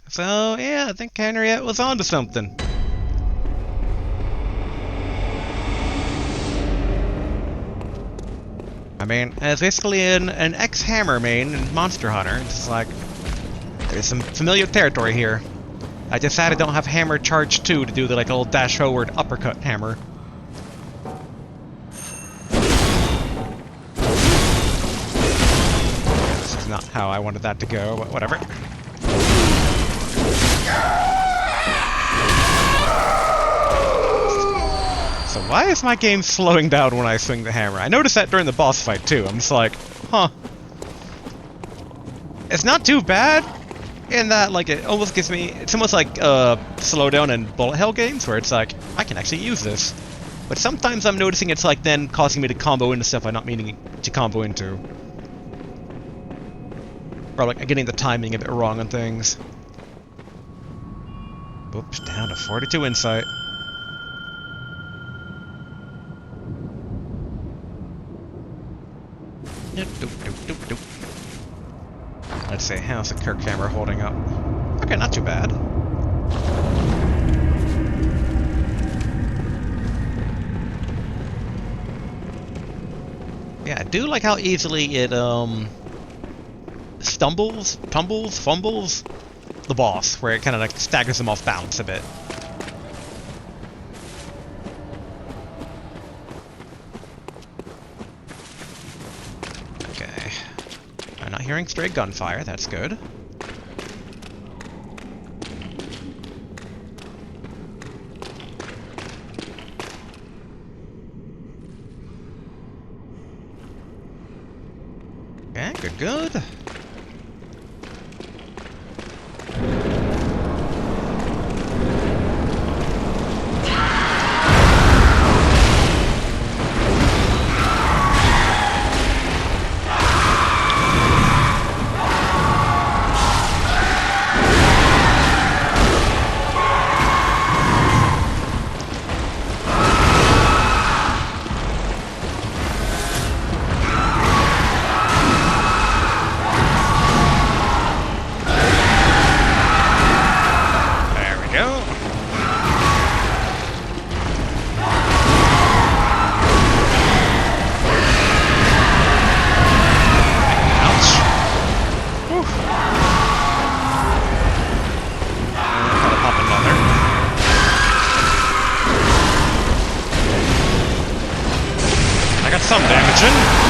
So, yeah, I think Henriette was onto something. I mean, as basically an ex-Hammer main in Monster Hunter, it's like, there's some familiar territory here. I just sad I don't have Hammer Charge 2 to do the like little dash forward uppercut hammer. This is not how I wanted that to go, but whatever. So why is my game slowing down when I swing the hammer? I noticed that during the boss fight too. I'm just like, huh. It's not too bad in that, like, it almost gives me, it's almost like slowdown in bullet hell games where it's like, I can actually use this. But sometimes I'm noticing it's like then causing me to combo into stuff I'm not meaning to combo into. Or like getting the timing a bit wrong on things. Oops, down to 42 insight. Let's see, how's the Kirk Hammer holding up? Okay, not too bad. Yeah, I do like how easily it stumbles, tumbles, fumbles the boss, where it kind of like staggers them off balance a bit. Hearing stray gunfire, that's good. Okay, good. some damage in.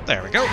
There we go.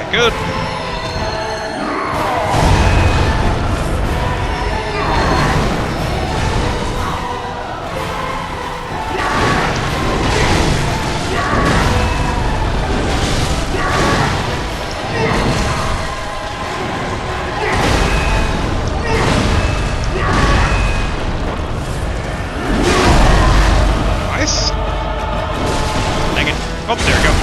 Good. Nice. Dang it. Oh, there we go.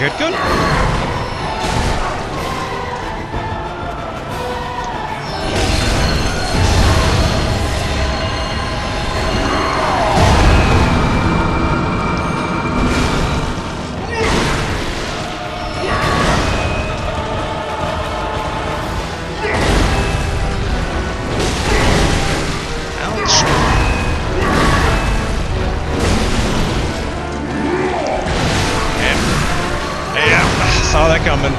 good, good. Saw that coming.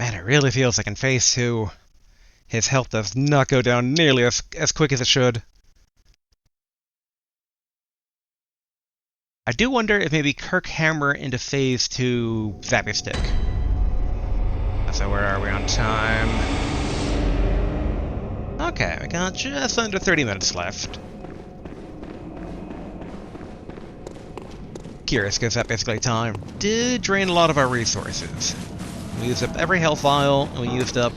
Man, it really feels like in Phase 2, his health does not go down nearly as quick as it should. I do wonder if maybe Kirk Hammer into Phase 2 Zappy Stick. So where are we on time? Okay, we got just under 30 minutes left. Curious, because that basically time did drain a lot of our resources. We used up every health vial, and we used up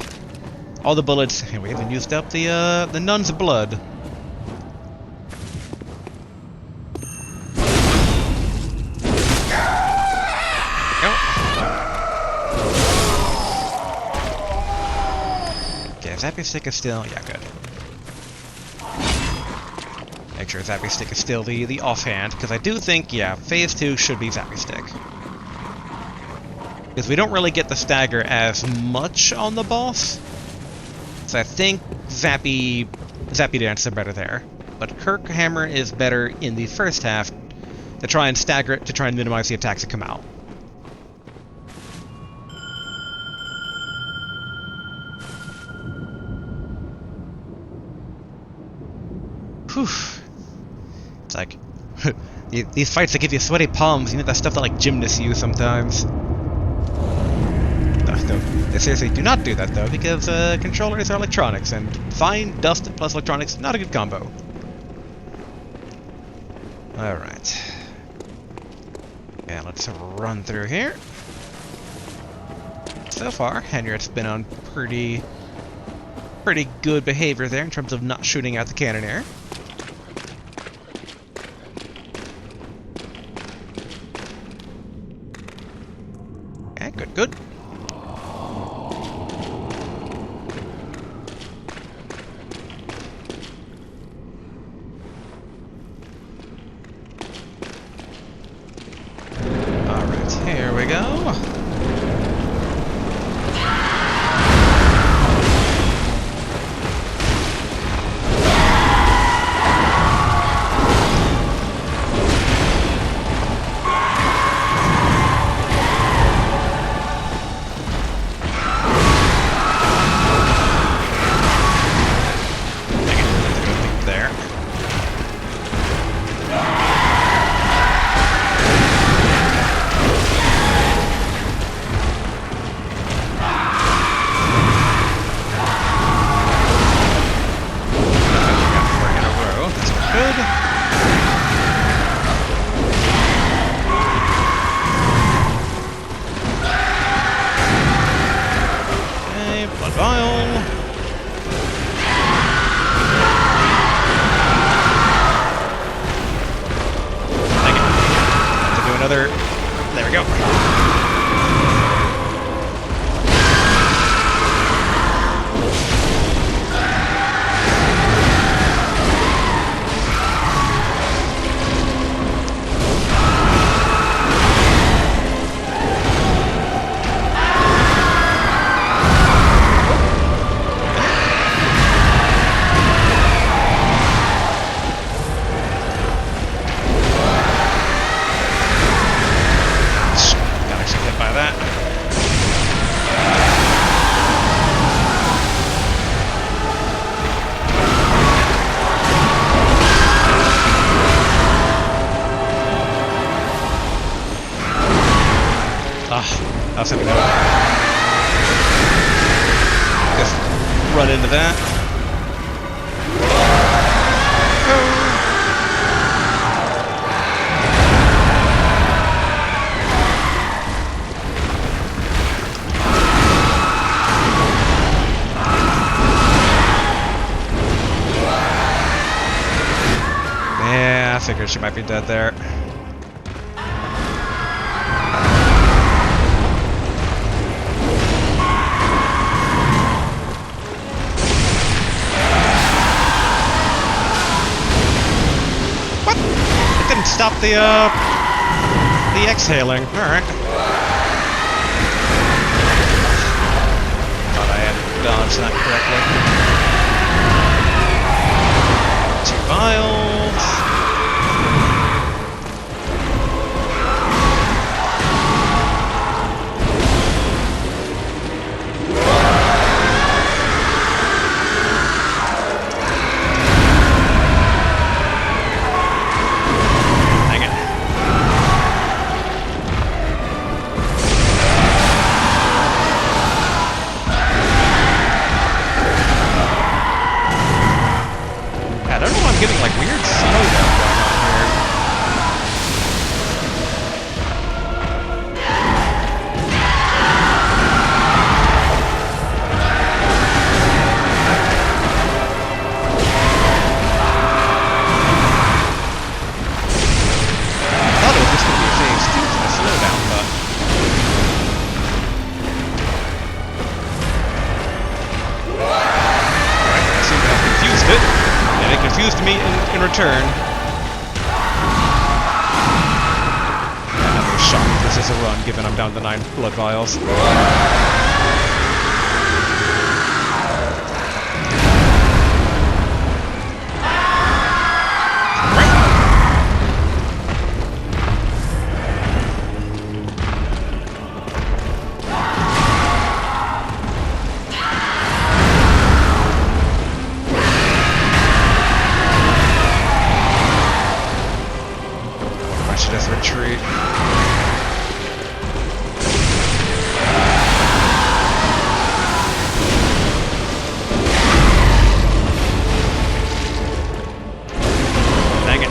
all the bullets, and we even used up the nun's blood. Okay, Zappy Stick is still... yeah, good. Make sure Zappy Stick is still the offhand, because I do think, yeah, Phase 2 should be Zappy Stick. Because we don't really get the stagger as much on the boss. So I think Zappy Dance are better there. But Kirk Hammer is better in the first half to try and stagger it, to try and minimize the attacks that come out. Whew. It's like, these fights that give you sweaty palms, you know, that stuff that like gymnasts use sometimes. No, they seriously do not do that though, because controllers are electronics, and fine dust plus electronics, not a good combo. Alright. Yeah, let's run through here. So far, Henriette's been on pretty good behavior there in terms of not shooting out the cannoneer. Okay, good. Alright, here we go. There we go. That's something else. Just run into that. she might be dead there. What? It didn't stop the exhaling. Alright. Thought I had dodged that correctly. 2 vials. I'm getting like weird slowdown going on here. I thought it was just going to be a phase 2 for the slowdown, but alright, I seem to have confused it. And it confused me in return. Another shot. This is a run, given I'm down to 9 blood vials. Retreat. Dang it.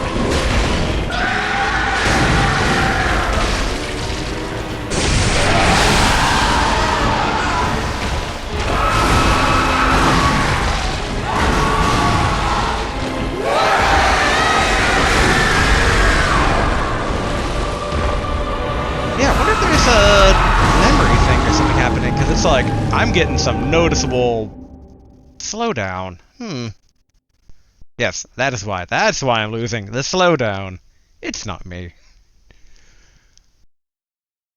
There's a memory thing or something happening, because it's like, I'm getting some noticeable slowdown. Yes, that is why. That's why I'm losing the slowdown. It's not me.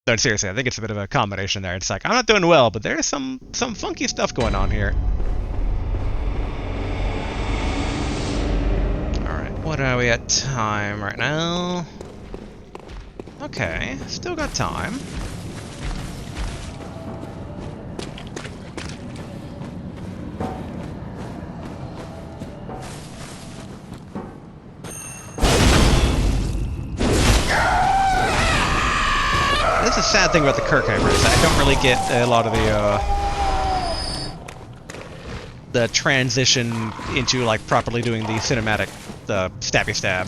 No, seriously, I think it's a bit of a combination there. It's like, I'm not doing well, but there's some funky stuff going on here. Alright, what are we at time right now? Okay, still got time. This is a sad thing about the Kirkheimer is I don't really get a lot of the transition into like properly doing the cinematic, the stabby stab.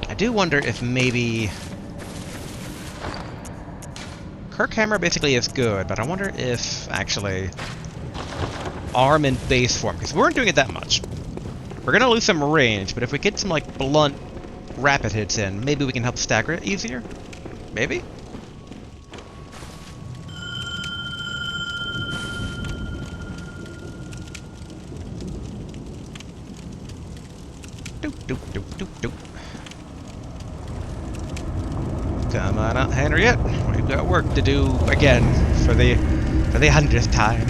I do wonder if maybe Kirkhammer basically is good, but I wonder if actually arm and base form, because we weren't doing it that much. We're gonna lose some range, but if we get some like blunt rapid hits in, maybe we can help stagger it easier? Maybe? Doop doop doop doop doop. Come on out, Henriette. We've got work to do again for the 100th time.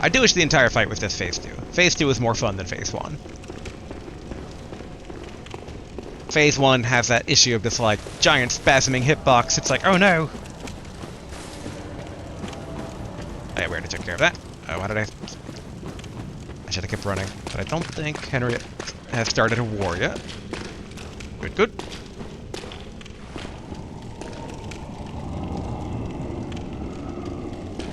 I do wish the entire fight was just Phase 2. Phase 2 is more fun than Phase 1. Phase 1 has that issue of this, like, giant spasming hitbox. It's like, oh no! Hey, we already took care of that. Oh, why did I should have kept running. But I don't think Henriette has started a war yet. Good, good.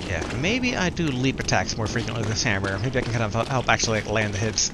Yeah, maybe I do leap attacks more frequently with this hammer. Maybe I can kind of help actually like, land the hits.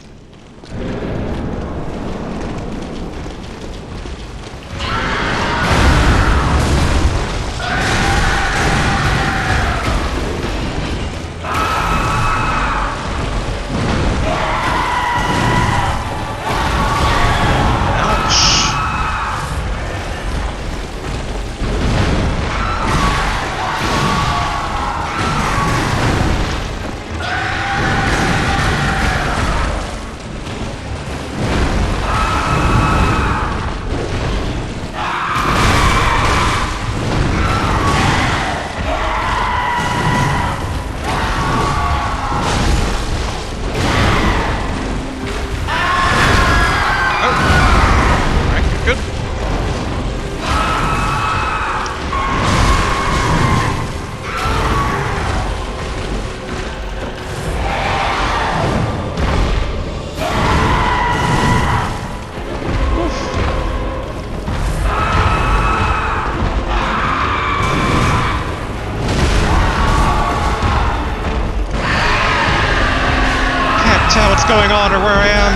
tell what's going on or where I am.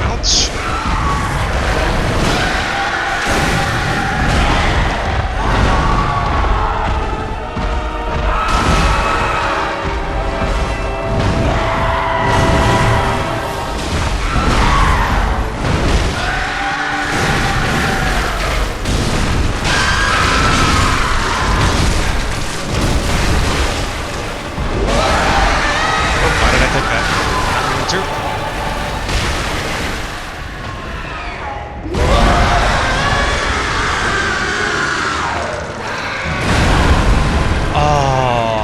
Ouch. Why did I think that? Not meaning to. Oh,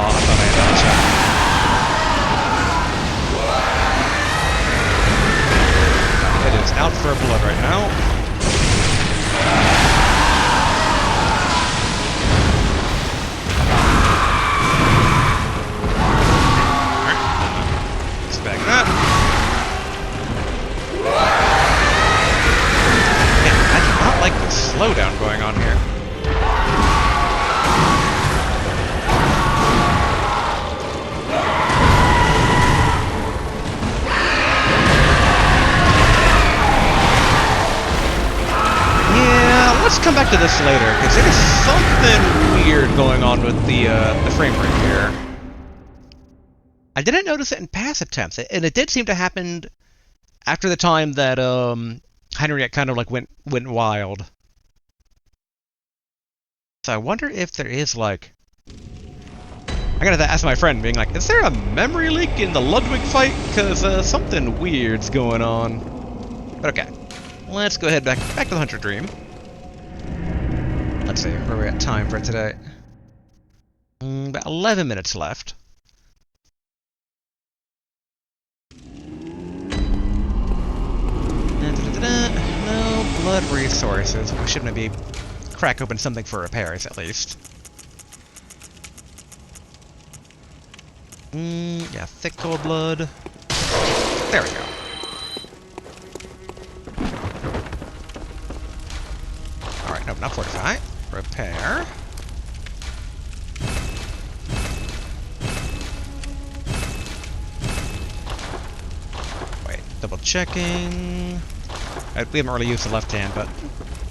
I thought I had that shot. It is out for blood right now. Alright. Let's back that. Man, I do not like the slowdown going on here. Let's come back to this later, because there is something weird going on with the frame rate here. I didn't notice it in past attempts, and it did seem to happen after the time that Henriette kind of like went wild. So I wonder if there is like, I gotta ask my friend, being like, is there a memory leak in the Ludwig fight? Because something weird's going on. But okay, let's go ahead back to the Hunter Dream. Let's see, where are we at time for today? About 11 minutes left. No blood resources. We should maybe crack open something for repairs, at least. Yeah, thick cold blood. There we go. Alright, nope, not fortify. Repair. Wait, double checking. We haven't really used the left hand, but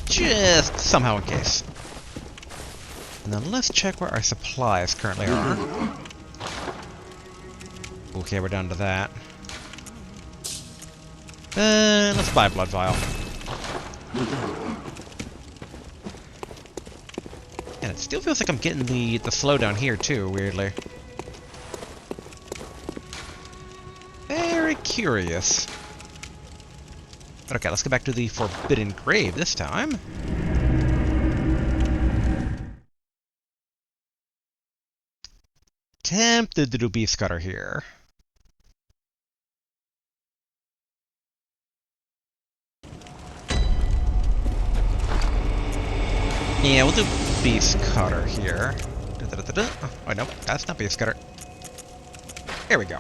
just somehow in case. And then let's check where our supplies currently are. Okay, we're down to that. Then let's buy a blood vial. And it still feels like I'm getting the slowdown here too, weirdly. Very curious. But okay, let's go back to the Forbidden Grave this time. Tempted to do Beast Cutter here. Yeah, we'll do Beast Cutter here. Oh, wait, no, that's not Beast Cutter. There we go.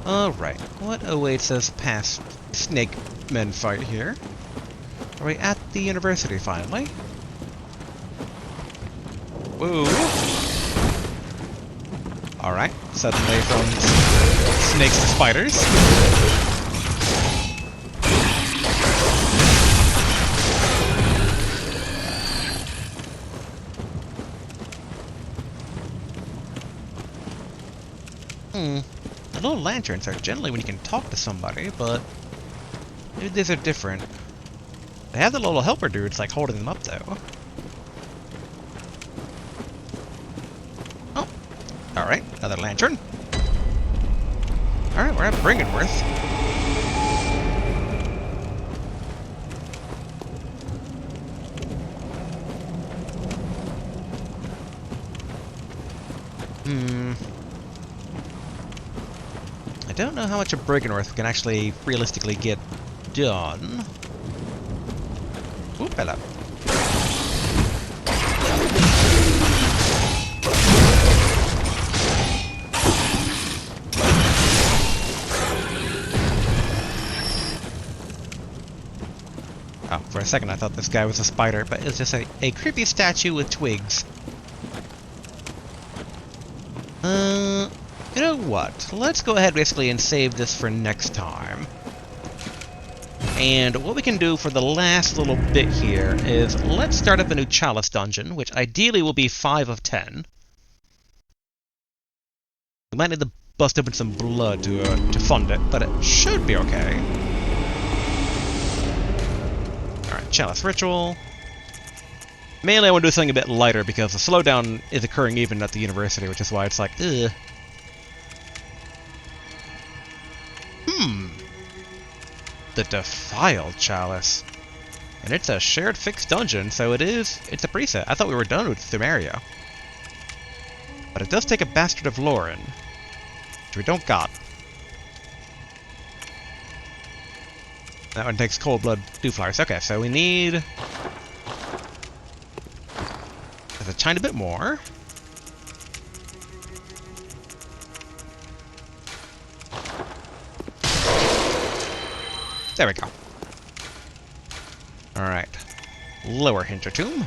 Alright, what awaits us past Snake Men fight here? Are we at the university finally? Woo! Alright, suddenly from snakes to spiders. The little lanterns are generally when you can talk to somebody, but maybe these are different. They have the little helper dudes like holding them up though. Oh, alright, another lantern. Alright, we're at Bringenworth. I don't know how much of Bringenworth can actually realistically get done. Oop, hello. For a second I thought this guy was a spider, but it's just a creepy statue with twigs. You know what? Let's go ahead basically and save this for next time. And what we can do for the last little bit here is let's start up a new Chalice dungeon, which ideally will be 5 of 10. We might need to bust open some blood to fund it, but it should be okay. Alright, Chalice Ritual. Mainly I want to do something a bit lighter because the slowdown is occurring even at the university, which is why it's like, ugh. The Defiled Chalice. And it's a shared fixed dungeon, so it's a preset. I thought we were done with Thumaria. But it does take a Bastard of Lauren, which we don't got. That one takes Cold Blood Dewflowers. Okay, so we need... There's a tiny bit more. There we go. Alright. Lower Hintertomb.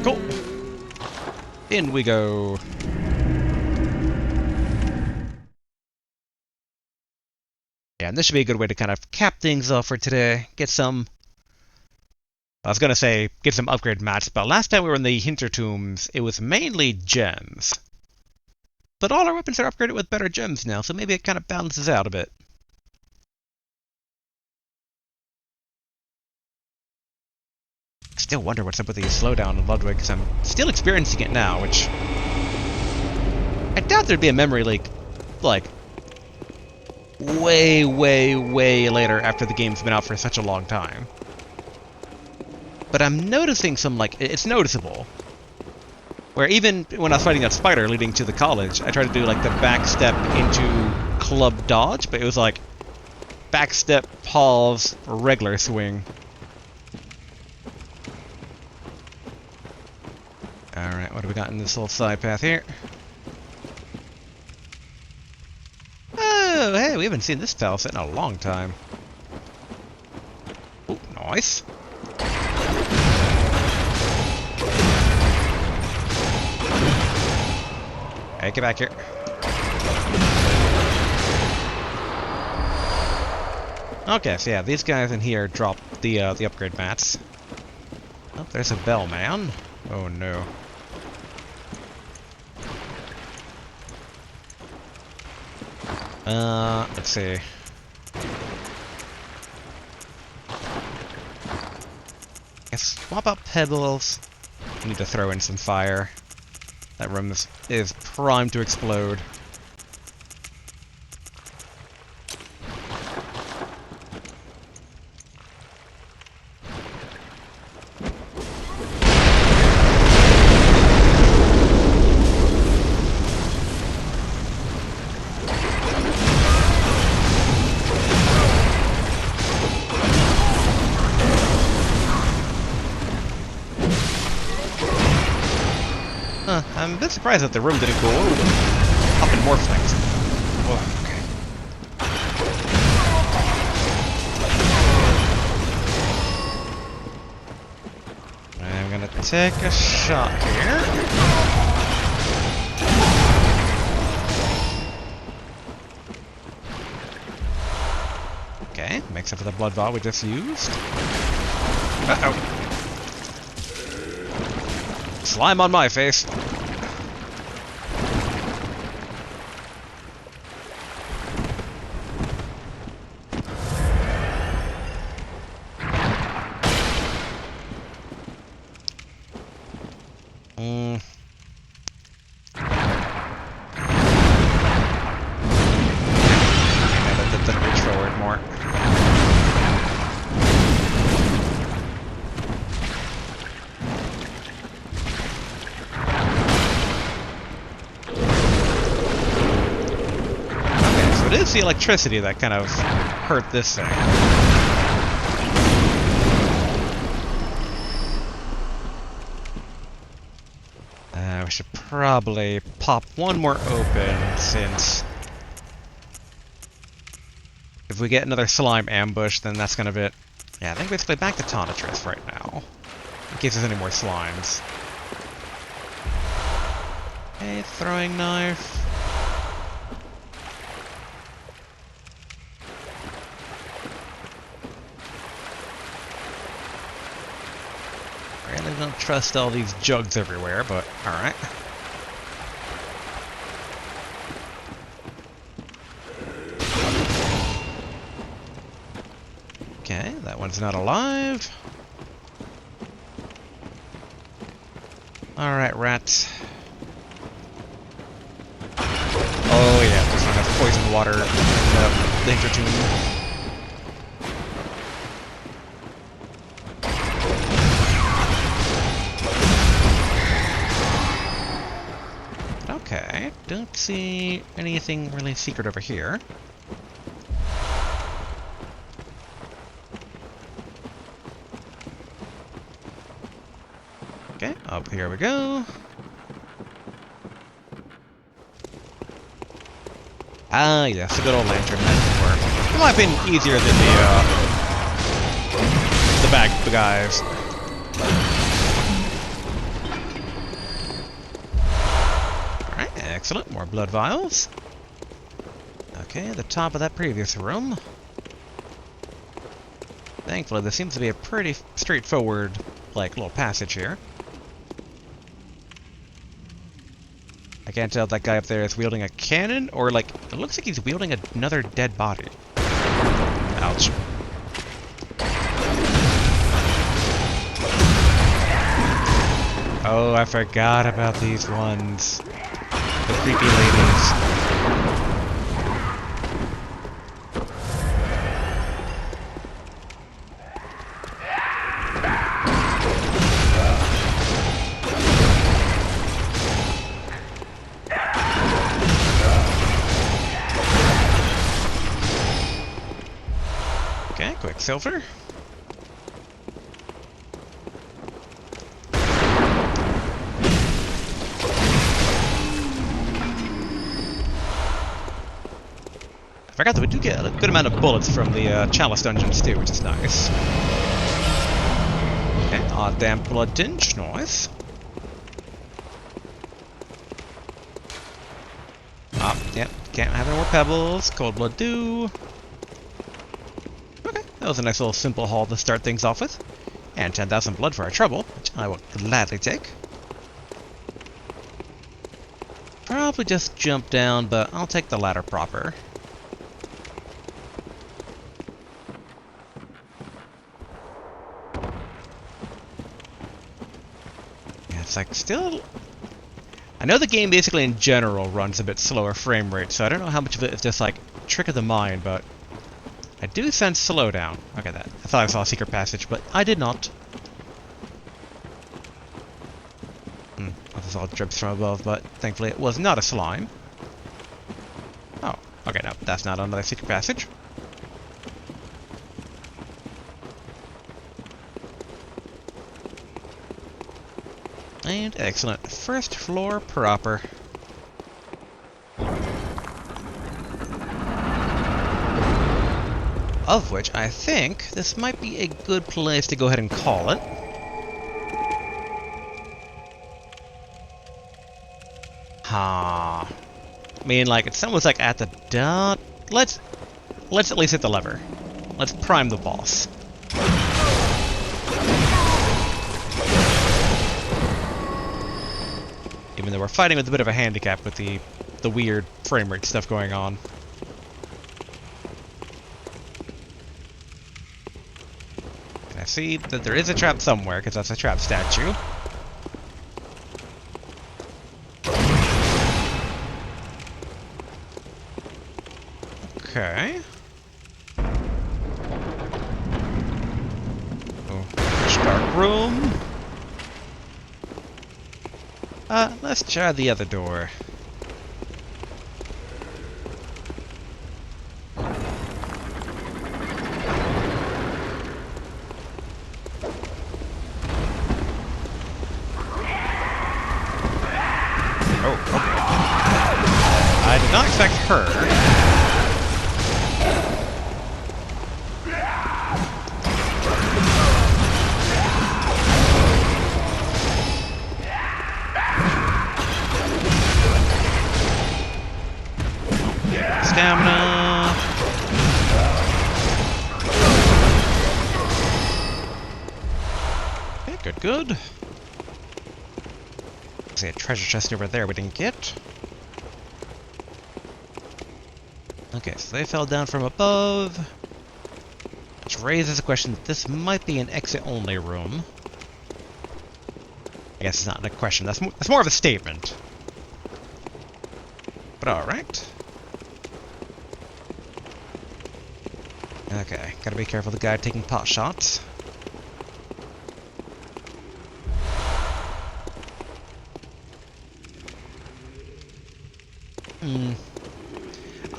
Go. In we go. Yeah, and this should be a good way to kind of cap things off for today. Get some... I was gonna say, get some upgrade mats, but last time we were in the Hintertombs, it was mainly gems. But all our weapons are upgraded with better gems now, so maybe it kind of balances out a bit. Still wonder what's up with the slowdown in Ludwig, because I'm still experiencing it now, which... I doubt there'd be a memory leak, like, way later after the game's been out for such a long time. But I'm noticing some, like, it's noticeable. Where even when I was fighting that spider leading to the college, I tried to do, like, the back step into club dodge, but it was like, back step, pause, regular swing. Alright, what do we got in this little side path here? Oh, hey, we haven't seen this palace in a long time. Oh, nice. Hey, get back here. Okay, so yeah, these guys in here drop the upgrade mats. Oh, there's a bell man. Oh no. Let's see. Guess swap up pebbles. Need to throw in some fire. That room is primed to explode. I'm a bit surprised that the room didn't go up in more flames. Oh, okay. I'm gonna take a shot here. Okay, makes up for the blood vial we just used. Uh-oh. Slime on my face. Reach forward more. It is the electricity that kind of hurt this thing. We should probably pop one more open since If we get another slime ambush, then that's gonna be... Yeah, I think basically back to Tonitrus right now. In case there's any more slimes. Okay, throwing knife. Really don't trust all these jugs everywhere, but alright. Okay, that one's not alive. Alright, rats. Oh yeah, this one has poison water in the danger tomb. Okay, don't see anything really secret over here. Okay, up here we go. Ah, yes, the good old lantern that work. It might have been easier than the bag guys. Alright, excellent. More blood vials. Okay, the top of that previous room. Thankfully, there seems to be a pretty straightforward, like, little passage here. I can't tell if that guy up there is wielding a cannon, or, like, it looks like he's wielding another dead body. Ouch. Oh, I forgot about these ones. The creepy ladies. Okay, Quicksilver. I forgot that we do get a good amount of bullets from the Chalice dungeons too, which is nice. Okay, odd damn blood tinge, nice. Ah, yep, can't have any more pebbles. Cold blood dew. Okay, that was a nice little simple haul to start things off with. And 10,000 blood for our trouble, which I will gladly take. Probably just jump down, but I'll take the ladder proper. Yeah, it's like still... I know the game basically in general runs a bit slower frame rate, so I don't know how much of it is just like trick of the mind, but I do sense slowdown. Okay, that. I thought I saw a secret passage, but I did not. I saw drips from above, but thankfully it was not a slime. Oh, okay, no, that's not another secret passage. And excellent. First floor proper. Of which I think this might be a good place to go ahead and call it. I mean, like, it's almost like at the dot. Let's at least hit the lever. Let's prime the boss. Even though we're fighting with a bit of a handicap with the weird frame rate stuff going on. And I see that there is a trap somewhere, because that's a trap statue. Okay. Oh, dark room. Let's try the other door. Oh, okay. I did not expect her. Good, good. See a treasure chest over there we didn't get. Okay, so they fell down from above. Which raises the question that this might be an exit-only room. I guess it's not a question, that's more of a statement. But alright. Okay, gotta be careful of the guy taking pot shots.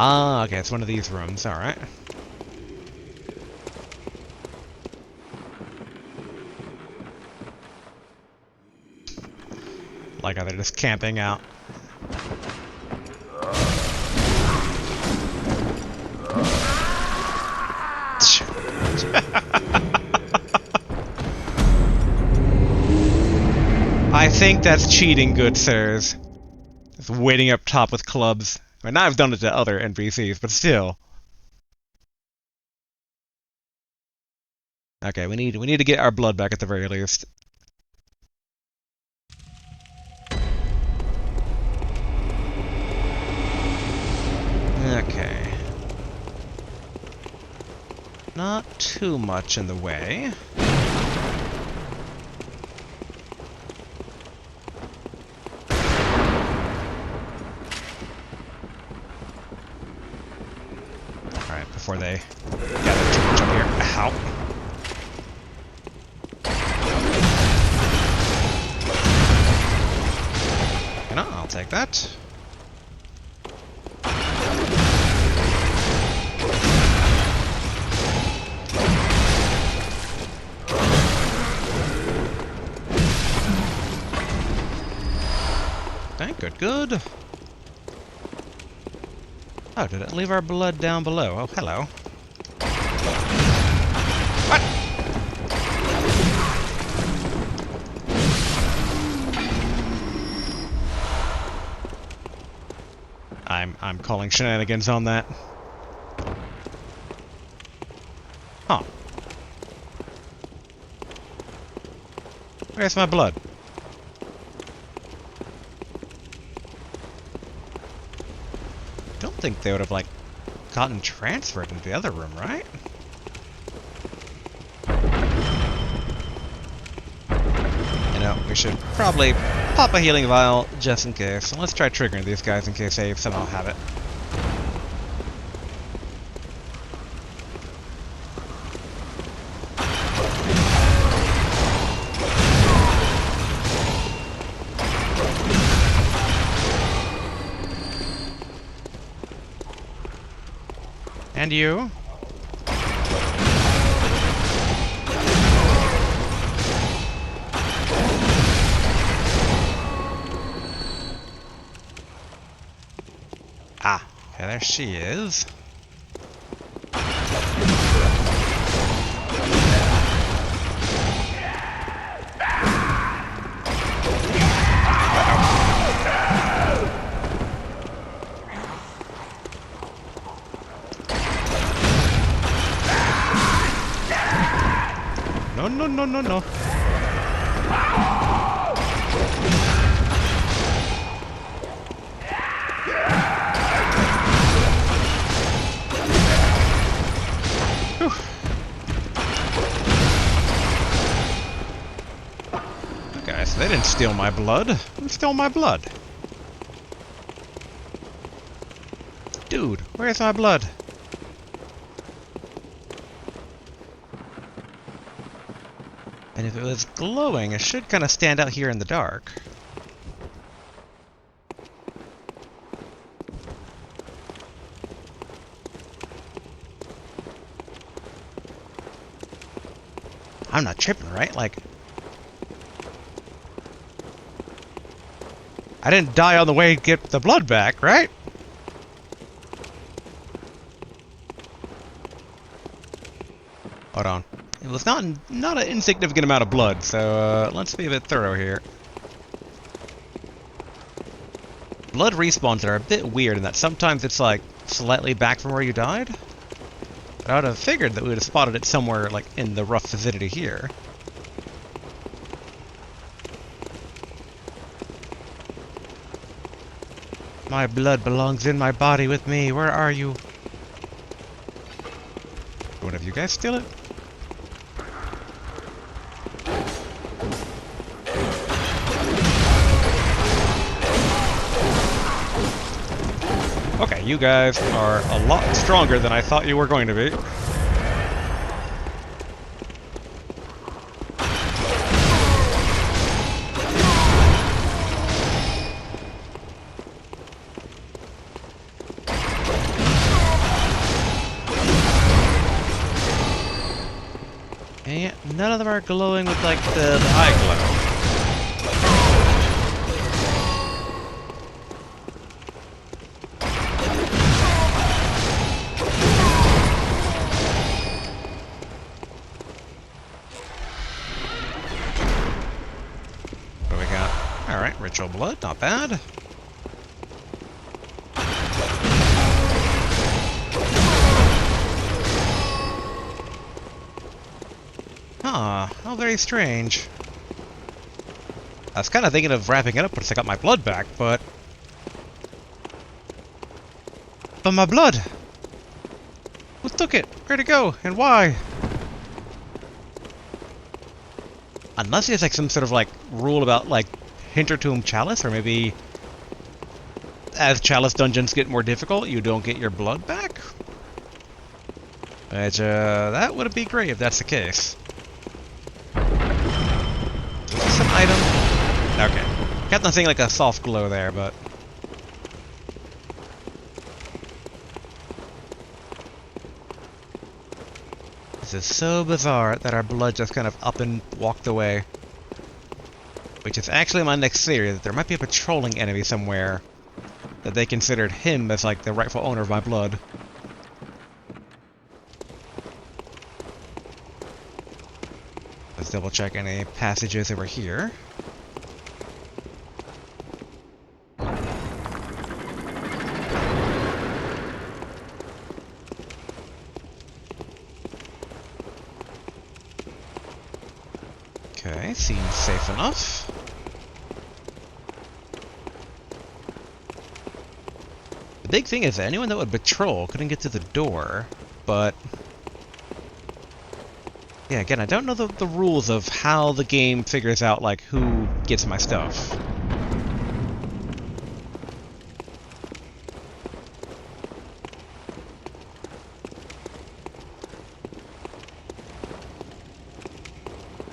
Ah, okay, it's one of these rooms, alright. Like how they're just camping out. I think that's cheating, good sirs. Just waiting up top with clubs. I mean, I've done it to other NPCs, but still. Okay, we need to get our blood back at the very least. Okay. Not too much in the way. Alright, before they gather too much up here. Ow. You know, I'll take that. Okay, good, good. Oh, did it leave our blood down below? Oh, hello. What? I'm calling shenanigans on that. Huh. Where's my blood? Don't think they would have, like, gotten transferred into the other room, right? You know, we should probably pop a healing vial just in case. So let's try triggering these guys in case they somehow have it. And you? Ah, okay, there she is. No, no, no, no, no. Whew. Okay, so they didn't steal my blood. Who stole my blood? Dude, where's my blood? And if it was glowing, it should kind of stand out here in the dark. I'm not tripping, right? Like, I didn't die on the way to get the blood back, right? Hold on. It was not an insignificant amount of blood, so let's be a bit thorough here. Blood respawns are a bit weird in that sometimes it's like slightly back from where you died. But I would have figured that we would have spotted it somewhere like in the rough vicinity here. My blood belongs in my body with me. Where are you? One of you guys steal it? Okay, you guys are a lot stronger than I thought you were going to be. And none of them are glowing with, like, the eye glow. What do we got? Alright, ritual blood, not bad. Huh, how very strange. I was kind of thinking of wrapping it up once I got my blood back, but... But my blood! Who took it? Where'd it go? And why? Unless there's like some sort of like rule about like Hintertomb Chalice, or maybe as Chalice dungeons get more difficult, you don't get your blood back? Which, that would be great if that's the case. Some item? Okay. Got nothing like a soft glow there, but... This is so bizarre that our blood just kind of up and walked away. Which is actually my next theory, that there might be a patrolling enemy somewhere that they considered him as like the rightful owner of my blood. Let's double check any passages over here. Okay, seems safe enough. The big thing is that anyone that would patrol couldn't get to the door, but... Yeah, again, I don't know the rules of how the game figures out, like, who gets my stuff.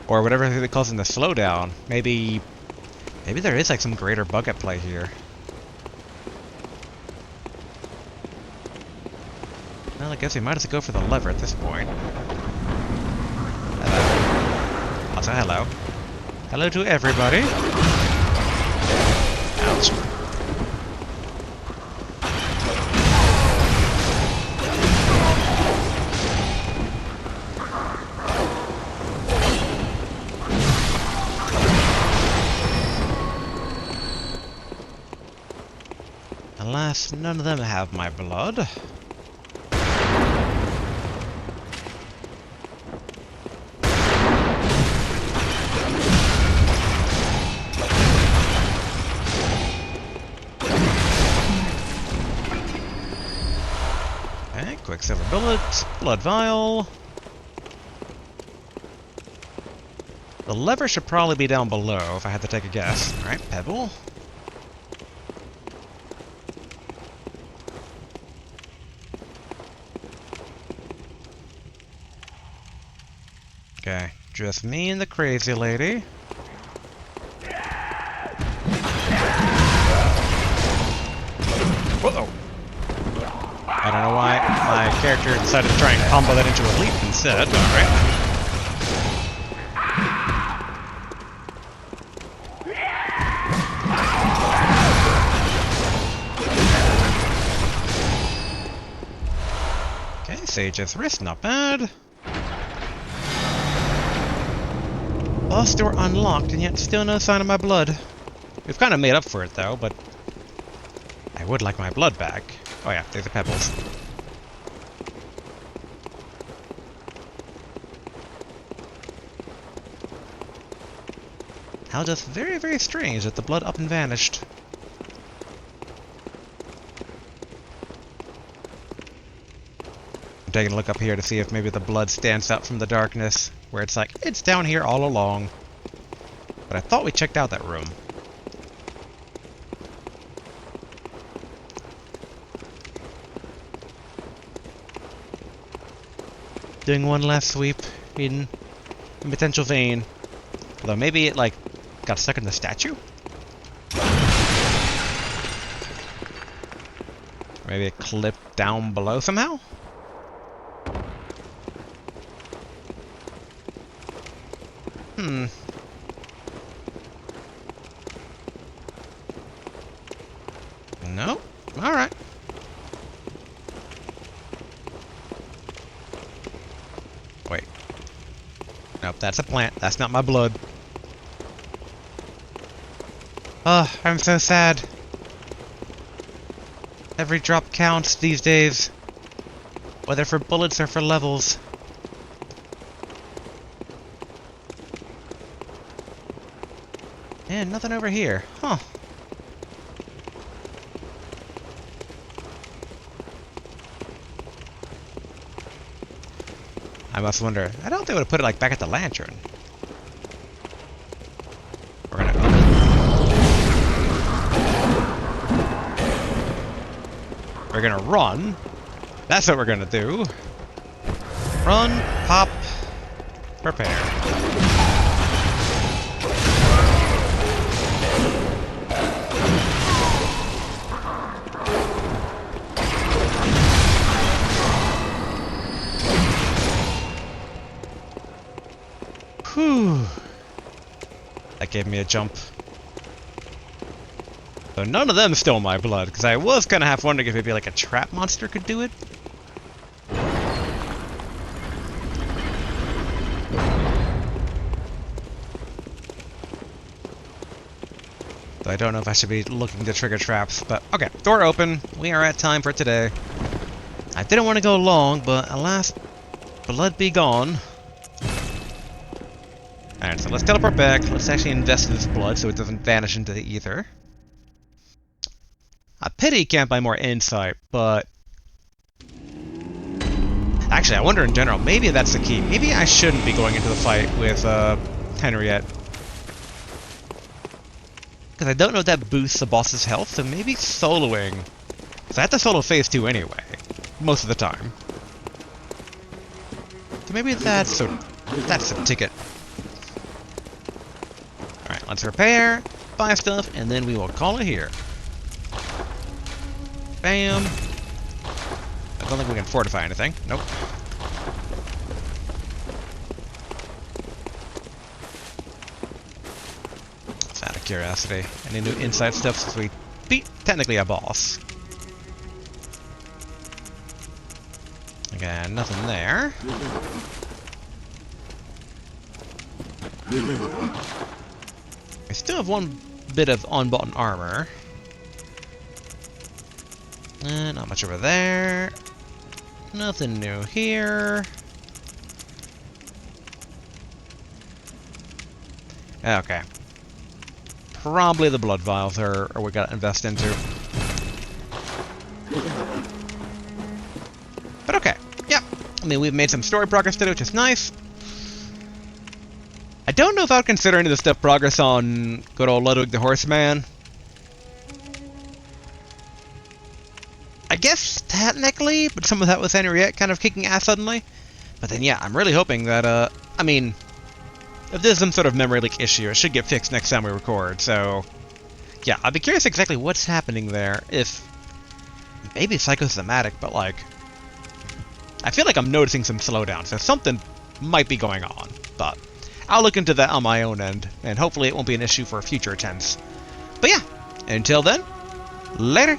Or whatever it calls in the slowdown. Maybe there is, like, some greater bug at play here. Well, I guess we might as well go for the lever at this point. Also, hello. Hello to everybody. Ouch. Alas, none of them have my blood. Quicksilver bullet, blood vial. The lever should probably be down below if I had to take a guess. Alright, pebble. Okay, just me and the crazy lady. Whoa! I don't know why my character decided to try and combo that into a leap instead, but alright. Okay, Sage's wrist, not bad. Boss door unlocked, and yet still no sign of my blood. We've kind of made up for it, though, but I would like my blood back. Oh yeah, there's the pebbles. How just very, very strange that the blood up and vanished. taking a look up here to see if maybe the blood stands out from the darkness, where it's like, it's down here all along. But I thought we checked out that room. Doing one last sweep in a potential vein. Although maybe it, like, got stuck in the statue? Maybe it clipped down below somehow? No? Alright. Wait. Nope, that's a plant. That's not my blood. Oh, I'm so sad. Every drop counts these days. Whether for bullets or for levels. And nothing over here. Huh. I must wonder. I don't think I would have put it like back at the lantern. We're gonna open. We're gonna run. That's what we're gonna do. Run, pop, prepare. Whew. That gave me a jump. So none of them stole my blood, because I was kind of half wondering if maybe like a trap monster could do it. So I don't know if I should be looking to trigger traps, but okay, door open. We are at time for today. I didn't want to go long, but alas, blood be gone. Alright, so let's teleport back. Let's actually invest in this blood so it doesn't vanish into the ether. I pity can't buy more insight, but... Actually, I wonder in general, maybe that's the key. Maybe I shouldn't be going into the fight with Henriette. Because I don't know if that boosts the boss's health, so maybe soloing. So I have to solo phase 2 anyway, most of the time. So maybe that's a ticket. Alright, let's repair, buy stuff, and then we will call it here. Bam! I don't think we can fortify anything. Nope. Just out of curiosity. Any new inside stuff since we beat technically a boss? Okay, nothing there. I still have one bit of unbought armor. Not much over there. Nothing new here. Okay. Probably the blood vials are we gotta invest into. But okay. Yeah. I mean, we've made some story progress today, which is nice. I don't know if I would consider any of this stuff progress on good old Ludwig the Horseman. I guess technically, but some of that was Henriette kind of kicking ass suddenly. But then yeah, I'm really hoping that, I mean, if there's some sort of memory leak issue, it should get fixed next time we record, so... Yeah, I'd be curious exactly what's happening there, if... Maybe psychosomatic, but like... I feel like I'm noticing some slowdown, so something might be going on, but... I'll look into that on my own end, and hopefully it won't be an issue for future attempts. But yeah, until then, later!